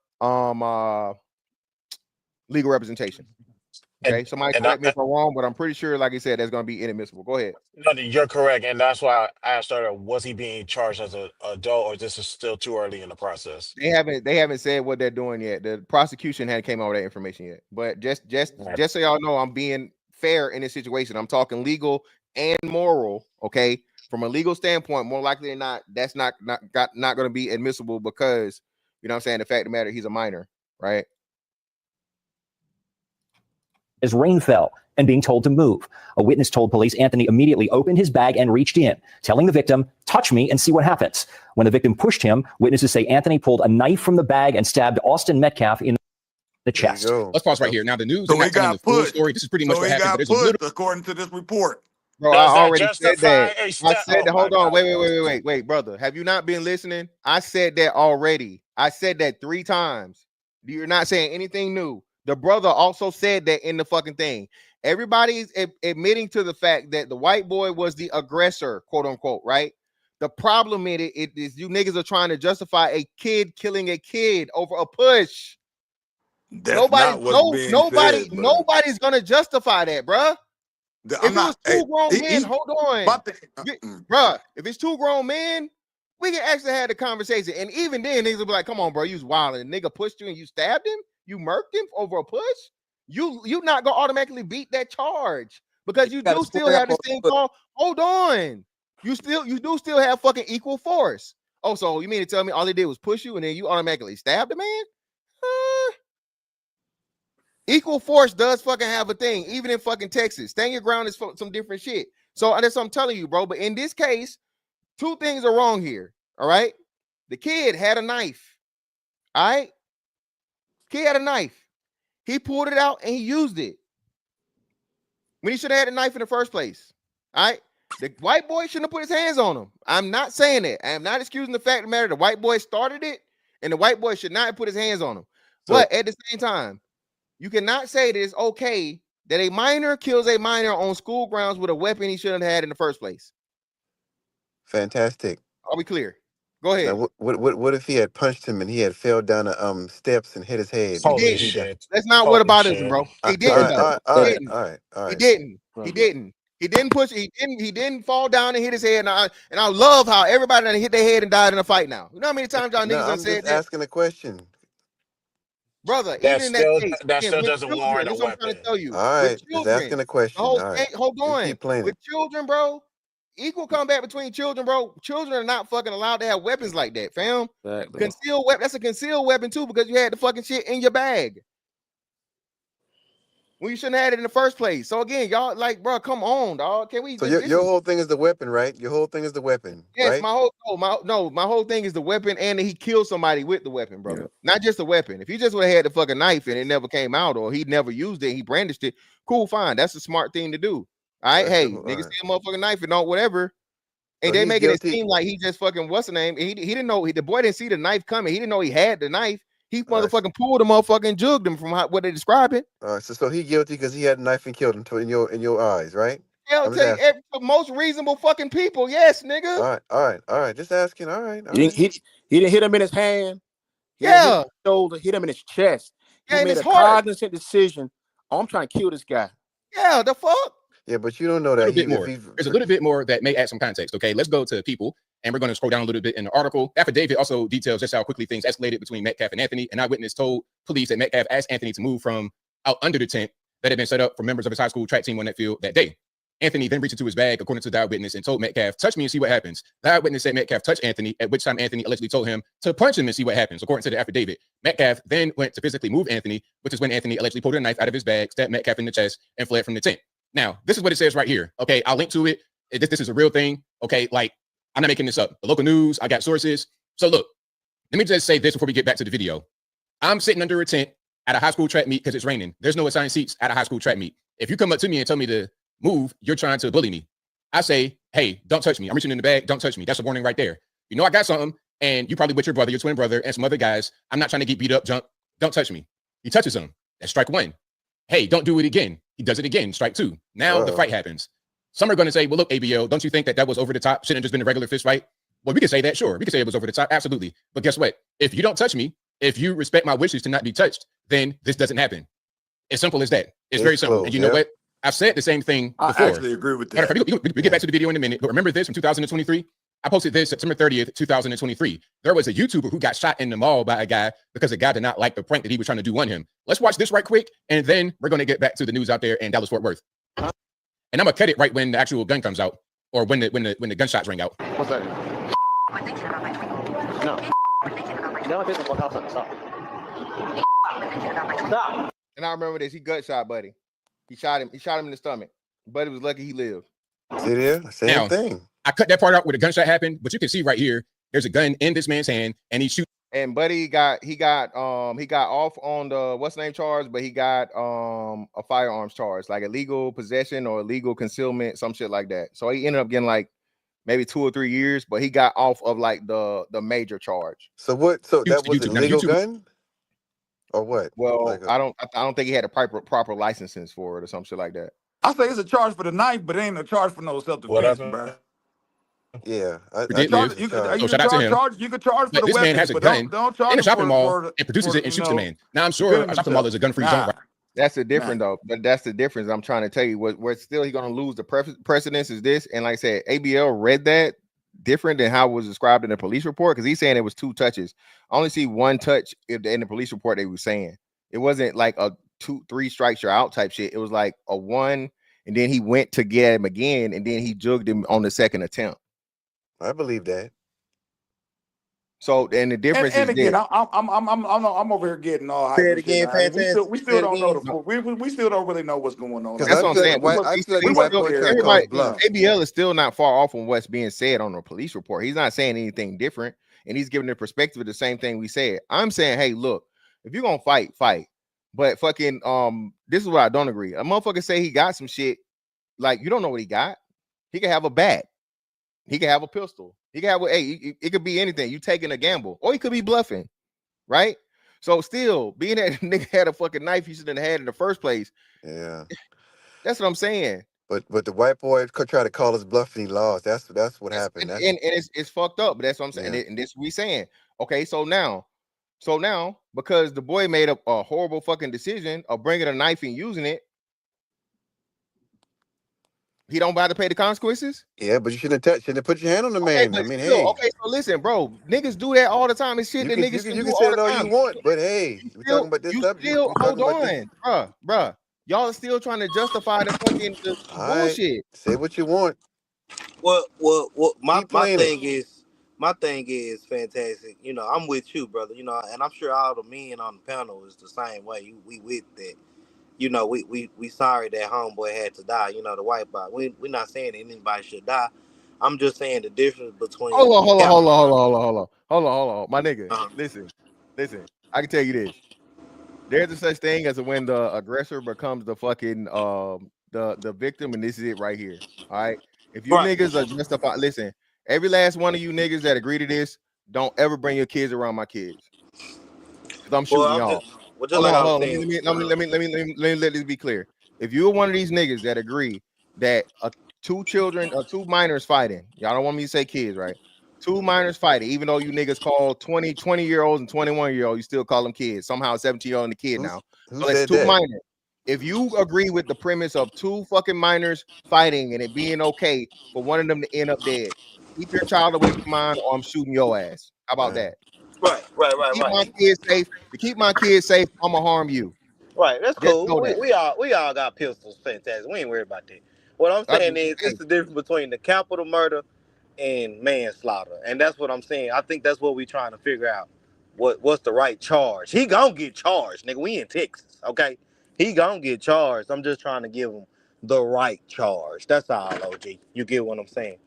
legal representation. Okay, somebody correct me if I'm wrong, but I'm pretty sure, like I said, that's going to be inadmissible. Go ahead. No, you're correct, and that's why I asked her: was he being charged as an adult, or this is still too early in the process? They haven't said what they're doing yet. The prosecution hadn't came out with that information yet. But just so y'all know, I'm being fair in this situation. I'm talking legal and moral. Okay, from a legal standpoint, more likely than not, that's not going to be admissible because you know what I'm saying. The fact of the matter, he's a minor, right? As rain fell and being told to move. A witness told police Anthony immediately opened his bag and reached in, telling the victim, touch me and see what happens. When the victim pushed him, witnesses say Anthony pulled a knife from the bag and stabbed Austin Metcalf in the chest. Let's pause right here. Now, the news So is not he telling got the full pushed. story. This is pretty much what happened. Got pushed, according to this report. Bro, I already said that. I said that. Hold on. Wait, brother. Have you not been listening? I said that already. I said that 3 times. You're not saying anything new. The brother also said that in the fucking thing. Everybody's admitting to the fact that the white boy was the aggressor, quote unquote, right? The problem in it is you niggas are trying to justify a kid killing a kid over a push. Nobody's gonna justify that, bruh. If it was 2 grown men, hold on, bruh. If it's 2 grown men, we can actually have the conversation. And even then, niggas will be like, "Come on, bro, you was wild, and nigga pushed you and you stabbed him, you murked him over a push." You not gonna automatically beat that charge because you do still have this thing called. Hold on, you do still have fucking equal force. Oh, so you mean to tell me all they did was push you and then you automatically stabbed the man? Equal force does fucking have a thing, even in fucking Texas. Stand your ground is some different shit. So that's what I'm telling you, bro. But in this case, 2 things are wrong here. All right, the kid had a knife. All right, kid had a knife. He pulled it out and he used it when he should have had a knife in the first place. All right. The white boy shouldn't have put his hands on him. I'm not saying that. I am not excusing the fact of the matter. The white boy started it and the white boy should not have put his hands on him. But at the same time, you cannot say that it's okay that a minor kills a minor on school grounds with a weapon he shouldn't have had in the first place. Fantastic. Are we clear? Go ahead. Now, what if he had punched him and he had fell down the steps and hit his head? Holy shit. That's not what about this, bro. He didn't. All right. He didn't. He didn't push. He didn't fall down and hit his head. And I love how everybody that hit their head and died in a fight now. You know how many times y'all niggas done said that? Asking a question. Brother, That even in that still case, that again, still with doesn't children, warrant a this is what I'm trying weapon. to tell you. All right, With just children, asking a question. the whole All right, hold you on. keep playing With it. children, bro, equal combat between children, bro. Children are not fucking allowed to have weapons like that, fam. Exactly. Concealed weapon. That's a concealed weapon too, because you had the fucking shit in your bag when you shouldn't have had it in the first place. So again, y'all like, bro, come on, dog. Can we? So This your is whole thing is the weapon, right? Your whole thing is the weapon, yes. right? My whole thing is the weapon, and that he killed somebody with the weapon, bro. Yeah. Not just the weapon. If he just would have had the fucking knife and it never came out, or he never used it, he brandished it. Cool, fine. That's a smart thing to do. All right, hey, niggas see a motherfucking knife and don't whatever. And So they he's making guilty. it seem like he just fucking what's the name? He didn't know. The boy didn't see the knife coming. He didn't know he had the knife. He motherfucking pulled the motherfucker and jugged him from what they describe it. All right, so he guilty because he had a knife and killed him in your eyes, right? Hell, I'm just take the most reasonable fucking people. Yes, nigga. All right. Just asking. All right. He didn't hit him in his hand. He didn't hit him in his shoulder. Hit him in his chest. He in made his a heart. cognizant decision. Oh, I'm trying to kill this guy. Yeah, the fuck. Yeah, but you don't know that. A little bit more. There's a little bit more that may add some context. Okay, let's go to people, and we're going to scroll down a little bit in the article. Affidavit also details just how quickly things escalated between Metcalf and Anthony. An eyewitness told police that Metcalf asked Anthony to move from out under the tent that had been set up for members of his high school track team on that field that day. Anthony then reached into his bag, according to the eyewitness, and told Metcalf, "Touch me and see what happens." The eyewitness said Metcalf touched Anthony, at which time Anthony allegedly told him to punch him and see what happens. According to the affidavit, Metcalf then went to physically move Anthony, which is when Anthony allegedly pulled a knife out of his bag, stabbed Metcalf in the chest, and fled from the tent. Now, this is what it says right here. Okay, I'll link to it. This is a real thing. Okay, like I'm not making this up. The local news, I got sources. So look, let me just say this before we get back to the video. I'm sitting under a tent at a high school track meet because it's raining. There's no assigned seats at a high school track meet. If you come up to me and tell me to move, you're trying to bully me. I say, hey, don't touch me. I'm reaching in the bag. Don't touch me. That's a warning right there. You know I got something, and you probably with your brother, your twin brother, and some other guys. I'm not trying to get beat up, jump. Don't touch me. He touches him. That's strike one. Hey, don't do it again. He does it again. Strike two. Now the fight happens. Some are going to say, well, look, ABL, don't you think that was over the top? Shouldn't have just been a regular fist fight? Well, we can say that. Sure. We can say it was over the top. Absolutely. But guess what? If you don't touch me, if you respect my wishes to not be touched, then this doesn't happen. As simple as that. It's very simple. Close, and you know what? I've said the same thing before. I actually agree with that. We get back to the video in a minute, but remember this from 2023? I posted this September 30th, 2023. There was a YouTuber who got shot in the mall by a guy because a guy did not like the prank that he was trying to do on him. Let's watch this right quick, and then we're going to get back to the news out there in Dallas-Fort Worth. And I'm going to cut it right when the actual gun comes out, or when the gunshots ring out. What's that? No. Now my business will help them. Stop. Stop. And I remember this. He gut shot Buddy. He shot him in the stomach. Buddy was lucky he lived. See there? Same thing. I cut that part out where the gunshot happened, but you can see right here, there's a gun in this man's hand, and he shoots. And Buddy got off on the what's name charge, but he got a firearms charge, like illegal possession or illegal concealment, some shit like that. So he ended up getting like maybe 2 or 3 years, but he got off of like the major charge. So what? So that was a legal gun, or what? Well, Like I don't think he had a proper licenses for it or some shit like that. I say it's a charge for the knife, but it ain't a charge for no self-defense, bro. Yeah, You could charge for the this man has a gun don't charge in a shopping mall for and produces it and shoots the man. Now I'm defending sure a shopping mall is a gun-free zone. Right? That's the difference, though. But that's the difference I'm trying to tell you. Where still he's going to lose the precedence is this. And like I said, ABL read that different than how it was described in the police report, because he's saying it was 2 touches. I only see 1 touch in the police report they were saying. It wasn't like a 2-3 strikes you're out type shit. It was like a 1, and then he went to get him again, and then he jugged him on the second attempt. I believe that. So, and the difference and is again, this. I'm over here getting all hyped. Say it again, Fantastic. We still don't know we still don't really know what's going on. That's what I'm saying. ABL is still not far off from what's being said on the police report. He's not saying anything different, and he's giving the perspective of the same thing we said. I'm saying, hey, look, if you're gonna fight. But fucking this is what I don't agree. A motherfucker say he got some shit, like you don't know what he got. He could have a bat. He could have a pistol. He could have it could be anything. You taking a gamble, or he could be bluffing, right? So still, being that nigga had a fucking knife he shouldn't have had in the first place. Yeah, that's what I'm saying. But the white boy could try to call us bluff and he lost. That's what happened. And it's fucked up. But that's what I'm saying. And this we saying. Okay, so now, because the boy made a horrible fucking decision of bringing a knife and using it, He don't about to pay the consequences? Yeah, but you shouldn't have put your hand on the Okay, man. but I mean, still, hey. okay, so listen, bro. Niggas do that all the time. It's shit that niggas still You do can all say the it all you time. want, but hey, we're talking about this stuff. You still You hold talking about this. on, bruh. Y'all are still trying to justify the fucking the All right, bullshit. say what you want. Well, my Keep playing thing is fantastic. You know, I'm with you, brother. You know, and I'm sure all the men on the panel is the same way. We with that. You know, we sorry that homeboy had to die. You know, the white boy. We're not saying that anybody should die. I'm just saying the difference between Hold on, my nigga. Listen. I can tell you this. There's a such thing as when the aggressor becomes the fucking the victim, and this is it right here. All right. If you niggas are justified, listen, every last one of you niggas that agree to this, don't ever bring your kids around my kids. Because I'm shooting y'all. Hold on. Let me let this be clear. If you're one of these niggas that agree that two minors fighting, y'all don't want me to say kids, right? Two minors fighting, even though you niggas call 20-year-olds and 21-year-olds, you still call them kids. Somehow 17-year-old and a kid now. So it's two minors. If you agree with the premise of two fucking minors fighting and it being okay for one of them to end up dead, keep your child away from mine or I'm shooting your ass. How about that? Right. To keep my kids safe, I'm gonna harm you. Right, that's Just cool. know that. We all got pistols. Fantastic. We ain't worried about that. What I'm saying is, it's the difference between the capital murder and manslaughter, and that's what I'm saying. I think that's what we trying to figure out. What's the right charge? He gonna get charged, nigga. We in Texas, okay? He gonna get charged. I'm just trying to give him the right charge. That's all, OG. You get what I'm saying?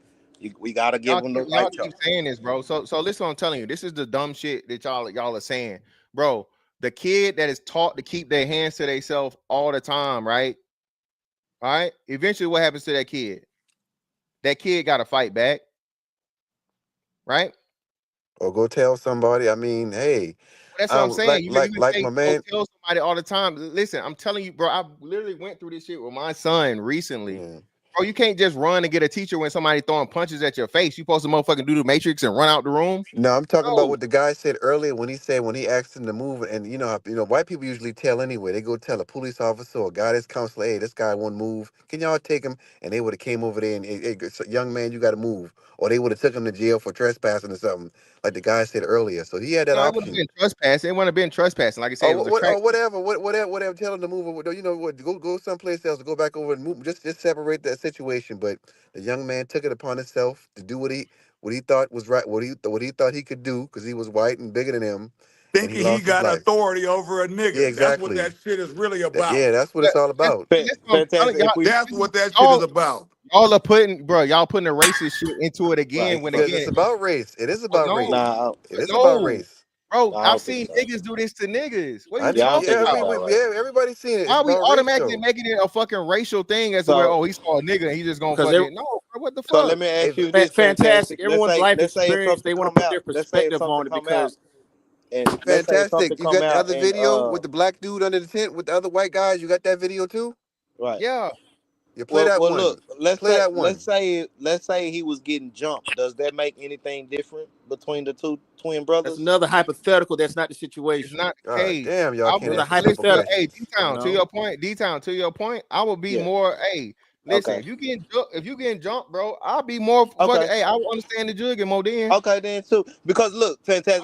We gotta give him the right charge. Keep saying this, bro. So listen, I'm telling you, this is the dumb shit that y'all are saying, bro. The kid that is taught to keep their hands to themselves all the time, right? All right. Eventually, what happens to that kid? That kid got to fight back, right? Or go tell somebody. I mean, hey, that's what I'm saying. You like my man. Go tell somebody all the time. Listen, I'm telling you, bro. I literally went through this shit with my son recently. Yeah. Bro, you can't just run and get a teacher when somebody throwing punches at your face. You supposed to motherfucking do the Matrix and run out the room. No, I'm talking about what the guy said earlier when he asked him to move, and you know, white people usually tell anyway. They go tell a police officer or a guy that's counselor, hey, this guy won't move. Can y'all take him? And they would have came over there and, hey, young man, you got to move, or they would have took him to jail for trespassing or something, like the guy said earlier. So he had that option. It would have been trespassing. It wouldn't have been trespassing. Like I said, whatever. Tell him to move. You know what? Go someplace else. Go back over and move. Just separate that situation. But the young man took it upon himself to do what he thought was right, what he thought he could do because he was white and bigger than him. Thinking he got authority over a nigga. Yeah, exactly. That's what that shit is really about. Yeah, that's what it's all about. That's what that shit is about. Y'all are putting, bro. Y'all putting the racist shit into it again. Right, it's about race. It is about race. It is about race. Bro, I've seen niggas do this to niggas. What are you talking about? Everybody's seen it. Why are we automatically making it a fucking racial thing as where, oh, he saw a nigga and he just gonna fucking no, bro, what the fuck? So let me ask you this. Fantastic. Everyone's life experience, they want to put their perspective on it because Fantastic. You got the other video with the black dude under the tent with the other white guys. You got that video too? Right. Yeah. You play that one. Look, let's say he was getting jumped. Does that make anything different between the two twin brothers? That's another hypothetical. That's not the situation. It's not. Hey, damn, y'all can't. Hypothetical. Hey, D-Town, to your point, I will be more. Hey, listen, if you getting jumped, bro, I'll be more. Fucking, hey, I will understand the jug and more then. Okay, then too. Because look, fantastic.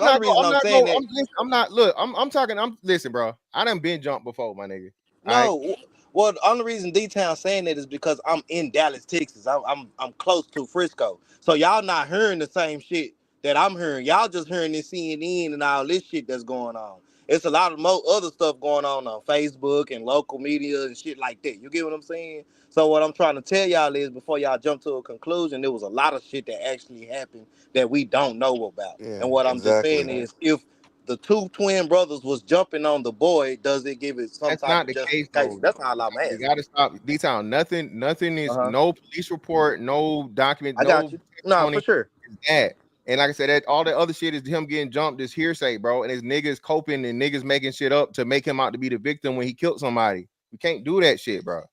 Listen, bro. I done been jumped before, my nigga. No. Well, the only reason D-Town saying that is because I'm in Dallas, Texas. I'm close to Frisco. So y'all not hearing the same shit that I'm hearing. Y'all just hearing this CNN and all this shit that's going on. It's a lot of more other stuff going on Facebook and local media and shit like that. You get what I'm saying? So what I'm trying to tell y'all is before y'all jump to a conclusion, there was a lot of shit that actually happened that we don't know about. Yeah, and what I'm just saying is if the two twin brothers was jumping on the boy, does it give it some type of justification? That's all I'm asking. You gotta stop D-Town. Nothing is no police report, no document, I got you. No, for sure. That. And like I said, that all the other shit is him getting jumped, is hearsay, bro. And his niggas coping and niggas making shit up to make him out to be the victim when he killed somebody. You can't do that shit, bro.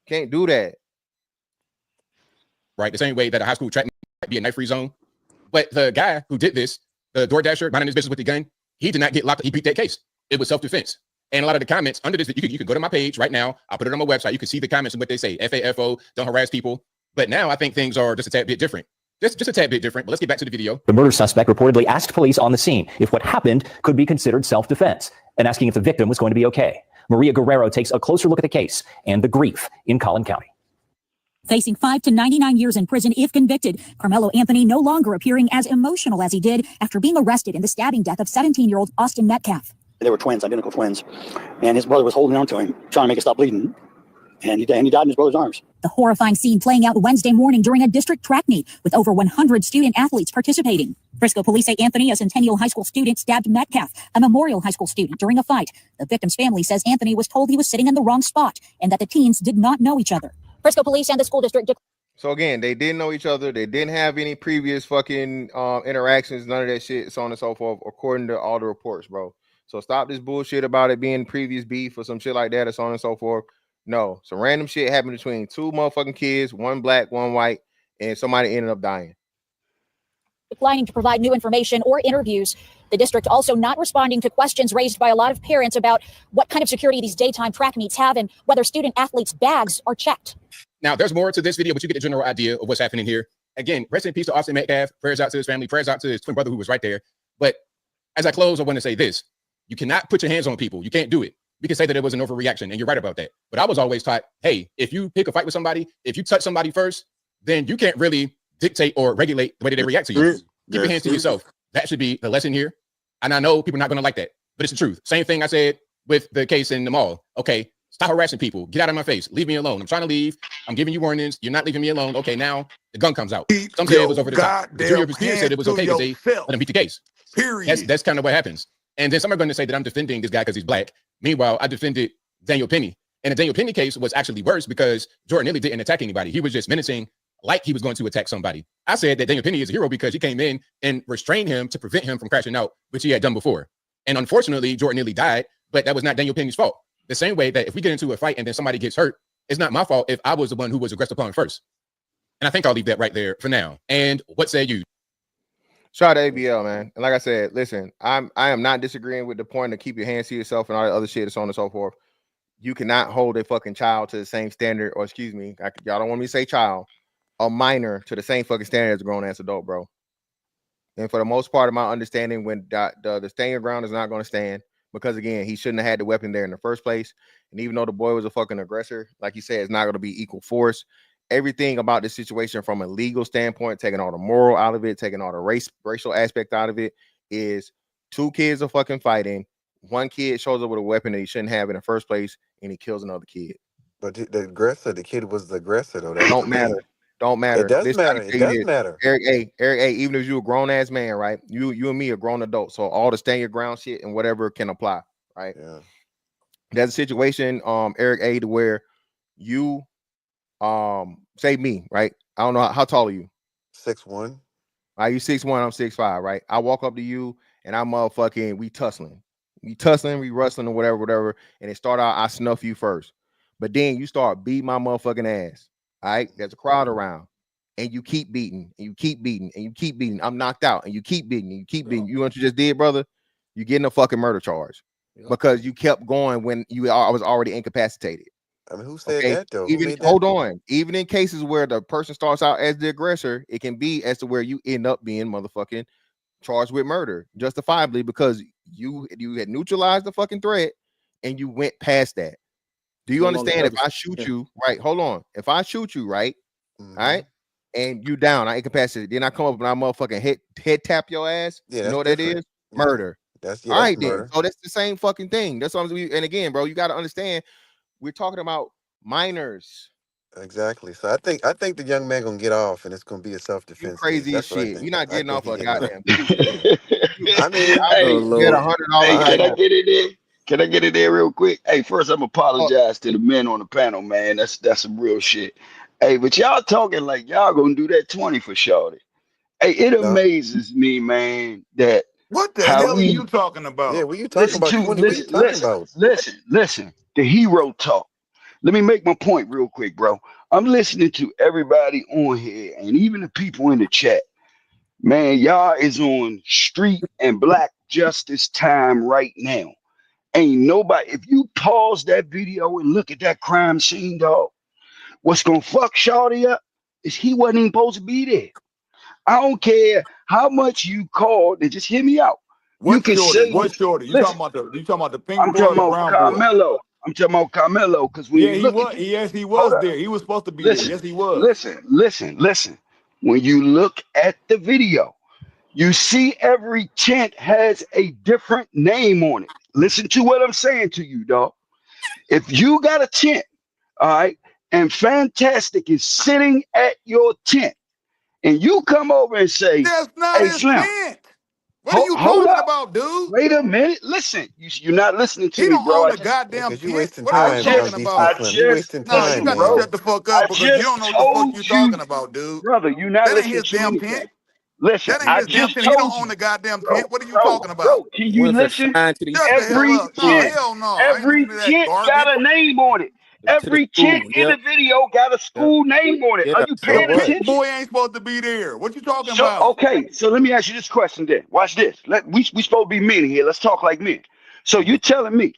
Can't do that. Right. The same way that a high school track might be a knife-free zone. But the guy who did this, the DoorDasher minding his business with the gun, he did not get locked up. He beat that case. It was self-defense. And a lot of the comments under this, you can go to my page right now. I'll put it on my website. You can see the comments and what they say. FAFO, don't harass people. But now I think things are just a tad bit different. Just a tad bit different. But let's get back to the video. The murder suspect reportedly asked police on the scene if what happened could be considered self-defense and asking if the victim was going to be okay. Maria Guerrero takes a closer look at the case and the grief in Collin County. Facing 5 to 99 years in prison if convicted, Karmelo Anthony no longer appearing as emotional as he did after being arrested in the stabbing death of 17-year-old Austin Metcalf. They were twins, identical twins, and his brother was holding on to him, trying to make it stop bleeding, and he died in his brother's arms. The horrifying scene playing out Wednesday morning during a district track meet with over 100 student athletes participating. Frisco police say Anthony, a Centennial High School student, stabbed Metcalf, a Memorial High School student, during a fight. The victim's family says Anthony was told he was sitting in the wrong spot and that the teens did not know each other. Frisco police and the school district. So again, they didn't know each other. They didn't have any previous fucking interactions, none of that shit, so on and so forth, according to all the reports, bro. So stop this bullshit about it being previous beef or some shit like that, or so on and so forth. No, some random shit happened between two motherfucking kids, one black, one white, and somebody ended up dying. Declining to provide new information or interviews. The district also not responding to questions raised by a lot of parents about what kind of security these daytime track meets have and whether student athletes' bags are checked. Now, there's more to this video, but you get a general idea of what's happening here. Again, rest in peace to Austin Metcalf. Prayers out to his family. Prayers out to his twin brother who was right there. But as I close, I want to say this. You cannot put your hands on people. You can't do it. We can say that it was an overreaction, and you're right about that. But I was always taught, hey, if you pick a fight with somebody, if you touch somebody first, then you can't really dictate or regulate the way that they react to you. Keep your hands to yourself. That should be the lesson here. And I know people are not going to like that, but it's the truth. Same thing I said with the case in the mall. Okay, stop harassing people. Get out of my face. Leave me alone. I'm trying to leave. I'm giving you warnings. You're not leaving me alone. Okay, now the gun comes out. Some said it was over the top. The jury of his peers said it was okay because they let him beat the case. Period. That's kind of what happens. And then some are going to say that I'm defending this guy because he's black. Meanwhile, I defended Daniel Penny. And the Daniel Penny case was actually worse because Jordan Neely didn't attack anybody. He was just menacing like he was going to attack somebody. I said that Daniel Penny is a hero because he came in and restrained him to prevent him from crashing out, which he had done before. And unfortunately, Jordan Neely died, but that was not Daniel Penny's fault. The same way that if we get into a fight and then somebody gets hurt, it's not my fault if I was the one who was aggressed upon first. And I think I'll leave that right there for now. And what say you? Shout out to ABL, man. And like I said, listen, I am not disagreeing with the point to keep your hands to yourself and all that other shit and so on and so forth. You cannot hold a fucking child to the same standard, or excuse me, y'all don't want me to say child, a minor to the same fucking standard as a grown-ass adult, bro. And for the most part of my understanding, when the stand your ground is not going to stand, because again, he shouldn't have had the weapon there in the first place. And even though the boy was a fucking aggressor, like you said, it's not going to be equal force. Everything about this situation from a legal standpoint, taking all the moral out of it, taking all the racial aspect out of it, is two kids are fucking fighting. One kid shows up with a weapon that he shouldn't have in the first place, and he kills another kid. But the kid was the aggressor, though. That don't matter. Don't matter. It does matter. It does matter. Eric A, even if you're a grown ass man, right? You and me are grown adults, so all the stand your ground shit and whatever can apply, right? Yeah. There's a situation, Eric A, to where you say me, right? I don't know how tall are you? 6'1". Are you 6'1"? I'm 6'5", right? I walk up to you and I'm motherfucking, we tussling, we rustling or whatever, and it start out, I snuff you first, but then you start beating my motherfucking ass. All right, there's a crowd around, and you keep beating, and you keep beating, and you keep beating. I'm knocked out, and you keep beating, and you keep beating. You know what you just did, brother? You're getting a fucking murder charge because you kept going when I was already incapacitated. I mean, who said that though? Hold on. Even in cases where the person starts out as the aggressor, it can be as to where you end up being motherfucking charged with murder justifiably because you had neutralized the fucking threat and you went past that. Do you understand? If I shoot you, right? Hold on. If I shoot you, right? All right, and you down, I incapacitated. Then I come up and I motherfucking head tap your ass. Yeah, you know what that is? Murder. That's all right, then. So that's the same fucking thing. That's what I'm saying. And again, bro, you got to understand, we're talking about minors. Exactly. So I think the young man gonna get off, and it's gonna be a self-defense. You crazy as shit. You're not getting off a goddamn. I mean, get $100. Can I get it in? Can I get it in real quick? Hey, first I'm apologize to the men on the panel, man. That's some real shit. Hey, but y'all talking like y'all gonna do that 20 for shorty. Hey, it amazes me, man, that what the hell are you talking about? Yeah, what are you talking about? Listen, the hero talk. Let me make my point real quick, bro. I'm listening to everybody on here and even the people in the chat. Man, y'all is on street and black justice time right now. Ain't nobody. If you pause that video and look at that crime scene, dog, what's gonna fuck Shawty up is he wasn't even supposed to be there. I don't care how much you called, and just hear me out. You can say What Shorty? You talking about the pink I'm boy or talking the about brown boy? Carmelo. I'm talking about Carmelo, because when Yeah, you he look was. at this, Yes, he hold was up. there. He was supposed to be Listen, there. Yes, he was. listen. When you look at the video, you see every tent has a different name on it. Listen to what I'm saying to you, dog. If you got a tent, all right, and Fantastic is sitting at your tent, and you come over and say, That's not "Hey, his Slim, tent. What are you hold talking up, about, dude? wait a minute, listen, you're not listening to He me, don't bro. own I the just goddamn Because you tent. wasting What are you time, talking DC about? Slim. You wasting No, you time, got to bro. man. shut the fuck I up because you just don't know what the fuck you told you, talking about, dude. brother, you're not That ain't listening his to damn anything. tent. Listen, That ain't I his damn just tent. He don't told own you, the goddamn bro, tent. What are you talking about? can What you is listen? assigned to these? Shut the hell Every up. No, tent, hell no. I ain't listening to that got garbage. a name on it. To the Every tent school. in Yep. the video got a Yep. school name on it. Are Yeah. you So The paying what? pink attention? boy ain't supposed to be there. What you talking So about? okay, so let me ask you this question then. Watch this. We supposed to be men here. Let's talk like men. So you telling me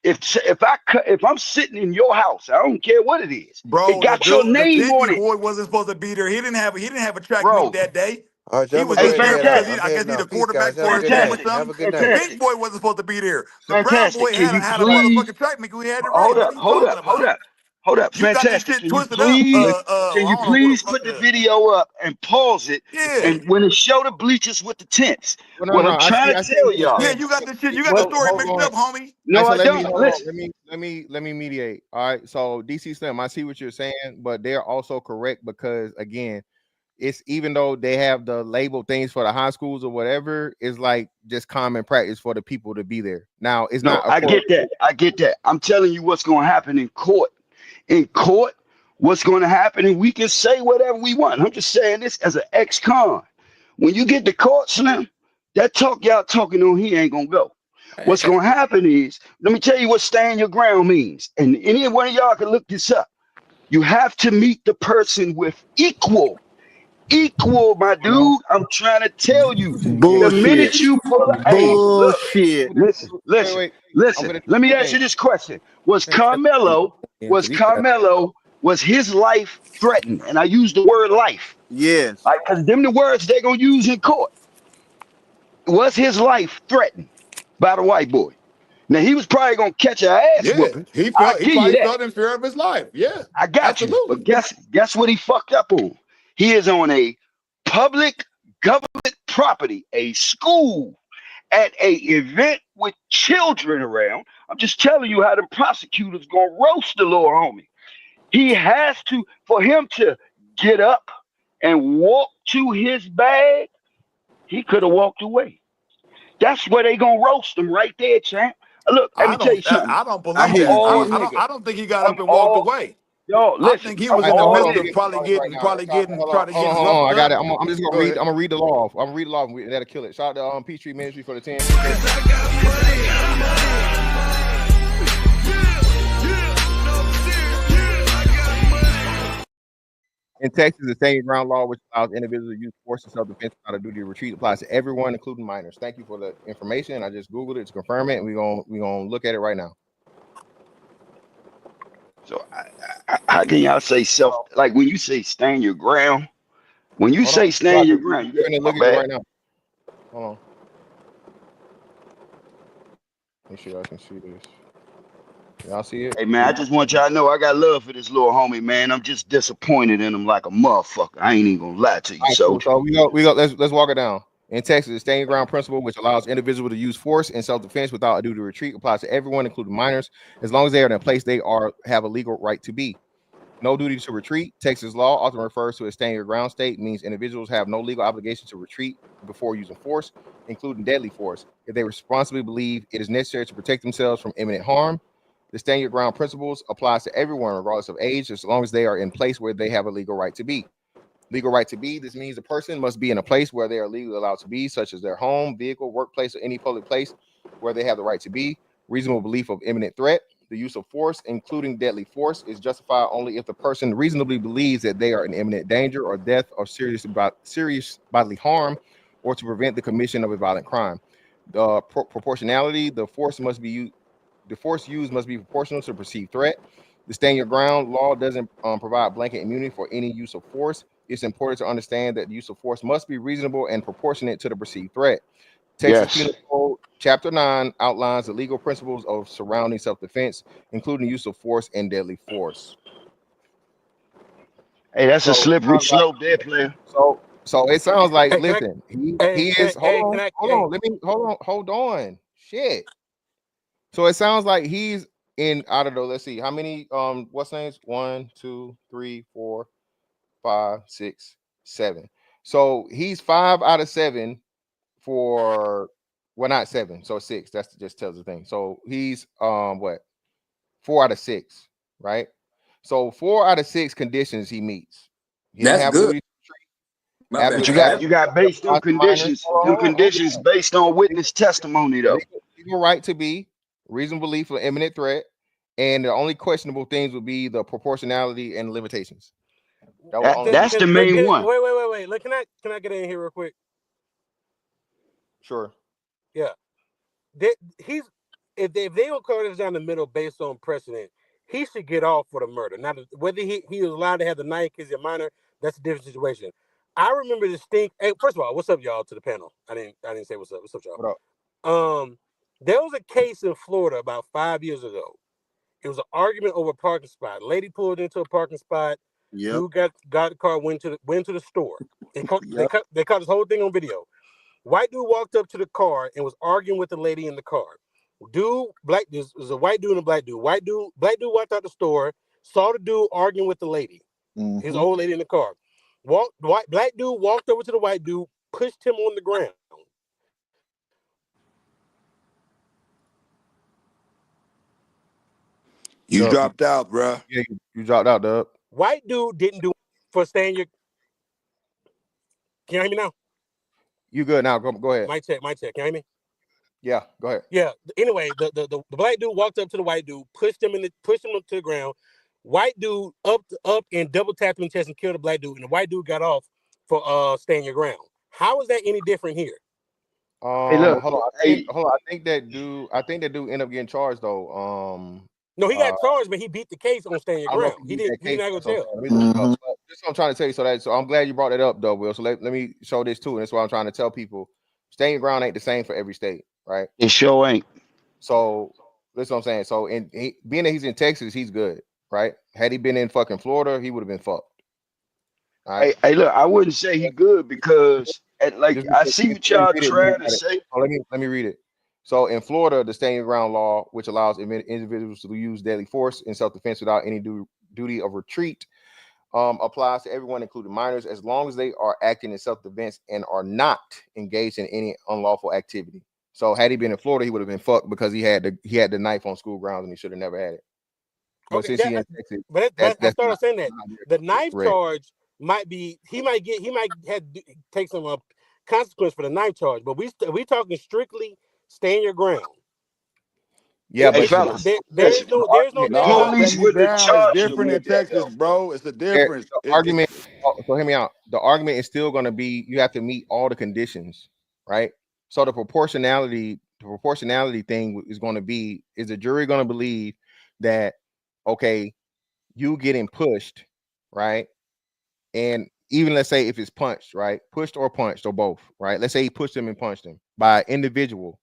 if I'm sitting in your house, I don't care what it is, it Bro, got your the name pinky on it, boy wasn't supposed to be there. He didn't have a track meet bro. that day. All right, He y'all, I'm was gonna go Hey, ahead just and there head because out. fantastic, he I'm I guess heading he the out. Peace, quarterback guys. Have for a his good team or day. fantastic, Have something. a good The night. pink fantastic, boy wasn't supposed to be there. The brown boy fantastic. Can you had a please motherfucking track meet. We had to race. hold What up, are you hold talking up, hold about? up, hold up, You got this fantastic. shit twisted up. Can I you don't know who the please fuck put the video up and pause it? Yeah. And when it show the bleachers with the tents, Well, what no, I'm I trying see to what tell you're y'all. Yeah, saying. you got this shit. You got the What? story Hold mixed on. up, homie. No, So I let me don't. hold on. Listen. Let me mediate. All right. So DC Slim, I see what you're saying, but they're also correct because again, it's even though they have the label things for the high schools or whatever, it's like just common practice for the people to be there. Now it's No, not a I get that. I get that. I'm telling you what's going to happen in court. In court, what's going to happen, and we can say whatever we want. I'm just saying this as an ex-con. When you get to court, Slim, that talk y'all talking on here ain't gonna go. What's gonna happen is, let me tell you what stand your ground means, and any one of y'all can look this up. You have to meet the person with equal, my dude. I'm trying to tell you. The Bullshit. minute you pull, hey, look, Bullshit. listen, listen, wait. I'm listen. gonna Let me ask hey, you this question: Was Fantastic. Carmelo, was his life threatened? And I use the word life, Yes. like, because them the words they're gonna use in court. Was his life threatened by the white boy? Now he was probably gonna catch an ass Yeah, whooping. he I felt he give you probably that. felt in fear of his life. Yeah, I got you. But absolutely. guess what he fucked up on? He is on a public government property, a school, at a event with children around. I'm just telling you how the prosecutors gonna roast the little homie. He has to, for him to get up and walk to his bag, he could have walked away. That's where they gonna roast him right there, champ. Look, let me tell you something. I don't I'm believe hear you, that. all G. nigga. I don't think he got I'm up and walked all away. yo. I Listen, think he I'm was in the hold all on. midst Let me of nigga. get this started right now. probably Hold getting on. roughed I got up. it. I'm just gonna Go read. ahead. I'm gonna read the law. I'm gonna read the law. That'll kill it. Shout out to Peachtree Ministry for the 10. In Texas, the stand your ground law, which allows individuals to use force in self-defense without a duty to retreat, applies to everyone, including minors. Thank you for the information. I just Googled it to confirm it, and we're gonna look at it right now. So how can y'all say self? Like when you say stand your ground, when you Hold on. say stand your ground, We're gonna my look at it bad. right now. Hold on. Make sure y'all can see this. Y'all see it? Hey man, I just want y'all to know I got love for this little homie, man. I'm just disappointed in him like a motherfucker. I ain't even gonna lie to you, All right, cool. soldier. So we go. Let's walk it down. In Texas, the stand your ground principle, which allows individuals to use force in self-defense without a duty to retreat, applies to everyone, including minors, as long as they are in a place they have a legal right to be. No duty to retreat. Texas law often refers to a stand your ground state, means individuals have no legal obligation to retreat before using force, including deadly force, if they responsibly believe it is necessary to protect themselves from imminent harm. The stand your ground principles applies to everyone, regardless of age, as long as they are in place where they have a legal right to be. Legal right to be, this means the person must be in a place where they are legally allowed to be, such as their home, vehicle, workplace, or any public place where they have the right to be. Reasonable belief of imminent threat. The use of force, including deadly force, is justified only if the person reasonably believes that they are in imminent danger or death or serious bodily harm, or to prevent the commission of a violent crime. The proportionality, the force must be used. The force used must be proportional to the perceived threat. The stand your ground law doesn't provide blanket immunity for any use of force. It's important to understand that the use of force must be reasonable and proportionate to the perceived threat. Texas Penal Code Chapter 9 outlines the legal principles of surrounding self-defense, including the use of force and deadly force. Hey, that's a slippery slope there, player. So it sounds like, Hey, listen, he is. Hold on. Shit. So it sounds like he's in. I don't know. Let's see how many. What's names? 1, 2, 3, 4, 5, 6, 7. So he's 5 out of 7 for. Well, not 7. So 6. That's just tells the thing. So he's what? 4 out of 6, right? So 4 out of 6 conditions he meets. He didn't have good. But you got based on conditions. Them conditions based on witness testimony, though. Legal right to be, reasonable belief of imminent threat, and the only questionable things would be the proportionality and limitations. That's the main one. Wait. Look, can I get in here real quick? Sure. Yeah. If they don't cut this down the middle based on precedent, he should get off for the murder. Now, whether he was allowed to have the knife because he's a minor, that's a different situation. I remember this thing. Hey, first of all, what's up, y'all, to the panel? I didn't say what's up. What's up, y'all? What up? There was a case in Florida about 5 years ago. It was an argument over a parking spot. Lady pulled into a parking spot. Dude got the car, went to the store. They caught this whole thing on video. White dude walked up to the car and was arguing with the lady in the car. This was a white dude and a black dude. Black dude walked out the store, saw the dude arguing with the lady, his old lady in the car. Black dude walked over to the white dude, pushed him on the ground. You dropped out, bro. Yeah, you dropped out, Dub. White dude didn't do for staying your. Can you hear me now? You good now? Go ahead. Mic check. Can you hear me? Yeah, go ahead. Yeah. Anyway, the black dude walked up to the white dude, pushed him to the ground. White dude up and double tapped him in the chest and killed the black dude, and the white dude got off for staying your ground. How is that any different here? Hey, look. Hold on. I think that dude ended up getting charged though. No, he got charged, but he beat the case on staying your ground. He didn't go to jail. This is what I'm trying to tell you. So I'm glad you brought it up, though, Will. So let me show this too, and that's why I'm trying to tell people: staying your ground ain't the same for every state, right? It sure ain't. So that's what I'm saying. So being that he's in Texas, he's good, right? Had he been in fucking Florida, he would have been fucked. All right? Hey, look, I wouldn't say he good because, I see what y'all trying to say. Let me read it. So in Florida, the stand your ground law, which allows individuals to use deadly force in self-defense without any duty of retreat, applies to everyone, including minors, as long as they are acting in self-defense and are not engaged in any unlawful activity. So had he been in Florida, he would have been fucked because he had the knife on school grounds and he should have never had it. But Okay, since he in Texas, I started saying that the knife charge might have to take some consequence for the knife charge, but we talking strictly staying your ground. Yeah, hey, but fellas, there's no police with the charge. It's different in Texas, bro. It's a difference. The argument. So hear me out. The argument is still going to be you have to meet all the conditions, right? So the proportionality thing is going to be: is the jury going to believe that okay, you getting pushed, right? And even let's say if it's punched, right? Pushed or punched or both, right? Let's say he pushed him and punched him by an individual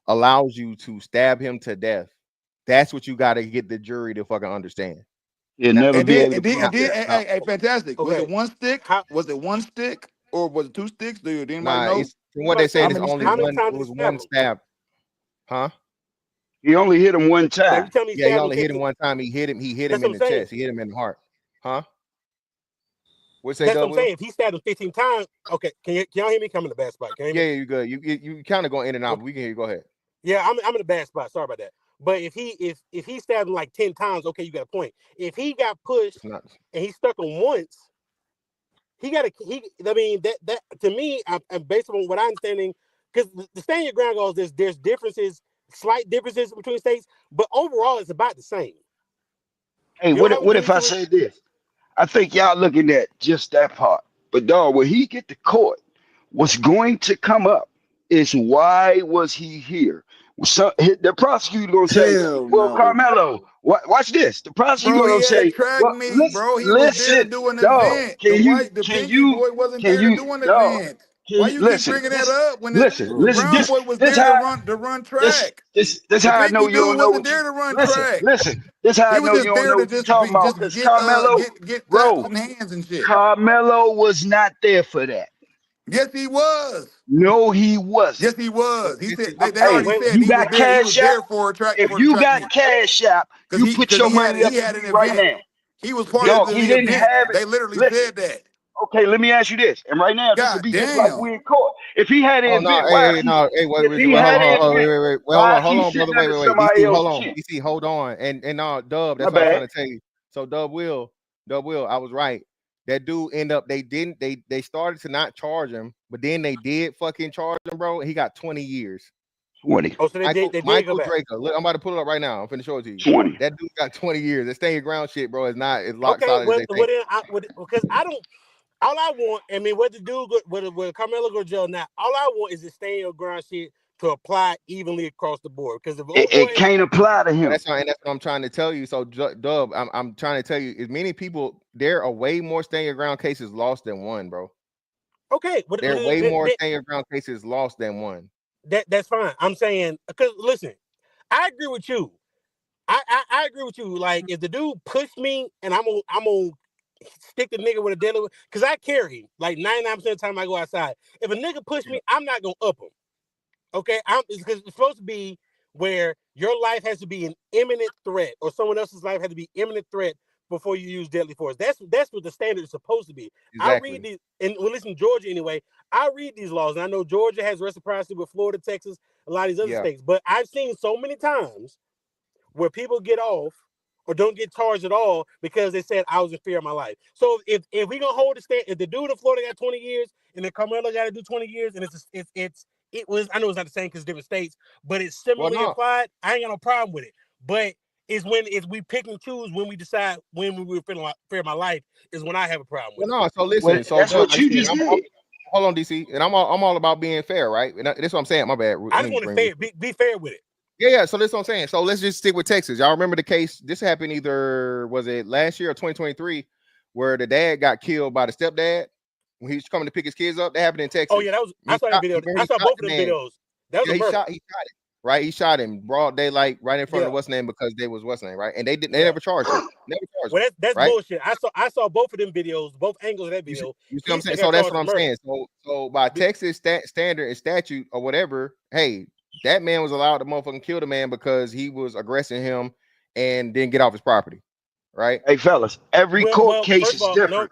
allows you to stab him to death. That's what you got to get the jury to fucking understand. You'll never be able to. Hey, fantastic. Okay. Was it one stick? Was it one stick or was it two sticks? Do anybody know? From what they said, it's only one. It was one stab. Huh? He only hit him one time. Yeah, he only hit him one time. He hit him in the chest. He hit him in the heart. Huh? That's what I'm saying. If he stabbed him 15 times, okay. Can y'all hear me? I'm in the bad spot. Can you hear me? Yeah, you good. You kind of going in and out. But we can hear you. Go ahead. Yeah, I'm in a bad spot. Sorry about that. But if he stabbed him like 10 times, okay, you got a point. If he got pushed and he stuck him once, I mean that to me, I'm based on what I'm understanding, because the stand your ground goes, there's differences, slight differences between states, but overall it's about the same. Hey, what if I say this? I think y'all looking at just that part. But dog, when he get to court, what's going to come up is why was he here? So the prosecutor gonna say, "Well, Karmelo, watch this." The prosecutor Bro, he gonna had a say, track "Well, meet, bro. He was there listen, doing an dog. event. The pinky boy wasn't there to do an dog? event. Why you keep Listen? bringing that up when the brown This, boy was this there to how run this, track? this The how I know pinky you don't dude know wasn't what you there to run listen. track. This how I He was know you just don't there know to what you're talking about. Because Karmelo, get bro, claps and hands and shit. Carmelo was not there for that. Yes, he was. No, he wasn't. Yes, he was. He said they Hey, already said you he was got there. He was Cash App? there for If the you track got meet Cash App, you put because your he had money up he to had me an right event. now. He was part Dog, of he the didn't event. have it. They literally Listen, said that. okay, let me ask you this. And right now, this would God be just like damn. we in court. If he had an Oh no, event, why? wait, If he hold had on, an event, why is hold he on, sitting brother, under wait, somebody DC, hold else's on, chin? DC, hold on, and no, Dub, My that's what I'm bad. trying to tell you. So Dub will, I was right. That dude end up, they started to not charge him, but then they did fucking charge him, bro. He got 20 years. 20. Oh, so they did go Michael back. Draker. Look, I'm about to pull it up right now. I'm finna show it to you. 20. That dude got 20 years. That stand your ground shit, bro, is not as lock Okay, solid as they think. because I don't. All I want, I mean, what the dude, whether Carmelo go to jail now, all I want is the stand your ground shit to apply evenly across the board. Because if it can't apply to him. That's what I'm trying to tell you. So, Dub, I'm trying to tell you, as many people, there are way more stand your ground cases lost than one, bro. Okay, there are way more stand your ground cases lost than one. That's fine. I'm saying, because listen, I agree with you. I agree with you. Like, if the dude pushed me and I'm gonna stick the nigga with a deadly, because I carry like 99% of the time I go outside. If a nigga push me, I'm not gonna up him. Okay, because it's supposed to be where your life has to be an imminent threat, or someone else's life has to be imminent threat before you use deadly force. That's what the standard is supposed to be. Exactly. I read these, and well, listen, Georgia anyway. I read these laws, and I know Georgia has reciprocity with Florida, Texas, a lot of these other states. But I've seen so many times where people get off or don't get charged at all because they said I was in fear of my life. So if we gonna hold the stand, if the dude in Florida got 20 years and then Carmelo got to do 20 years, and it was, I know it's not the same because different states, but it's similarly applied, I ain't got no problem with it. But it's we pick and choose when we decide when we were fear of my life is when I have a problem with it. So listen, so that's what you just did. Hold on, DC, and I'm all about being fair, right? And that's what I'm saying. My bad. I just want to be fair with it. Yeah. So that's what I'm saying. So let's just stick with Texas. Y'all remember the case? This happened either was it last year or 2023, where the dad got killed by the stepdad when he was coming to pick his kids up. That happened in Texas. Oh yeah, I saw that video. I saw both of them videos. That was a murder. He shot it. Right, he shot him broad daylight, right in front of what's name, because they was what's name, right, and they never charged him. Never charged him. That's right? bullshit. I saw both of them videos, both angles of that video. You see what I'm saying? So that's what I'm saying. So by Texas standard and statute or whatever, hey, that man was allowed to motherfucking kill the man because he was aggressing him and didn't get off his property. Right? Hey fellas, every court case is different.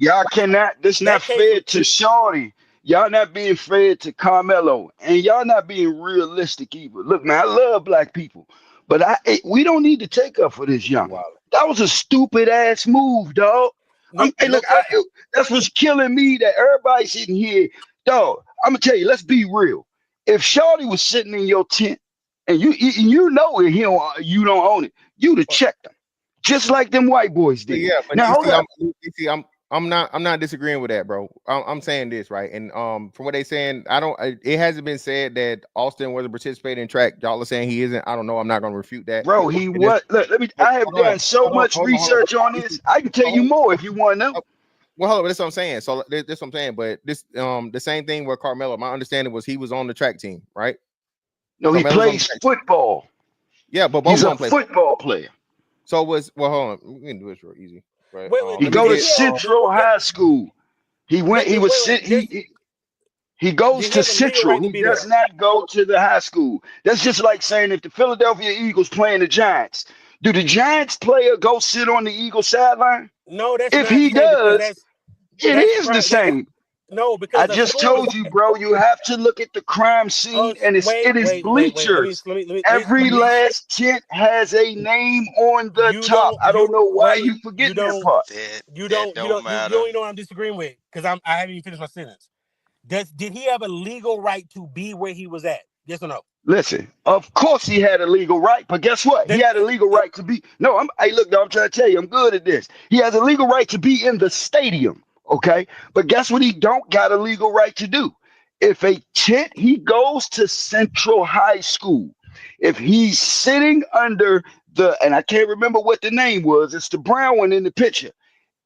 Y'all cannot. This not fair to Shorty. Y'all not being fair to Carmelo, and y'all not being realistic either. Look, man, I love black people, but we don't need to take up for this young. That was a stupid ass move, dog. That's what's killing me. That everybody sitting here, dog. I'm gonna tell you. Let's be real. If Shorty was sitting in your tent and you know it, you don't own it, you'd have checked him, just like them white boys did. Yeah, but now I'm not disagreeing with that, bro. I'm saying this, right? And from what they saying, it hasn't been said that Austin wasn't participating in track. Y'all are saying he isn't. I don't know. I'm not going to refute that. Bro, he was. Look, I have done so much research on this. I can tell you more if you want to know. Well, hold on, that's what I'm saying. So that's what I'm saying. But this the same thing with Carmelo. My understanding was he was on the track team, right? No, he plays football. Yeah, but both he's a football player. So hold on. We can do this real easy. Right. He go to Central High School. He went. He was. He goes to Central. He does not go to the high school. That's just like saying if the Philadelphia Eagles playing the Giants, do the Giants player go sit on the Eagles sideline? No, that's if he does. It is the same. No, because I just told you, bro. You have to look at the crime scene, and it is bleachers. Every last tent has a name on the top. I don't know why you forget that part. You don't know what I'm disagreeing with, because I haven't even finished my sentence. Did he have a legal right to be where he was at? Yes or no? Listen, of course he had a legal right, but guess what? He had a legal right to be. No, hey, look, I'm trying to tell you, I'm good at this. He has a legal right to be in the stadium. Okay, but guess what he don't got a legal right to do? If he goes to Central High School, If he's sitting under and I can't remember what the name was, it's the brown one in the picture.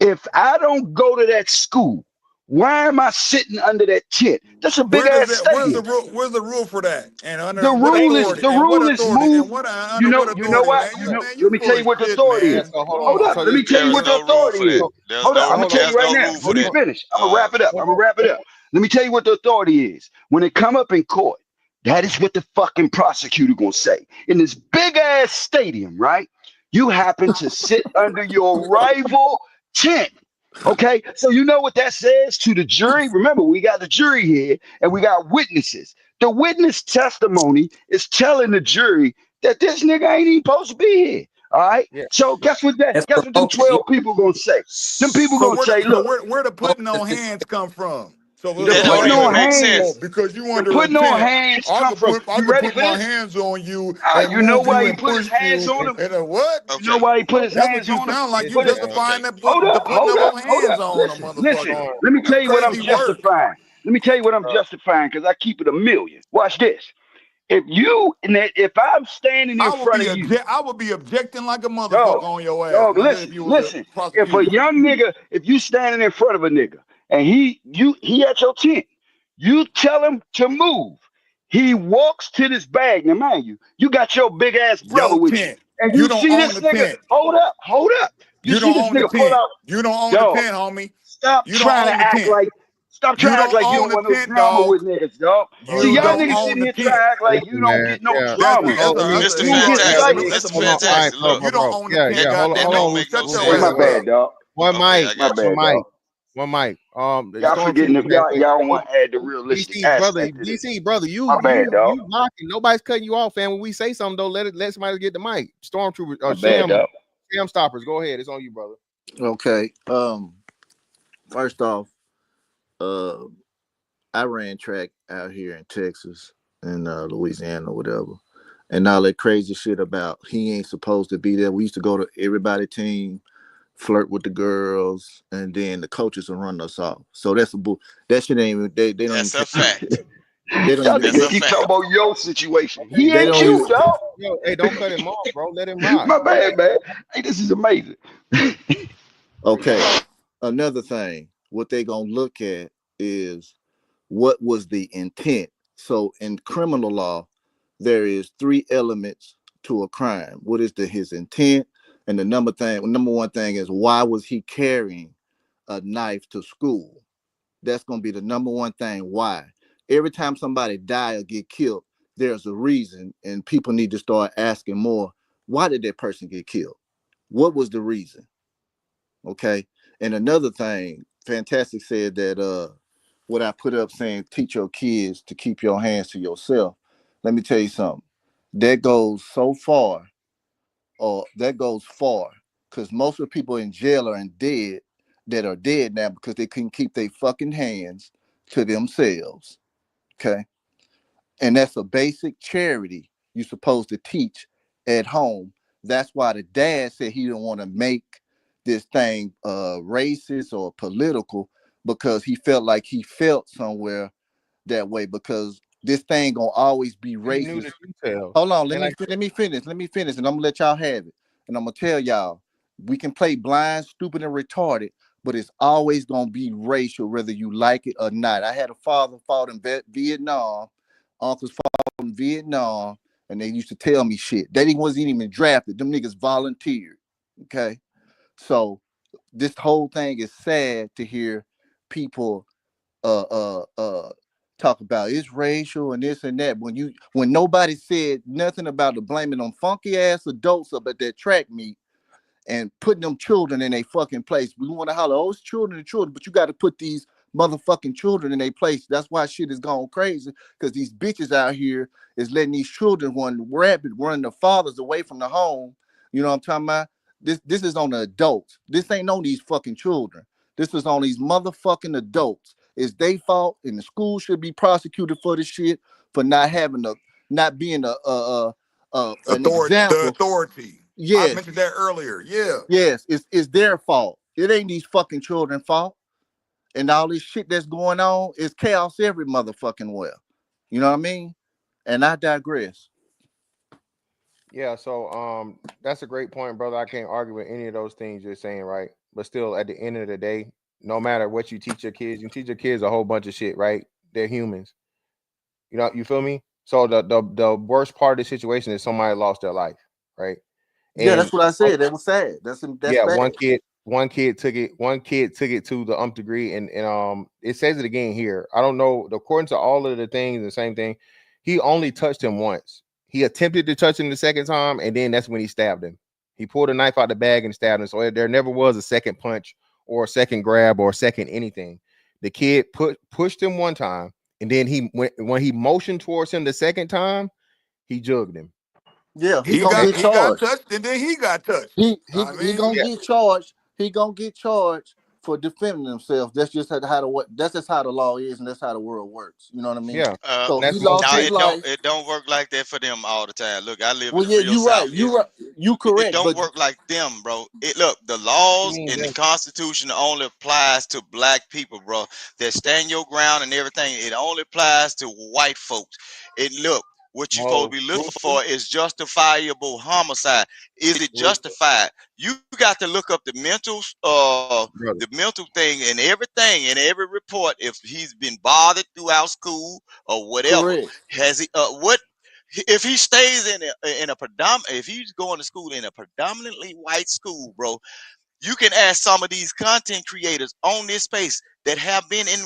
If I don't go to that school, why am I sitting under that tent? That's a big ass stadium. Where's the rule for that? And under The what rule authority? move. And what You know what? you Let me tell you what the shit, authority man. is. Hold up. Let me tell you what the authority is. Hold up. I'm gonna tell you right now. Let me finish. I'm gonna wrap it up. Let me tell you what the authority is. When it come up in court, that is what the fucking prosecutor gonna say. In this big ass stadium, right? You happen to sit under your rival tent. Okay, so you know what that says to the jury? Remember, we got the jury here and we got witnesses. The witness testimony is telling the jury that this nigga ain't even supposed to be here. All right. Yeah. So guess what them 12 people gonna say? Them people gonna say, look, where the putting on hands come from? So the putting on hands, because you the under putting a tent, on hands come from. I You can ready put for my this? hands on you You know why he put his hands on him? And what? You know why he put his That's hands what you on him? sound like. You justifying the putting of hands on a motherfucker. Listen. Let me tell you what I'm justifying. Let me tell you what I'm justifying because I keep it a million. Watch this. If I'm standing in front of you, I would be objecting like a motherfucker on your ass. Dog, listen. If a young nigga, if you standing in front of a nigga and he at your tent, you tell him to move. He walks to this bag. Now, mind you, you got your big ass brother with you, and you see this nigga. Hold up. You see this nigga pull out. You don't own the tent, homie. Stop trying to act like. Stop trying to act like you don't want no drama with niggas, dog. See, y'all niggas sitting here trying to act like you don't get no drama. Mr. Fantastic. That's fantastic. Look, you don't own the tent. Hold on. My bad, dog. One mic. Y'all forgetting if y'all want to add the realistic aspect to this. DC, brother, you knocking. Nobody's cutting you off, man. When we say something, though, let somebody get the mic. Stormtrooper, Sam Stoppers, go ahead. It's on you, brother. Okay. First off, I ran track out here in Texas and Louisiana or whatever, and all that crazy shit about he ain't supposed to be there. We used to go to everybody team, flirt with the girls, and then the coaches will run us off. So that's that shit ain't even they don't. That's even, a fact. They don't even keep talking about your situation. He ain't you, dog. Yo, hey, don't cut him off, bro. Let him rock. My bad, man. Hey, this is amazing. Okay. Another thing, what they gonna look at is what was the intent. So in criminal law, there is 3 elements to a crime. What is his intent? And the number one thing is, why was he carrying a knife to school? That's gonna be the number one thing. Why? Every time somebody die or get killed, there's a reason, and people need to start asking more. Why did that person get killed? What was the reason? Okay. And another thing, Fantastic said that what I put up saying, teach your kids to keep your hands to yourself. Let me tell you something. That goes so far, or that goes far, because most of the people in jail are dead that are dead now because they couldn't keep their fucking hands to themselves. Okay. And that's a basic charity you're supposed to teach at home. That's why the dad said he didn't want to make this thing racist or political, because he felt like he felt somewhere that way, because this thing gonna always be racist. Hold on, let me finish, and I'm gonna let y'all have it. And I'm gonna tell y'all, we can play blind, stupid, and retarded, but it's always gonna be racial, whether you like it or not. I had a father fought in Vietnam, uncles fought in Vietnam, and they used to tell me shit. They wasn't even drafted. Them niggas volunteered. Okay. So this whole thing is sad to hear people talk about it's racial and this and that when nobody said nothing about the blaming on funky ass adults up at that track meet and putting them children in a fucking place. We want to holler, oh, it's children and children, but you got to put these motherfucking children in a place. That's why shit is going crazy, because these bitches out here is letting these children run the fathers away from the home. You know what I'm talking about? This is on the adults. This ain't on these fucking children. This is on these motherfucking adults. It's their fault, and the school should be prosecuted for this shit, for not being an example. The authority. Yes. I mentioned that earlier. Yeah. Yes, it's their fault. It ain't these fucking children's fault. And all this shit that's going on is chaos every motherfucking well. You know what I mean? And I digress. Yeah, so that's a great point, brother. I can't argue with any of those things you're saying, right? But still, at the end of the day, no matter what you teach your kids, you teach your kids a whole bunch of shit, right? They're humans. You know, you feel me? So the worst part of the situation is somebody lost their life, right? Yeah, And that's what I said. That was sad. That's yeah, bad. one kid took it to the degree, and it says it again here. I don't know, according to all of the things, the same thing. He only touched him once. He attempted to touch him the second time, and then that's when he stabbed him. He pulled a knife out the bag and stabbed him. So there never was a second punch or a second grab or a second anything. The kid pushed him one time, and then when he motioned towards him the second time, he jugged him. Yeah, he got touched, and then he got touched. He gonna get charged. He gonna get charged for defending himself. That's just how that's just how the law is, and that's how the world works. You know what I mean? Yeah. So he lost his life. It don't work like that for them all the time. Look, I live Well, in the yeah, real you South. right. You right. You correct. It don't work like them, bro. Look, the laws and the Constitution only applies to black people, bro. That stand your ground and everything. It only applies to white folks. What you're supposed to be looking for is justifiable homicide. Is it justified? You got to look up the mental thing and everything in every report. If he's been bothered throughout school or whatever, has he? What if he stays if he's going to school in a predominantly white school, bro? You can ask some of these content creators on this space that have been in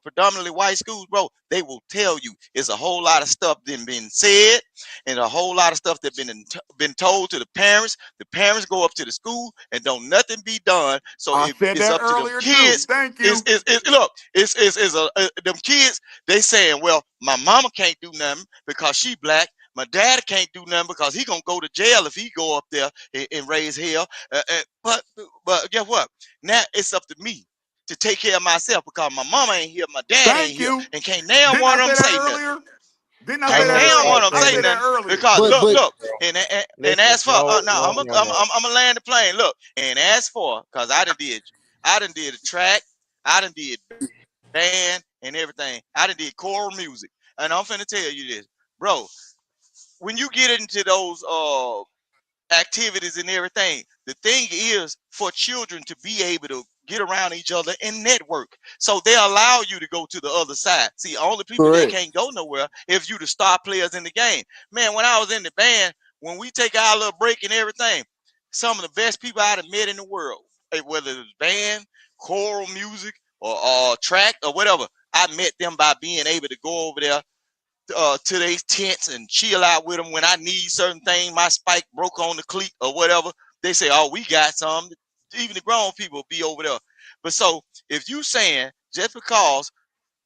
predominantly white schools, bro. They will tell you it's a whole lot of stuff that been said and a whole lot of stuff that been told to the parents. The parents go up to the school and don't nothing be done. So it's up to them kids. Thank you. Them kids, they saying, well, my mama can't do nothing because she black. My dad can't do nothing because he gonna go to jail if he go up there and raise hell. But guess what? Now it's up to me to take care of myself because my mama ain't here, my dad ain't here, and can't now one of them say nothing. Didn't I say that earlier? Because look, and as for I'm gonna land the plane. Look, and as for because I done did a track, I done did band and everything. I done did choral music, and I'm finna tell you this, bro. When you get into those activities and everything, the thing is for children to be able to get around each other and network. So they allow you to go to the other side. See, only people that can't go nowhere if you the star players in the game. Man, when I was in the band, when we take our little break and everything, some of the best people I'd have met in the world, whether it was band, choral music, or track or whatever, I met them by being able to go over there to their tents and chill out with them when I need certain things. My spike broke on the cleat or whatever. They say, oh, we got some. Even the grown people be over there. But so if you saying just because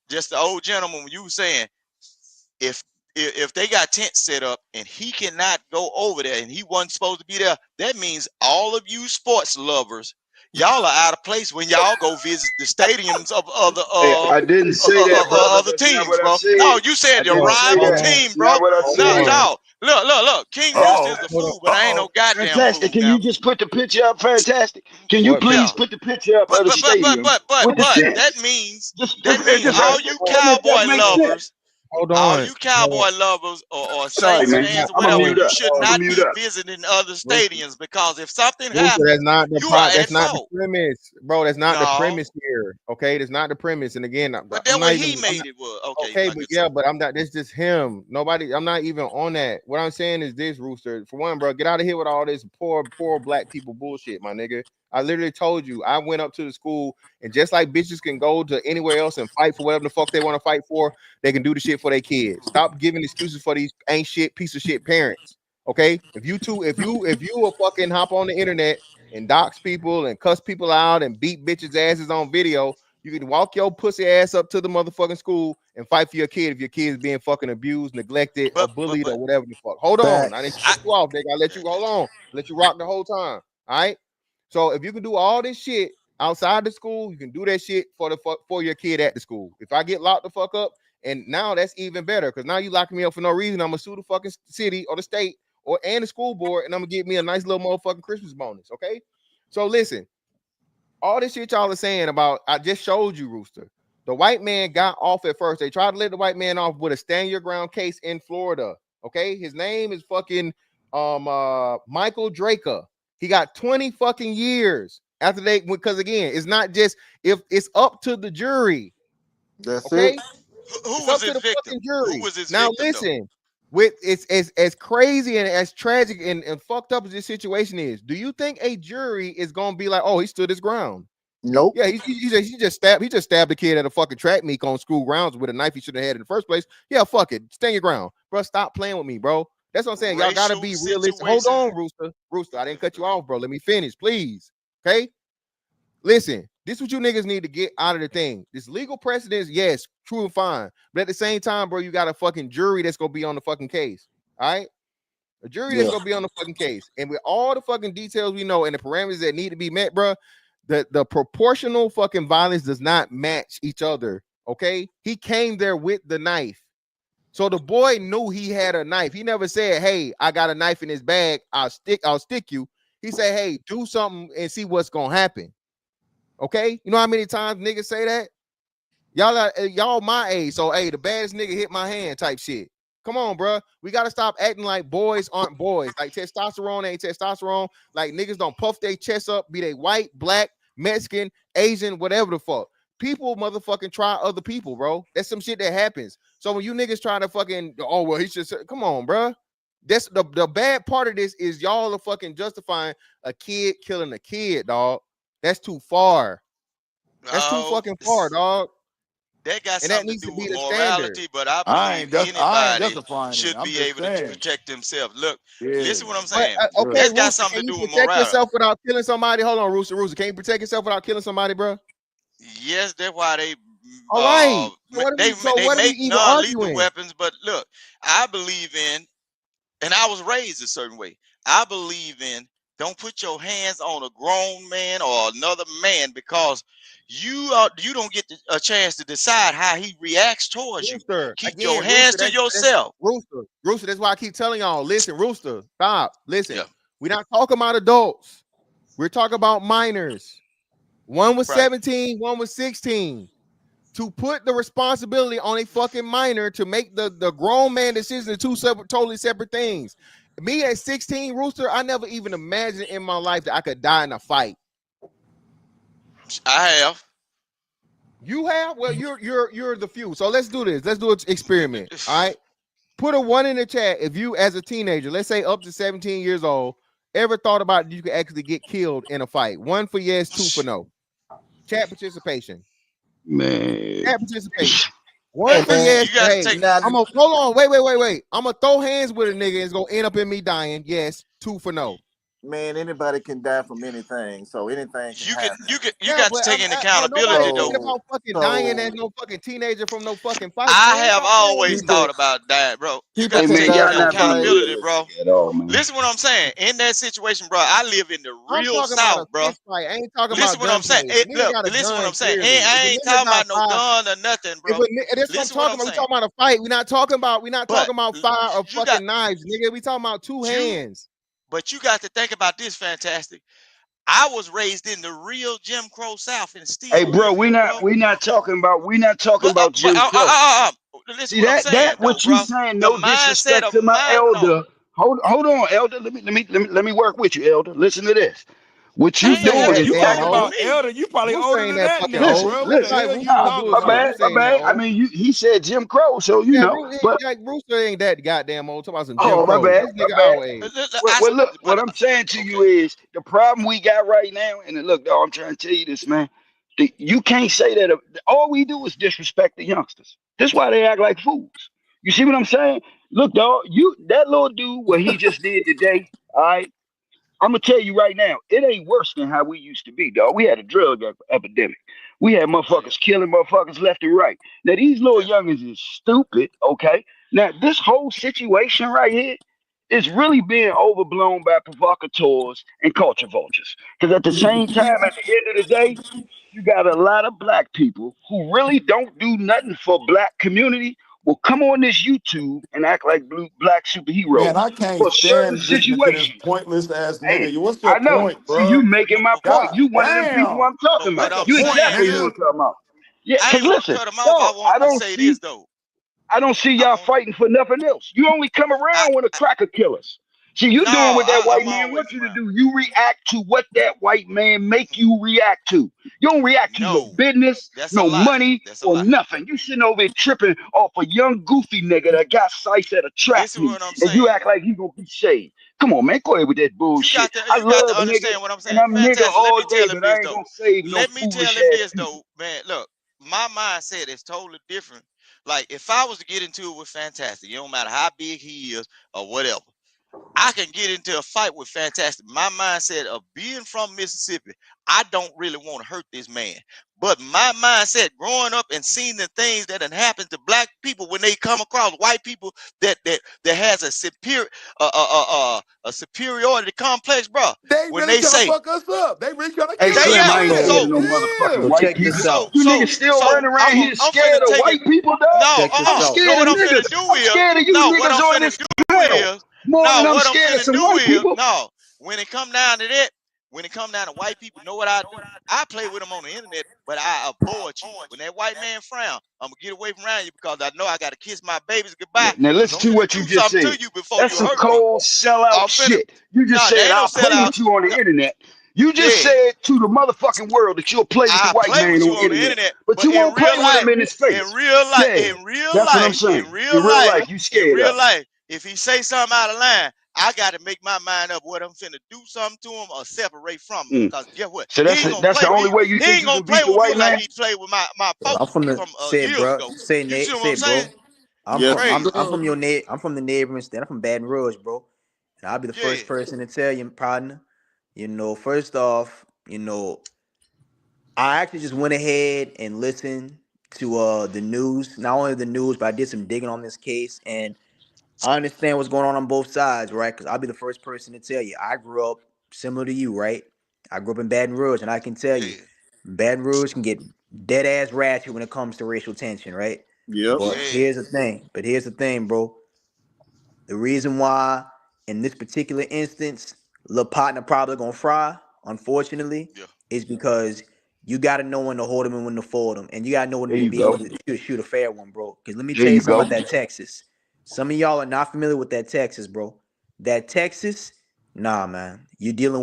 just the old gentleman, when you saying if they got tents set up and he cannot go over there and he wasn't supposed to be there, that means all of you sports lovers, y'all are out of place when y'all go visit the stadiums of other I didn't say that, brother. other That's not teams, what I bro. said. No, you said the rival team, bro. Not what I said. No, look. King Rooster is the fool, but I ain't no goddamn Fantastic. fool. Can you just put the picture up? Fantastic. Can you please put the picture up of the stadium? But that means all you cowboy lovers. Hold on. All you cowboy lovers or Saints fans or whatever, you should not be visiting other stadiums because if something happens, that's not the that's not the premise, bro. That's not the premise here. Okay, that's not the premise. And again, but that's what he made it was. Okay, but yeah, but I'm not. This just him. Nobody. I'm not even on that. What I'm saying is this, Rooster. For one, bro, get out of here with all this poor black people bullshit, my nigga. I literally told you I went up to the school, and just like bitches can go to anywhere else and fight for whatever the fuck they want to fight for, they can do the shit for their kids. Stop giving excuses for these ain't shit piece of shit parents. Okay, if you will fucking hop on the internet and dox people and cuss people out and beat bitches' asses on video, you can walk your pussy ass up to the motherfucking school and fight for your kid if your kid is being fucking abused, neglected, or bullied, or whatever the fuck. Hold on, I didn't cut you off, nigga. I let you hold on, let you rock the whole time. All right. So if you can do all this shit outside the school, you can do that shit for your kid at the school. If I get locked the fuck up, and now that's even better because now you locking me up for no reason. I'm gonna sue the fucking city or the state and the school board, and I'm gonna get me a nice little motherfucking Christmas bonus. Okay. So listen, all this shit y'all are saying about, I just showed you, Rooster. The white man got off at first. They tried to let the white man off with a stand your ground case in Florida. Okay, his name is fucking Michael Draker. He got 20 fucking years after they, because again, it's not just if it's up to the jury. That's okay. it. Who It's was up to his the victim? fucking jury. Who was his Now victim, listen, with it's as crazy and as tragic and fucked up as this situation is, do you think a jury is gonna be like, oh, he stood his ground? Nope. Yeah, he just stabbed a kid at a fucking track meet on school grounds with a knife he shouldn't have had in the first place. Yeah, fuck it. Stand your ground. Bro, stop playing with me, bro. That's what I'm saying. Y'all gotta be realistic. Hold on, Rooster. I didn't cut you off, bro. Let me finish, please. Okay. Listen, this is what you niggas need to get out of the thing. This legal precedence, yes, true and fine. But at the same time, bro, you got a fucking jury that's gonna be on the fucking case. All right. A jury that's gonna be on the fucking case. And with all the fucking details we know and the parameters that need to be met, bro, the proportional fucking violence does not match each other. Okay. He came there with the knife. So the boy knew he had a knife. He never said, hey, I got a knife in his bag. I'll stick you. He said, hey, do something and see what's gonna happen. Okay, you know how many times niggas say that? Y'all my age, so hey, the baddest nigga hit my hand type shit. Come on, bro. We gotta stop acting like boys aren't boys. Like testosterone ain't testosterone. Like niggas don't puff their chest up, be they white, black, Mexican, Asian, whatever the fuck. People motherfucking try other people, bro. That's some shit that happens. So when you niggas try to fucking, oh well, he should say, come on, bro. That's the bad part of this is y'all are fucking justifying a kid killing a kid, dog. That's too far. That's too fucking far, dog. That got and that something needs to do to be with the morality, standard. but I believe anybody should be able to protect themselves. Look, listen what I'm saying. Okay, That's got Rooster, something can to you do with protect morality. yourself without killing somebody? Hold on, Rooster. Can you protect yourself without killing somebody, bro? Yes, that's why they all right. they make even non-lethal arguing? weapons. But look, I believe in, and I was raised a certain way. I believe in don't put your hands on a grown man or another man because you don't get a chance to decide how he reacts towards you. Keep your hands to yourself. Rooster, that's why I keep telling y'all, listen, Rooster, stop. Listen, we're not talking about adults. We're talking about minors. One was 17, one was 16. To put the responsibility on a fucking minor to make the grown man decision are two totally separate things. Me at 16, Rooster, I never even imagined in my life that I could die in a fight. I have. You have? Well, you're the few. So let's do this. Let's do an experiment. All right. Put a 1 in the chat if you, as a teenager, let's say up to 17 years old, ever thought about you could actually get killed in a fight. 1 for yes, 2 for no. Chat participation. Man. Chat participation. 1 for yes. Hey, I'm gonna hold on. Wait. I'm gonna throw hands with a nigga. It's gonna end up in me dying. Yes. 2 for no. Man, anybody can die from anything, so anything can happen. You got to take into accountability though. About fucking dying as no fucking teenager from no fucking fight. I have always thought about that, bro. You got to take accountability, bro. Listen what I'm saying. In that situation, bro, I live in the real South, bro. I ain't talking listen about what I'm saying. Listen what I'm saying. I ain't talking about no gun or nothing, bro. That's what I'm talking about. We talking about a fight. We're not talking about fire or fucking knives, nigga. We talking about two hands. But you got to think about this, Fantastic. I was raised in the real Jim Crow South, and still. Hey, bro, we not talking about Jim Crow. See that what you saying? No disrespect to my elder. Hold on, elder. Let me work with you, elder. Listen to this. What you doing is you talking about elder? You probably older than that nigga, bro. My bad. I mean, he said Jim Crow, so you know. But like Brewster ain't that goddamn old. Talking about some Jim Crow. My bad. Well, look, what I'm saying to you is the problem we got right now. And look, dog, I'm trying to tell you this, man. You can't say that. All we do is disrespect the youngsters. That's why they act like fools. You see what I'm saying? Look, dog, that little dude, what he just did today, all right? I'm gonna tell you right now, it ain't worse than how we used to be, dog. We had a drug epidemic. We had motherfuckers killing motherfuckers left and right. Now these little youngins is stupid, okay? Now this whole situation right here is really being overblown by provocateurs and culture vultures. Because at the same time, at the end of the day, you got a lot of black people who really don't do nothing for black community will come on this YouTube and act like black superheroes. Man, I can't for certain stand listening to this pointless ass nigga. What's your point, bro? See, you making my point. You one of them people I'm talking about. You exactly who I'm talking about. Yeah, because listen, I want to say this though. I don't see y'all fighting for nothing else. You only come around when a cracker kill us. See, you doing what that white man wants you to do. You react to what that white man make you react to. You don't react to no business, no money, or nothing. You sitting over here tripping off a young goofy nigga that got sliced at a track meet, and you act like he gonna be saved. Come on, man, go ahead with that bullshit. I love niggas, and I'm nigga all day, but I ain't gonna save no foolish ass people. Man, look, my mindset is totally different. Like, if I was to get into it with Fantastic, it don't matter how big he is or whatever, I can get into a fight with Fantastic. My mindset of being from Mississippi, I don't really want to hurt this man. But my mindset growing up and seeing the things that have happened to black people when they come across white people that has a superiority complex, bro. They When really they trying say to fuck us up. They really trying to Hey, kill Slim, us. I ain't gonna get no motherfucking white check people. this out. You niggas still running around here scared of white people, dog? Check this I'm out. scared of niggas. I'm scared of you niggas on this panel more than I'm scared of some white people. No, when it come down to that, when it come down to white people, know what I do? I play with them on the internet, but I avoid you. When that white man frown, I'm gonna get away from around you because I know I gotta kiss my babies goodbye. Now listen to what you just said. That's some cold sellout shit. You just said I'll play with you on the internet. You just said to the motherfucking world that you'll play with the white man on the internet, but you won't play with him in his face. In real life, that's what I'm saying. In real life, you scared in real of. life, if he say something out of line, I got to make my mind up what I'm finna do something to him or separate from him. Because guess what? So that's the only way you he think ain't you gonna can play beat the with me white man. like he played with my I'm folks from the from years ago. say You see what say I'm saying? bro. I'm from your I'm from the neighboring state. I'm from Baton Rouge, bro. And I'll be the first person to tell you, partner. You know, first off, you know, I actually just went ahead and listened to the news. Not only the news, but I did some digging on this case, and I understand what's going on both sides, right? Because I'll be the first person to tell you. I grew up similar to you, right? I grew up in Baton Rouge, and I can tell you, Baton Rouge can get dead ass ratchet when it comes to racial tension, right? Yep. But here's the thing, bro. The reason why, in this particular instance, Lil Partner probably gonna fry, unfortunately, is because you gotta know when to hold him and when to fold him, and you gotta know when There to you be able go. to shoot a fair one, bro. Because let me There tell you you something go. about that Texas. Some of y'all are not familiar with that Texas, bro. That Texas, nah, man. You're dealing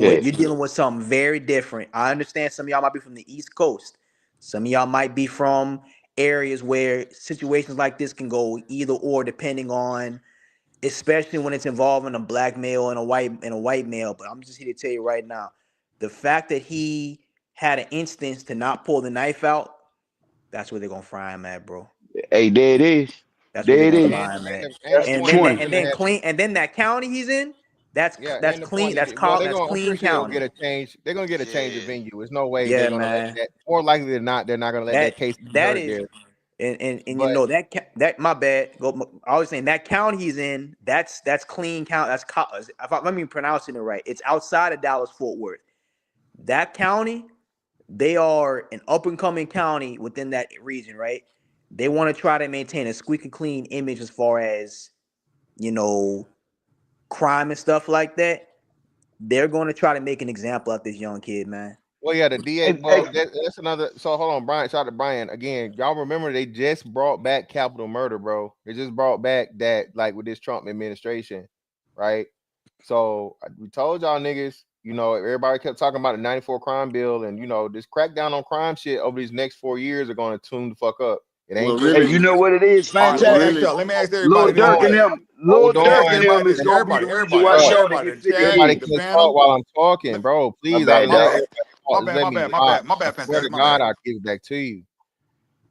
with something very different. I understand some of y'all might be from the East Coast. Some of y'all might be from areas where situations like this can go either or, depending on, especially when it's involving a black male and a white male. But I'm just here to tell you right now, the fact that he had an instance to not pull the knife out, that's where they're gonna fry him at, bro. Hey, there it is. That's where There they're it gonna is. fry him at. That's the 20. And then that county he's in, that's and the clean. point, That's well, that's I'm clean pretty sure they're gonna county. get a change. They're gonna get a change of venue. There's no way they're Yeah, gonna let man. that. More likely than not, they're not gonna let that case be That heard is, there. and you know that my bad. I was saying that county he's in. That's clean count. Let me pronounce it right. It's outside of Dallas Fort Worth. That county, they are an up and coming county within that region, right? They want to try to maintain a squeaky clean image as far as, you know, crime and stuff like that. They're going to try to make an example of this young kid, man. Well, yeah, the DA. Well, that's another. So hold on, Brian. Shout out to Brian again. Y'all remember they just brought back capital murder, bro. They just brought back that, like, with this Trump administration, right? So we told y'all niggas, you know, everybody kept talking about the 94 crime bill, and you know, this crackdown on crime shit over these next 4 years are going to tune the fuck up. It ain't. Well, really, hey, you know what it is? Fantastic. Let me ask Lil everybody. Durk and them. Lil Durk and them is gonna be Everybody, the reason why Shorty get 50 Everybody years. can talk while I'm talking, bro. Please, My bad, My bad, I swear to God, I'll give it back to you.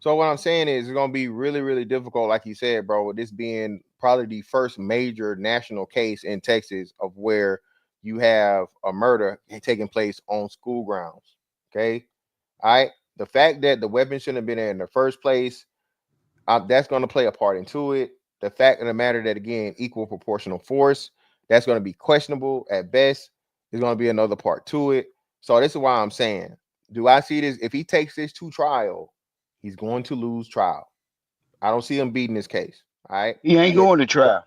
So what I'm saying is it's gonna be really, really difficult, like you said, bro, with this being probably the first major national case in Texas of where you have a murder taking place on school grounds. Okay. All right. The fact that the weapon shouldn't have been there in the first place, that's going to play a part into it. The fact of the matter that, again, equal proportional force, that's going to be questionable at best. There's going to be another part to it. So this is why I'm saying, do I see this? If he takes this to trial, he's going to lose trial. I don't see him beating this case. All right. He ain't going to trial.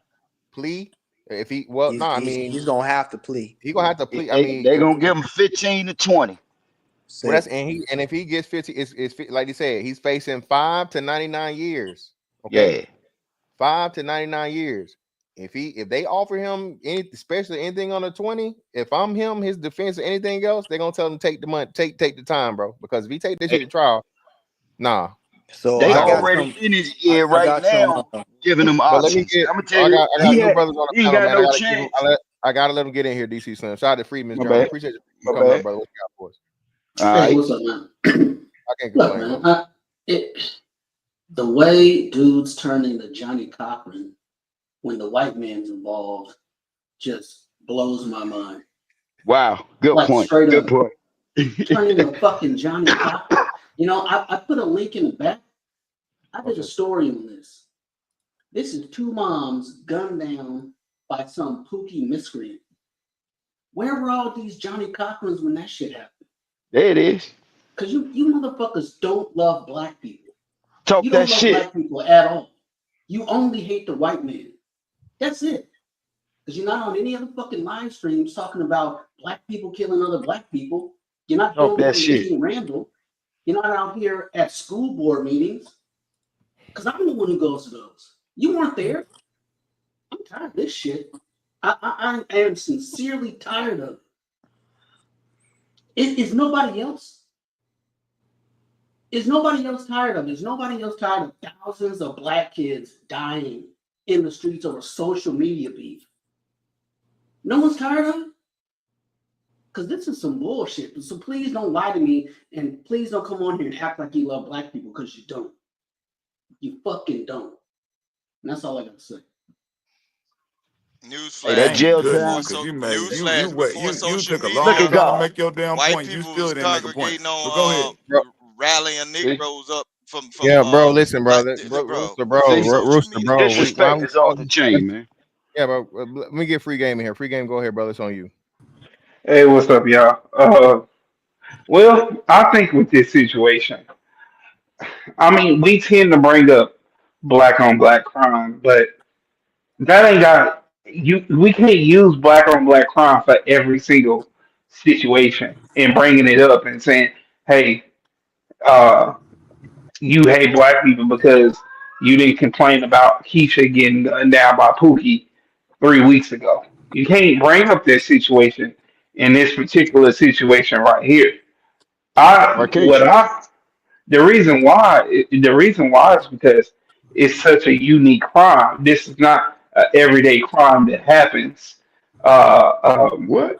Plea. If he, he's gonna have to plea. He's gonna have to plea. They're gonna give him 15 to 20. Well, that's and if he gets 50, it's like you said, he's facing 5 to 99 years. Okay. Yeah. 5 to 99 years. If they offer him especially anything under 20, if I'm him, his defense or anything else, they're gonna tell him take the money, take the time, bro. Because if he take this shit to trial, nah. So They I got already some. in his ear I right got some. now, giving him But let me options. get. I'm gonna tell I you, got new brothers on the he ain't panel, got man. no chance. I gotta let him get in here. DC Slim. Shout out to Freeman's My Journal. bad. Appreciate you My coming up, bad. brother. What you got for us? All Hey, right. what's up, man? I can't Look, complain, man, bro. the way dudes turn into Johnny Cochran when the white man's involved just blows my mind. Wow. Good Like point. straight Good up, point. turn into fucking Johnny Cochran. You know, I put a link in the back. I did a story on this. This is 2 moms gunned down by some pookie miscreant. Where were all these Johnny Cochrans when that shit happened? There it is. Because you motherfuckers don't love black people. Talk You that don't love shit. black people at all. You only hate the white man. That's it. Because you're not on any other fucking live streams talking about black people killing other black people. You're not Talk doing that one with shit. Gene Randall. You're not out here at school board meetings. Because I'm the one who goes to those. You weren't there. I'm tired of this shit. I am sincerely tired of it. Is nobody else? Is nobody else tired of it? Is nobody else tired of thousands of black kids dying in the streets over social media beef? No one's tired of it? Because this is some bullshit. So please don't lie to me, and please don't come on here and act like you love black people, because you don't. You fucking don't. And that's all I got to say. Newsflash. Hey, that jail Good, time. because you social took a media, long Look at time to God. make your damn white point. You people still was didn't make a point. congregating But go ahead. on rallying Negroes up from Yeah, bro. Listen, bro. bro. Rooster, bro. Rooster, bro. Disrespect is off the chain, man. Yeah, bro. Let me get Free Game in here. Free Game, go ahead, brother. It's on you. Hey, what's up, y'all? Well, I think with this situation, I mean, we tend to bring up black on black crime, but that ain't got you. We can't use black on black crime for every single situation and bringing it up and saying, "Hey, uh, you hate black people because you didn't complain about Keisha getting gunned down by Pookie 3 weeks ago." You can't bring up this situation in this particular situation right here. I Marquise. what I the reason why is because it's such a unique crime. This is not an everyday crime that happens. What?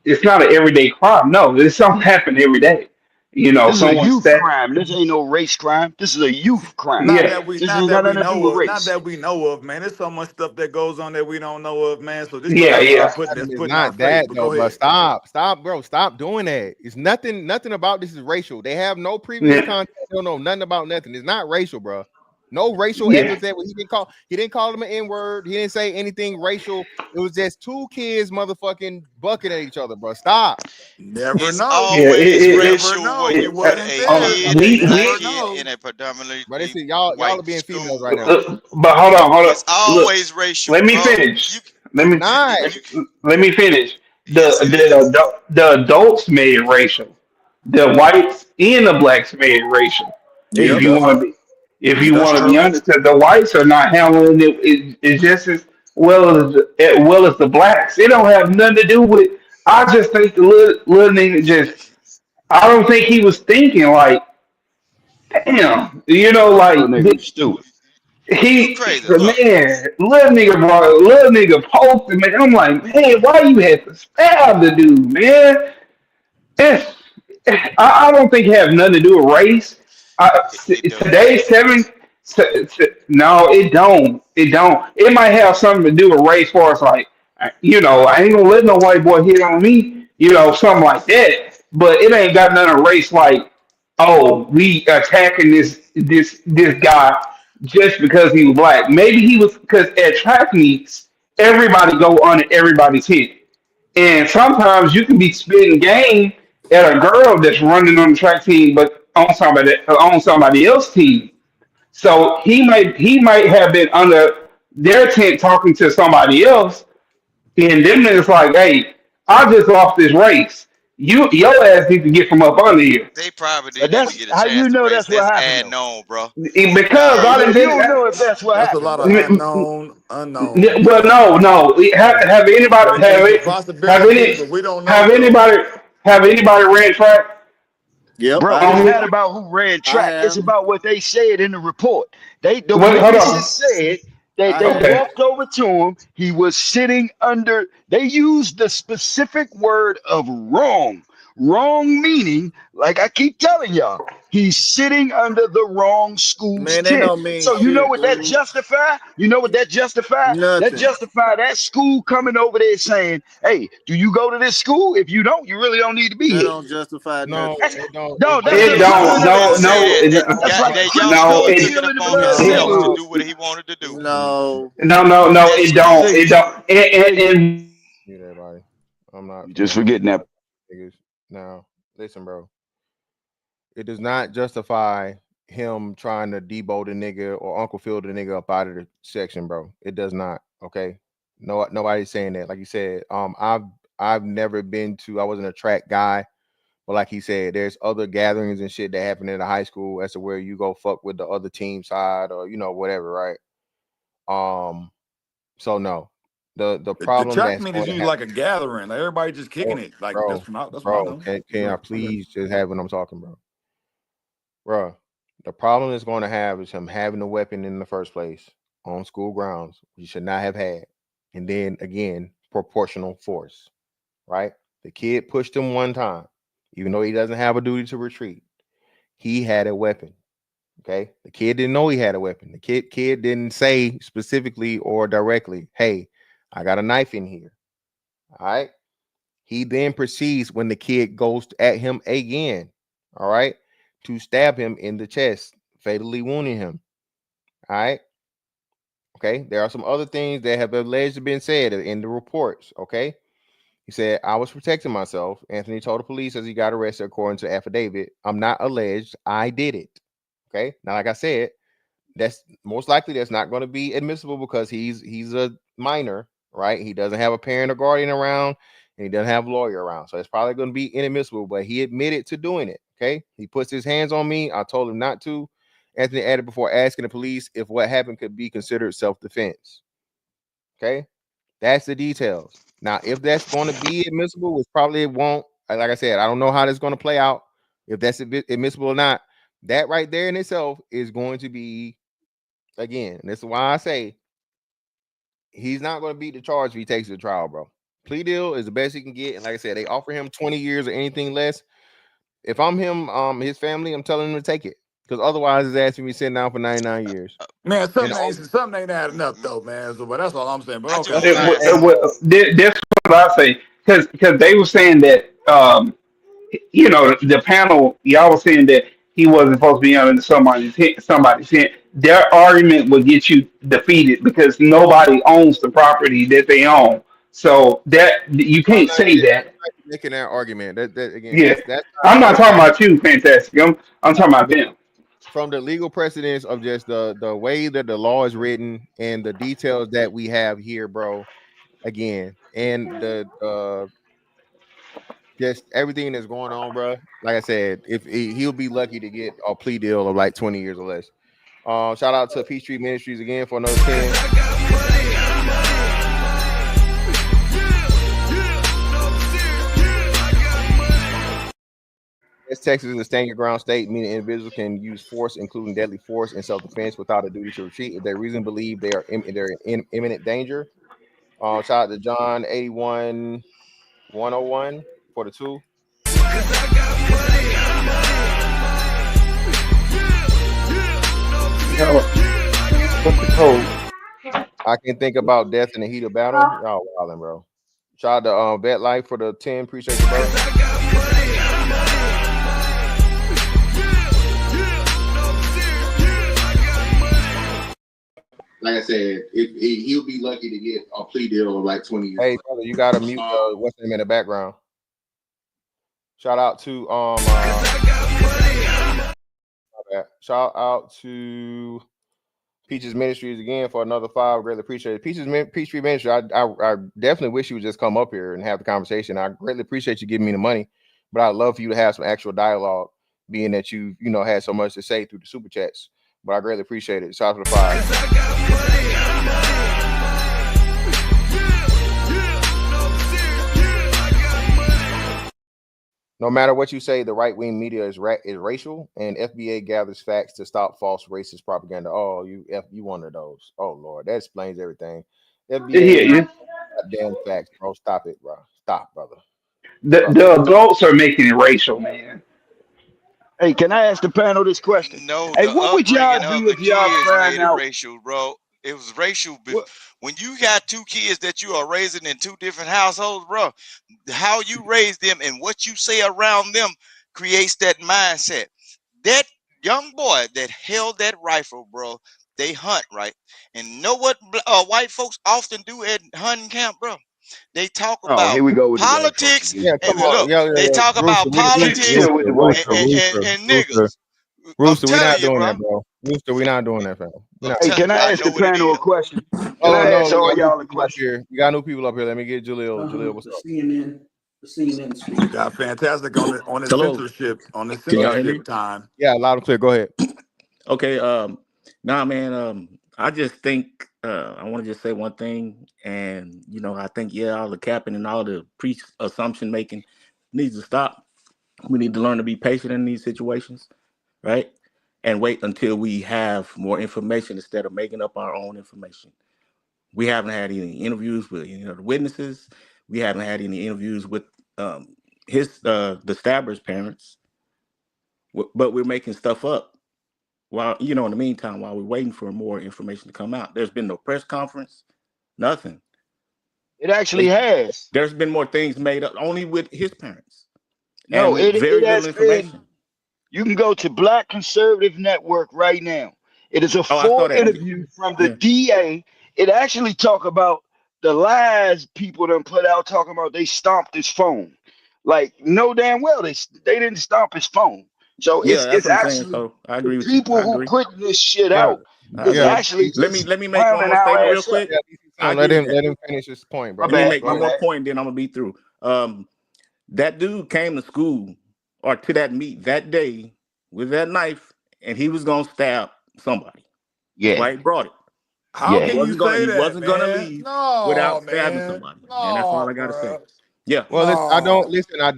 It's not an everyday crime. No, this don't happen every day. You know, This is a someone youth stat. crime. This ain't no race crime. This is a youth crime. Not Yeah, that we This not ain't that got we nothing to do know with of, not race. that we know of, man. There's so much stuff that goes on that we don't know of, man. So this stuff yeah, is yeah. putting It's in our not face. that But though, go but ahead. stop, bro. Stop doing that. It's nothing about this is racial. They have no previous Yeah, contact. They don't know nothing about nothing. It's not racial, bro. No racial yeah. epithet. He didn't call them an N-word. He didn't say anything racial. It was just 2 kids motherfucking bucking at each other, bro. Stop. Never It's know. Yeah, always Never racial know. when We you put wasn't a there. kid, a we black Never we kid, know. in a predominantly But listen, y'all are white being females school. right now. but hold on. It's Look, always racial, let me bro. finish. Let It's me not. let me finish. Yes, it is. The adults made it racial. The whites and the blacks made it racial. If Yep. you want to be, if you That's want to be true. honest, 'cause the whites are not handling it just as well as the blacks. It don't have nothing to do with. I just think the little nigga just. I don't think he was thinking like, damn, Little nigga was stupid. You he, crazy as fuck. man, little nigga posted, man. I'm like, man, why you had to stab the dude, man? It's, I don't think it has nothing to do with race. It do. Today, no, it don't. It don't. It might have something to do with race for us, like, I ain't gonna let no white boy hit on me, something like that. But it ain't got none of race, like, oh, we attacking this guy just because he was black. Maybe he was because at track meets, everybody go on everybody's hit. And sometimes you can be spitting game at a girl that's running on the track team, but on somebody else's team. So he might have been under their tent talking to somebody else, and them niggas like, hey, I just lost this race. your ass need to get from up under you. They probably didn't That's even get a how chance you to know race. that's what That's happened adding though. on, bro. Because Nah, I Yeah, done you did don't know if that's what That's a happened, lot bro. of unknown. Well, no. Have anybody It's a possibility, but we don't know have though. anybody ran track? Yep, Bro, I it's have. not about who ran I track. It's have. about what they said in the report. The What? Hold witnesses on. said that I they have. Okay. walked over to him. He was sitting under. They used the specific word of wrong. Wrong meaning, like I keep telling y'all, he's sitting under the wrong school's Man, that tent. don't mean So you know shit, what that dude. justify? You know what that justify? That Nothing. justify that school coming over there saying, "Hey, do you go to this school? If you don't, you really don't need to be That here." don't justify No, nothing. it don't. No, It that's don't. It the It don't. don't. equivalent of they No. saying No. said that that's like that Chris young No. dude being took it killed in the upon blood himself to neighborhood. do what he wanted to do. No. No. Yes, It he did. don't. See, It don't. And Mute everybody. I'm not you finna just mute forgetting that. niggas. Now, listen, bro. It does not justify him trying to debo the nigga or Uncle Phil the nigga up out of the section, bro. It does not. Okay. No, nobody's saying that. Like you said, I've never been to. I wasn't a track guy, but like he said, there's other gatherings and shit that happen in the high school as to where you go fuck with the other team side or whatever, right? So no, the The problem track that's meet going is to usually happen, like a gathering. Like everybody just kicking it. Like bro, that's what I know. can I please just have when I'm talking, bro? The problem it's going to have is him having a weapon in the first place on school grounds. He should not have had, and then again, proportional force, right? The kid pushed him one time, even though he doesn't have a duty to retreat. He had a weapon. Okay, the kid didn't know he had a weapon. The kid didn't say specifically or directly, "Hey, I got a knife in here." All right. He then proceeds when the kid goes at him again. All right, to stab him in the chest, fatally wounding him. All right. Okay. There are some other things that have allegedly been said in the reports. Okay. He said, "I was protecting myself." Anthony told the police as he got arrested, according to the affidavit. "I'm not alleged. I did it." Okay. Now, like I said, that's most likely that's not going to be admissible because he's a minor, right? He doesn't have a parent or guardian around, and he doesn't have a lawyer around, so it's probably going to be inadmissible. But he admitted to doing it. Okay, he puts his hands on me. I told him not to. Anthony added before asking the police if what happened could be considered self-defense. Okay, that's the details. Now, if that's going to be admissible, which probably it won't. Like I said, I don't know how this is going to play out. If that's admissible or not, that right there in itself is going to be. Again, this is why I say he's not going to beat the charge if he takes it to trial, bro. Plea deal is the best he can get, and like I said, they offer him 20 years or anything less. If I'm him, his family, I'm telling him to take it because otherwise, his ass will be sitting down for 99 years. Man, something ain't adding up though, man. So, but that's all I'm saying. But I okay, just want to ask. that's what I say because they were saying that the panel y'all was saying that he wasn't supposed to be under somebody's tent. Their argument would get you defeated because nobody owns the property that they own. So that you I'm can't not say that. making that argument. That again, Yeah, that's I'm not not talking about you, Fantastic. I'm talking about them. from the legal precedence of just the way that the law is written and the details that we have here, bro. Again, and the just everything that's going on, bro. Like I said, if he'll be lucky to get a plea deal of like 20 years or less. Shout out to Peachtree Ministries again for another 10. Yes, Texas is a stand your ground state, meaning individuals can use force, including deadly force, in self-defense without a duty to retreat if they reasonably believe they're in imminent danger. Shout out to John 81-101 for the 2. What's the code? I can think about death in the heat of battle. Y'all wildin', bro. Shout out to Vet Life for the 10. Appreciate you, bro. Like I said, he'll be lucky to get a plea deal of like 20 years. Hey, brother, you gotta mute what's name in the background. Shout out to shout out to Peaches Ministries again for another 5. Greatly appreciate it. Peachtree Ministry. I definitely wish you would just come up here and have the conversation. I greatly appreciate you giving me the money. but I'd love for you to have some actual dialogue, being that you know had so much to say through the super chats. But I greatly appreciate it. Shout out to the fire. No matter what you say, the right-wing media is racial, and FBA gathers facts to stop false racist propaganda. Oh, you one of those. Oh Lord, that explains everything. FBA, damn facts, bro. Stop it, bro. Stop, brother. The adults are making it racial, man. Hey, can I ask the panel this question? No, Hey, the what would y'all upbringing of do the if y'all kids find made it out? racial, bro. It was racial. When you got two kids that you are raising in two different households, bro, how you raise them and what you say around them creates that mindset. That young boy that held that rifle, bro, they hunt, right? And know what white folks often do at hunting camp, bro? They talk Oh, about here we go with the white folks politics. again. Yeah, come on. Look, they talk about politics Chill with the white folks. and niggas. Rooster, we're telling not you, doing bro. that, bro. Rooster, we're not doing that, fam. Hey, can I ask the panel a question? Can I No, ask we all got new y'all a people up question? here. We got new people up here. Let me get Jaleel. Jaleel, what's The up? CNN speak. Got fantastic on the Hello. censorship Can y'all hear me? time. Yeah, loud and clear. Go ahead. Okay. Nah, man. I just think I want to just say one thing, and I think all the capping and all the pre-assumption making needs to stop. We need to learn to be patient in these situations, right? And wait until we have more information instead of making up our own information. We haven't had any interviews with any of the witnesses. We haven't had any interviews with the stabber's parents, but we're making stuff up. While in the meantime, while we're waiting for more information to come out, there's been no press conference, nothing. It actually has. There's been more things made up only with his parents, and No, with very it has little information. been. You can go to Black Conservative Network right now. It is a Oh, I saw full that. interview from the Yeah. DA. It actually talk about the lies people done put out, talking about they stomped his phone. Like, no damn well they didn't stomp his phone. So Yeah, that's it's what I'm saying. actually So I the agree with you. people I who agree. put this shit Yeah, out is yeah. actually Let just me make one ramming more statement our real ass up. quick. I Let agree with that. him finish his point, bro. My Let me bad, make my one more bad. point, then I'm gonna be through. That dude came to school or to that meet that day with that knife, and he was gonna stab somebody. That's Yeah. why he brought it. How Yeah. can you say He that, wasn't gonna man? leave No, without stabbing man. somebody, and that's all No, I gotta say. bro. Yeah. Well, I don't No. listen. I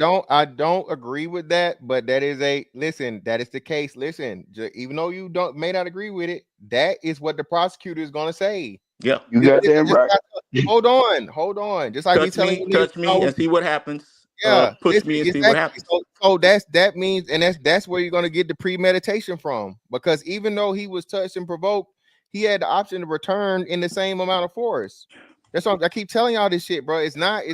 don't agree with that, but that is that is the case. Listen, even though you may not agree with it, that is what the prosecutor is going to say. Yeah. You got damn right. Hold on. Just like me telling you, touch me, and see what happens. Yeah, Push me and see what happens. So that means, and that's where you're going to get the premeditation from, because even though he was touched and provoked, he had the option to return in the same amount of force. That's what I keep telling y'all this shit, bro. It's not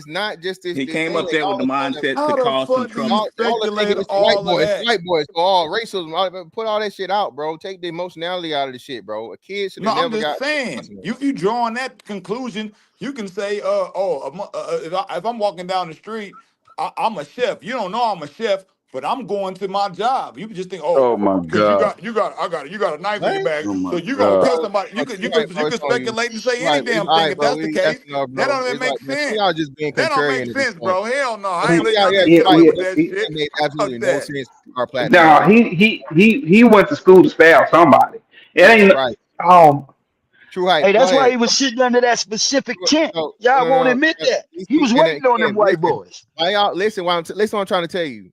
just this. He this came thing up there with the mindset How to the cause some fuck do you trouble. Y'all are thinking speculate it's all of white that? boys, all racism. Put all that shit out, bro. Take the emotionality out of the shit, bro. A kid should No, have I'm never just got. saying. If you drawing that conclusion, you can say, if I'm walking down the street, I'm a chef. You don't know I'm a chef, but I'm going to my job. You just think, Oh my because God. you got a knife in your What? bag, Oh so my you gonna God. tell somebody. You It's could on you. speculate and say any Right, damn all thing right, if bro. that's the That's case. enough, That bro. don't even It's like, make man, some of sense. y'all just being That don't contrarian make at this sense, point. bro. Hell no, Some I ain't of letting y'all, nothing you're kill right. me with But that that shit. made absolutely Fuck no that. sense to our platform. No, he went to school to stab somebody. It ain't. Right. True Hey, hype. Go that's why ahead. he was sitting under that specific tent. No, Y'all won't admit that. He was waiting on them white listen. boys. Why y'all listen? Listen, what I'm trying to tell you.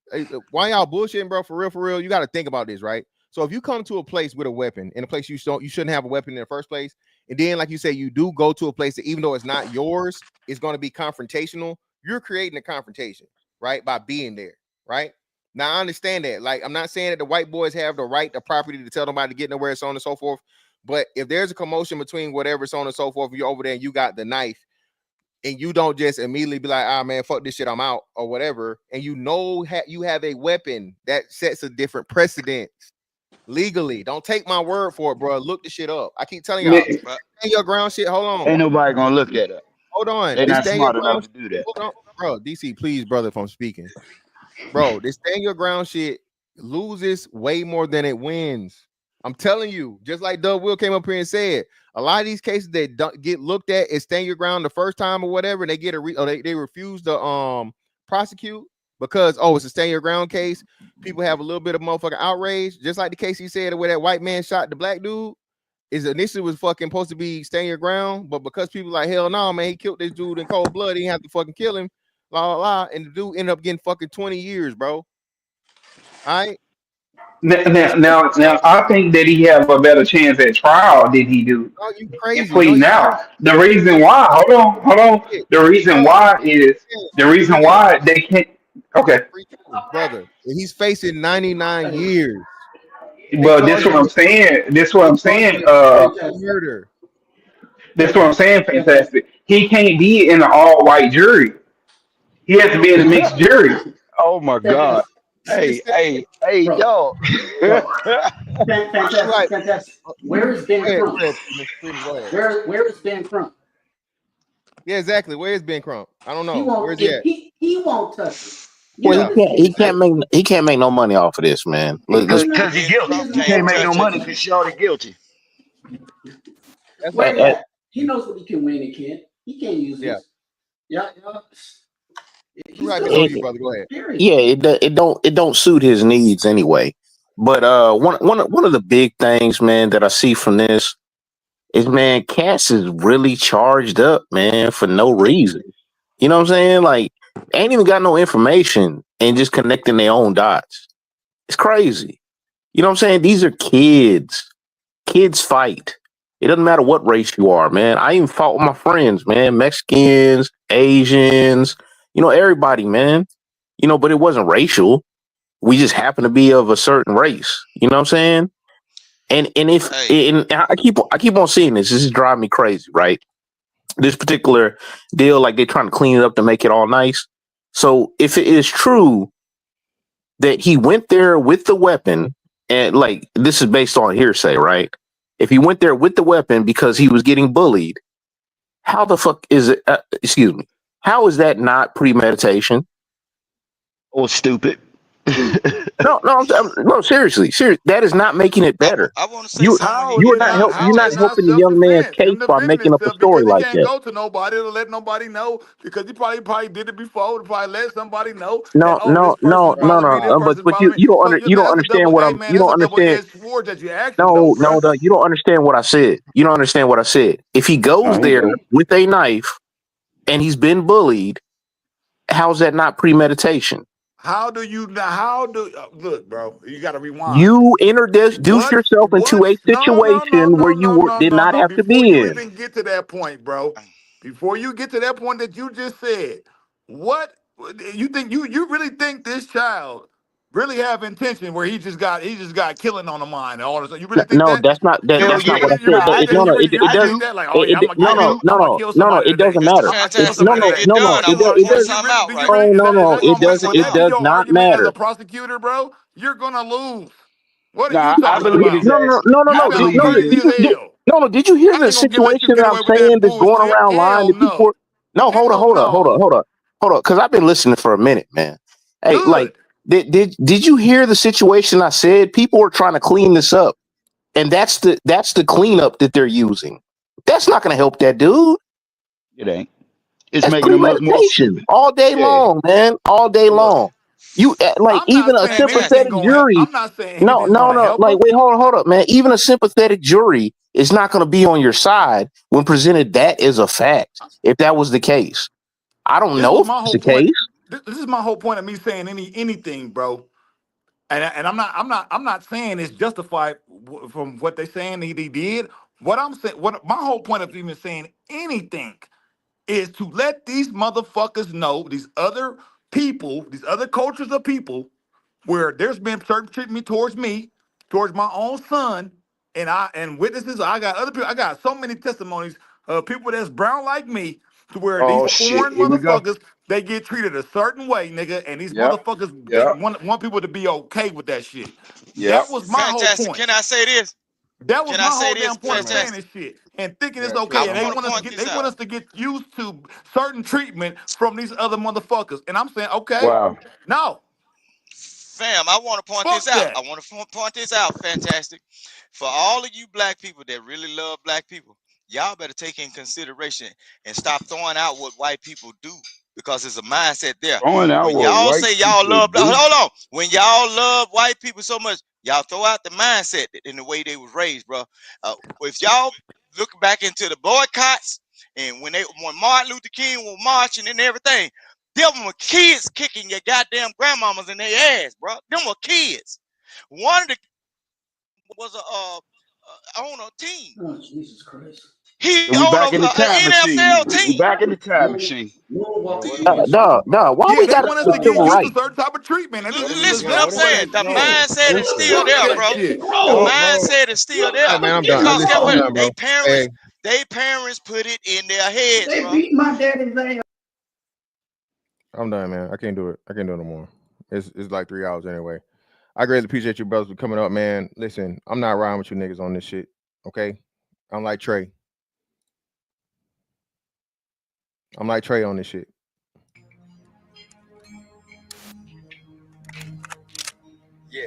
Why y'all bullshitting, bro? For real. You got to think about this, right? So if you come to a place with a weapon, in a place you shouldn't have a weapon in the first place, and then, like you say, you do go to a place that, even though it's not yours, it's going to be confrontational. You're creating a confrontation, right? By being there, right? Now I understand that. Like, I'm not saying that the white boys have the right, the property to tell nobody to get nowhere, so on and so forth. But if there's a commotion between whatever, so on and so forth, you're over there and you got the knife, and you don't just immediately be like, ah, man, fuck this shit, I'm out, or whatever, and you have a weapon, that sets a different precedent legally. Don't take my word for it, bro. Look the shit up. I keep telling y'all, stand your ground shit. Hold on. Ain't nobody gonna look at it. Hold on. They're This not stand your smart enough ground to do that. Hold on, bro. DC, please, brother, if I'm speaking. Bro, this stand your ground shit loses way more than it wins. I'm telling you, just like Doug Will came up here and said, a lot of these cases that don't get looked at as stand your ground the first time or whatever, and they get they refuse to prosecute. because it's a stand your ground case. People have a little bit of motherfucking outrage, just like the case he said where that white man shot the black dude. Is initially was fucking supposed to be stand your ground, but because people like hell no, man, he killed this dude in cold blood, he didn't have to fucking kill him, and the dude ended up getting fucking 20 years, bro. All right. Now, I think that he have a better chance at trial than he do Oh, you in crazy? plea No, you now. The reason why, hold on. The reason why they can't. Okay, brother, he's facing 99 years. but this what I'm saying. Murder. That's what I'm saying. Fantastic. He can't be in an all-white jury. He has to be in a mixed jury. Oh my God. Hey, y'all. Fantastic. Where is Ben Crump? Where is Ben Crump? Yeah, exactly. Where is Ben Crump? I don't know. He won't. Where's he at? He won't touch it. Well, he can't make no money off of this, man. Because he's guilty. He can't make no money because Shorty guilty. That's where he at? He knows what he can win and can't. He can't use this. Yeah. Right behind you, brother. Go ahead. Yeah, it don't suit his needs anyway. But one of the big things, man, that I see from this is, man, Cass is really charged up, man, for no reason. You know what I'm saying? Like, ain't even got no information and just connecting their own dots. It's crazy. You know what I'm saying? These are kids. Kids fight. It doesn't matter what race you are, man. I even fought with my friends, man. Mexicans, Asians, everybody, man. But it wasn't racial. We just happen to be of a certain race. You know what I'm saying? And I keep on seeing this. This is driving me crazy, right? This particular deal, like they're trying to clean it up to make it all nice. So if it is true that he went there with the weapon, and like this is based on hearsay, right? If he went there with the weapon because he was getting bullied, how the fuck is it? Excuse me. How is that not premeditation? Or stupid? No, seriously. That is not making it better. I want to say You're not helping the young man's case by making up a story like that. He can't go to nobody to let nobody know because he probably did it before to probably let somebody know. No. But you don't understand what I'm. You don't understand. No, you don't understand what I said. You don't understand what I said. If he goes there with a knife and he's been bullied, how's that not premeditation? Look, bro? You got to rewind. You introduce yourself into a situation where you did not have to be in. Before you even get to that point, bro. Before you get to that point that you just said, what you think? You really think this child really have intention where he just got killing on the mind and all this? You really think no, that? that's not what I said. It doesn't matter. It does not matter. As a prosecutor, bro, you're gonna lose. What Nah, are you talking about? No. Did you hear the situation that I'm saying that's going around lying to people? No, hold on. Because I've been listening for a minute, man. Hey, like, did you hear the situation I said? People are trying to clean this up, and that's the cleanup that they're using. That's not going to help that dude. It ain't. It's making him look more all day long, man. All day long. You like even a sympathetic jury. I'm not saying no. Like, wait, hold up, man. Even a sympathetic jury is not going to be on your side when presented that as a fact. If that was the case, I don't know if it's the case. This is my whole point of me saying anything, bro. And I'm not saying it's justified from what they're saying he did. What I'm saying, what my whole point of even saying anything is to let these motherfuckers know, these other people, these other cultures of people, where there's been certain treatment towards me, towards my own son, and witnesses. I got other people. I got so many testimonies of people that's brown like me, to where these foreign motherfuckers, they get treated a certain way, nigga, and these motherfuckers want people to be okay with that shit. That was my whole point. Can I say this? That was my whole damn point of saying this shit and thinking it's okay. And they want us to get used to certain treatment from these other motherfuckers. And I'm saying, okay, no. Fam, I want to point this out. I want to point this out. Fantastic. For all of you black people that really love black people, y'all better take in consideration and stop throwing out what white people do. because it's a mindset there. Throwing out When what y'all white say y'all people love, do. hold on. When y'all love white people so much, y'all throw out the mindset in the way they was raised, bro. If y'all look back into the boycotts and when Martin Luther King was marching and everything, them were kids kicking your goddamn grandmamas in their ass, bro. Them were kids. One of the was on a team. Oh, Jesus Christ. He And we on back in the a time NFL machine. We team. back in the time machine. Dog, why Yeah, we they gotta want us do to get civil used to rights? certain type of treatment. And this is an Listen what I'm example of saying. that The shit. mindset is still Fuck there, that bro. shit. The mindset is still there. Hey man, I'm done. Because guess I'm what? done, bro. They parents put it in their heads, They bro. beat my daddy's ass. I'm done, man. I can't do it. I can't do it no more. It's like 3 hours anyway. I greatly appreciate you brothers for coming up, man. Listen, I'm not riding with you niggas on this shit. Okay? I'm like Trey. I'm like Trey on this shit. Yeah.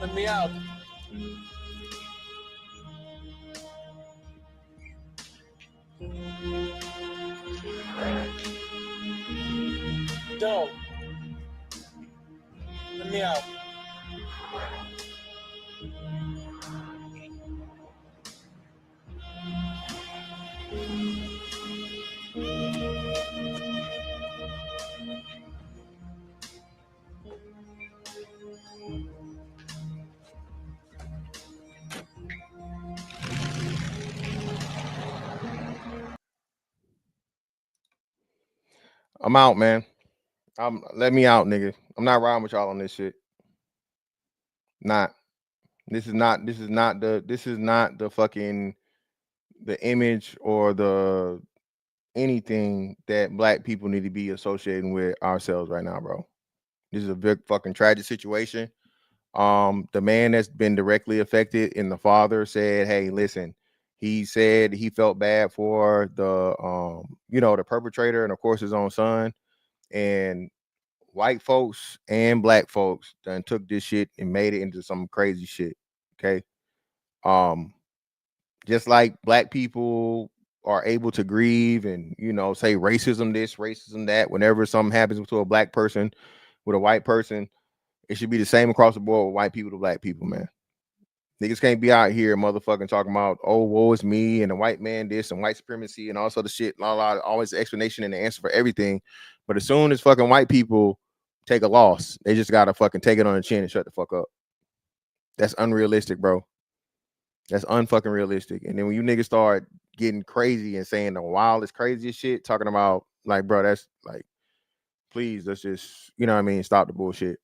Let me out. Don't. Let me out. I'm out, man. Let me out, nigga. I'm not riding with y'all on this shit. Not. This is not the fucking the image or the anything that black people need to be associating with ourselves right now, bro. This is a big fucking tragic situation. The man that's been directly affected and the father said, hey, listen, he said he felt bad for the the perpetrator and of course his own son. And white folks and black folks done took this shit and made it into some crazy shit. Okay. Just like black people are able to grieve and say racism this, racism that, whenever something happens to a black person with a white person, it should be the same across the board with white people to black people, man. Niggas can't be out here motherfucking talking about, oh, woe is me and the white man this and white supremacy and all sort of shit. Always the explanation and the answer for everything. But as soon as fucking white people take a loss, they just gotta fucking take it on the chin and shut the fuck up. That's unrealistic, bro. That's unfucking realistic. And then when you niggas start getting crazy and saying the wildest, craziest shit, talking about like, bro, that's like, please, let's just, stop the bullshit.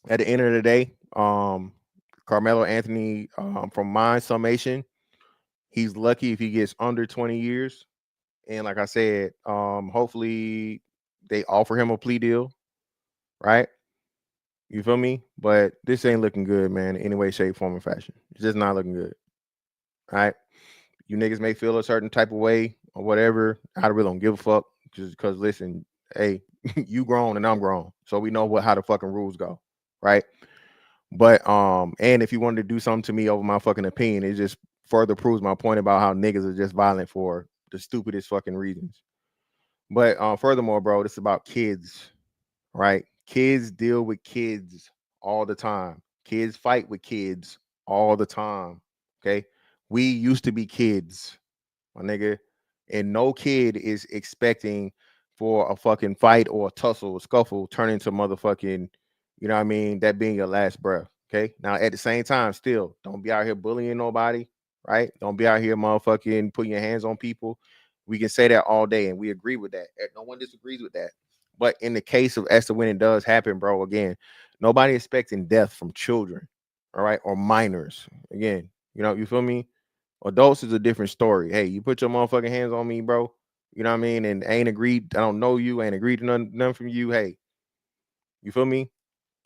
At the end of the day, Karmelo Anthony, from my summation, he's lucky if he gets under 20 years. And like I said, hopefully they offer him a plea deal, right? You feel me? But this ain't looking good, man, in any way, shape, form, or fashion. It's just not looking good. All right. You niggas may feel a certain type of way or whatever. I really don't give a fuck. Just because, listen, hey, you grown and I'm grown. So we know how the fucking rules go, right? But and if you wanted to do something to me over my fucking opinion, it just further proves my point about how niggas are just violent for the stupidest fucking reasons. But furthermore, bro, this is about kids, right? Kids deal with kids all the time. Kids fight with kids all the time. Okay. We used to be kids, my nigga. And no kid is expecting for a fucking fight or a tussle, a scuffle, turn into motherfucking, that being your last breath. Okay. Now, at the same time, still don't be out here bullying nobody, right? Don't be out here motherfucking putting your hands on people. We can say that all day and we agree with that. No one disagrees with that. But in the case of as to when it does happen, bro, again, nobody expecting death from children, all right, or minors. Again, you feel me? Adults is a different story. Hey, you put your motherfucking hands on me, bro. You know what I mean? And ain't agreed. I don't know you. Ain't agreed to none from you. Hey, you feel me?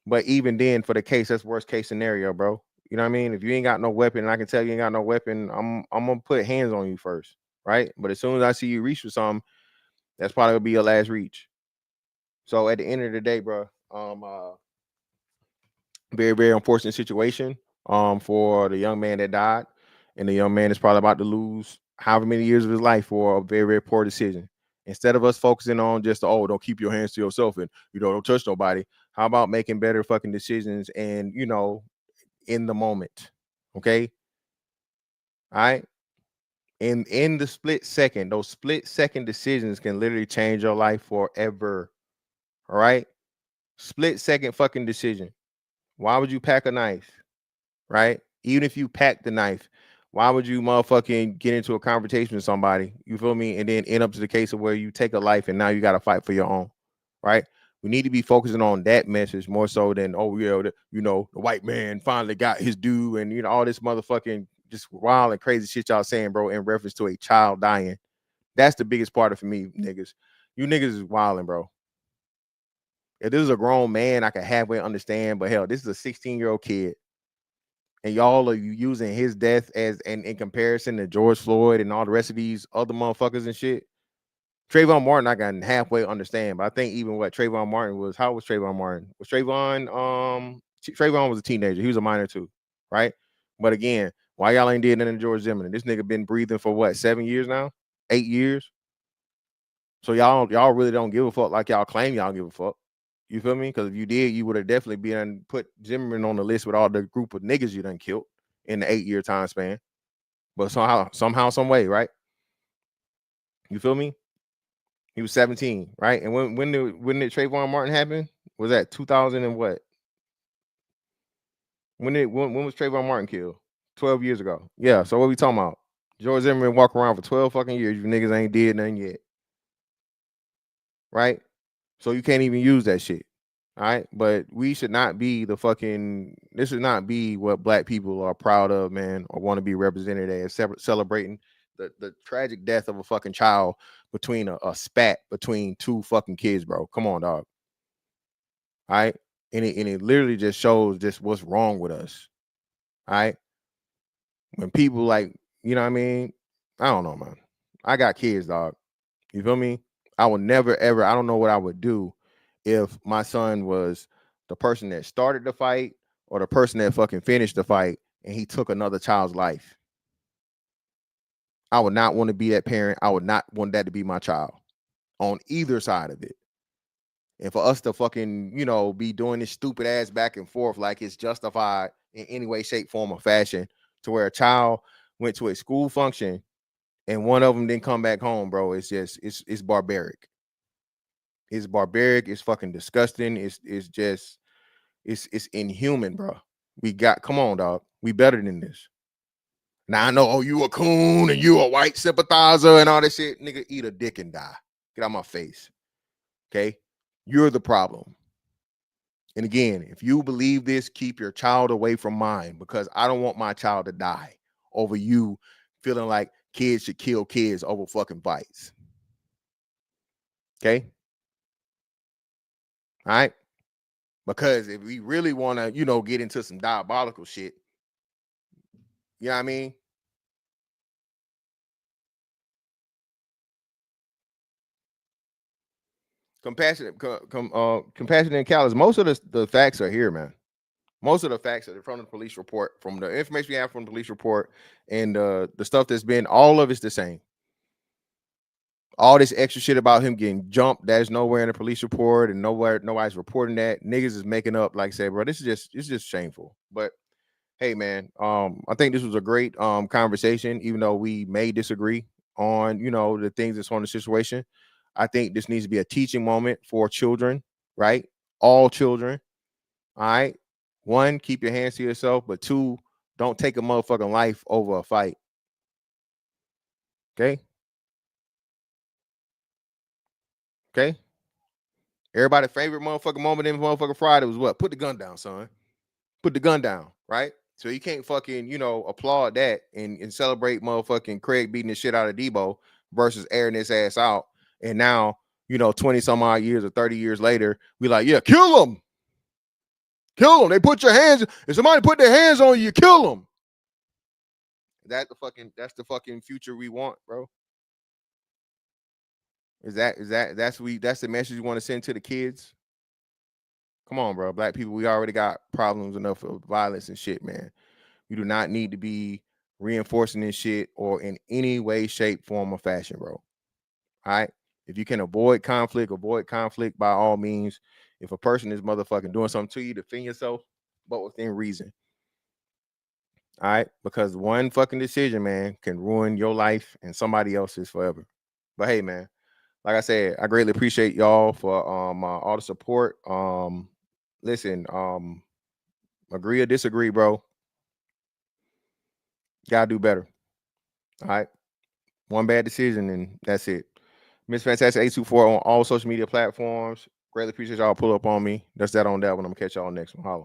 But even then, for the case, that's worst case scenario, bro. You know what I mean? If you ain't got no weapon, and I can tell you ain't got no weapon, I'm gonna put hands on you first, right? But as soon as I see you reach for something, that's probably gonna be your last reach. So at the end of the day, bro, very, very unfortunate situation for the young man that died, and the young man is probably about to lose however many years of his life for a very, very poor decision. Instead of us focusing on just don't keep your hands to yourself and don't touch nobody. How about making better fucking decisions and in the moment? Okay. All right. In the split second, those split second decisions can literally change your life forever. All right. Split second fucking decision. Why would you pack a knife? Right? Even if you pack the knife, why would you motherfucking get into a confrontation with somebody? You feel me? And then end up to the case of where you take a life and now you got to fight for your own. Right? We need to be focusing on that message more so than the white man finally got his due and all this motherfucking just wild and crazy shit y'all saying, bro, in reference to a child dying. That's the biggest part of for me, niggas. You niggas is wilding, bro. If this is a grown man, I can halfway understand, but hell, this is a 16-year-old kid. And y'all are using his death as in comparison to George Floyd and all the rest of these other motherfuckers and shit. Trayvon Martin, I can halfway understand, but I think even what Trayvon Martin was, how was Trayvon Martin? Was Trayvon was a teenager. He was a minor too, right? But again, why y'all ain't did nothing to George Zimmerman? This nigga been breathing for what, 7 years now? 8 years? So y'all really don't give a fuck like y'all claim y'all give a fuck. You feel me? Because if you did, you would have definitely been put Zimmerman on the list with all the group of niggas you done killed in the 8-year time span. But somehow, some way, right? You feel me? He was 17, right? And when did Trayvon Martin happen? Was that 2000 and what? When was Trayvon Martin killed? 12 years ago. Yeah. So what we talking about? George Zimmerman walk around for 12 fucking years. You niggas ain't did nothing yet, right? So you can't even use that shit. All right. But we should not be this should not be what black people are proud of, man, or want to be represented as celebrating the tragic death of a fucking child between a spat between two fucking kids, bro. Come on, dog. All right. And it literally just shows just what's wrong with us. All right. When people you know what I mean? I don't know, man. I got kids, dog. You feel me? I would never, ever, I don't know what I would do if my son was the person that started the fight or the person that fucking finished the fight and he took another child's life. I would not want to be that parent. I would not want that to be my child on either side of it. And for us to fucking, be doing this stupid ass back and forth like it's justified in any way, shape, form, or fashion to where a child went to a school function and one of them didn't come back home, bro. It's just, it's barbaric. It's barbaric. It's fucking disgusting. It's inhuman, bro. Come on, dog. We better than this. Now I know, you a coon and you a white sympathizer and all that shit. Nigga, eat a dick and die. Get out my face. Okay? You're the problem. And again, if you believe this, keep your child away from mine because I don't want my child to die over you feeling like kids should kill kids over fucking fights. Okay? All right? Because if we really want to, get into some diabolical shit, you know what I mean? Compassionate and callous. Most of the facts are here, man. Most of the facts are from the police report, from the information we have from the police report, and the stuff that's been, all of it's the same. All this extra shit about him getting jumped, that's nowhere in the police report, and nobody's reporting that. Niggas is making up, like I said, bro. It's just shameful. But hey, man, I think this was a great conversation, even though we may disagree on the things that's on the situation. I think this needs to be a teaching moment for children, right? All children. All right. 1, keep your hands to yourself, but 2, don't take a motherfucking life over a fight. Okay. Okay. Everybody's favorite motherfucking moment in motherfucking Friday was what? Put the gun down, son. Put the gun down, right? So you can't fucking, applaud that and celebrate motherfucking Craig beating the shit out of Debo versus airing his ass out. And now, 20 some odd years or 30 years later, we like, yeah, kill them. Kill them. They put your hands. If somebody put their hands on you, kill them. That's the fucking future we want, bro. That's the message you want to send to the kids? Come on, bro. Black people, we already got problems enough of violence and shit, man. You do not need to be reinforcing this shit or in any way, shape, form, or fashion, bro. All right. If you can avoid conflict by all means. If a person is motherfucking doing something to you, defend yourself, but within reason. All right. Because one fucking decision, man, can ruin your life and somebody else's forever. But hey, man, like I said, I greatly appreciate y'all for all the support. Listen, agree or disagree, bro. Gotta do better. All right. One bad decision and that's it. Miss Fantastic 824 on all social media platforms. Greatly appreciate y'all pull up on me. That's that on that one. I'm gonna catch y'all next one. Holla.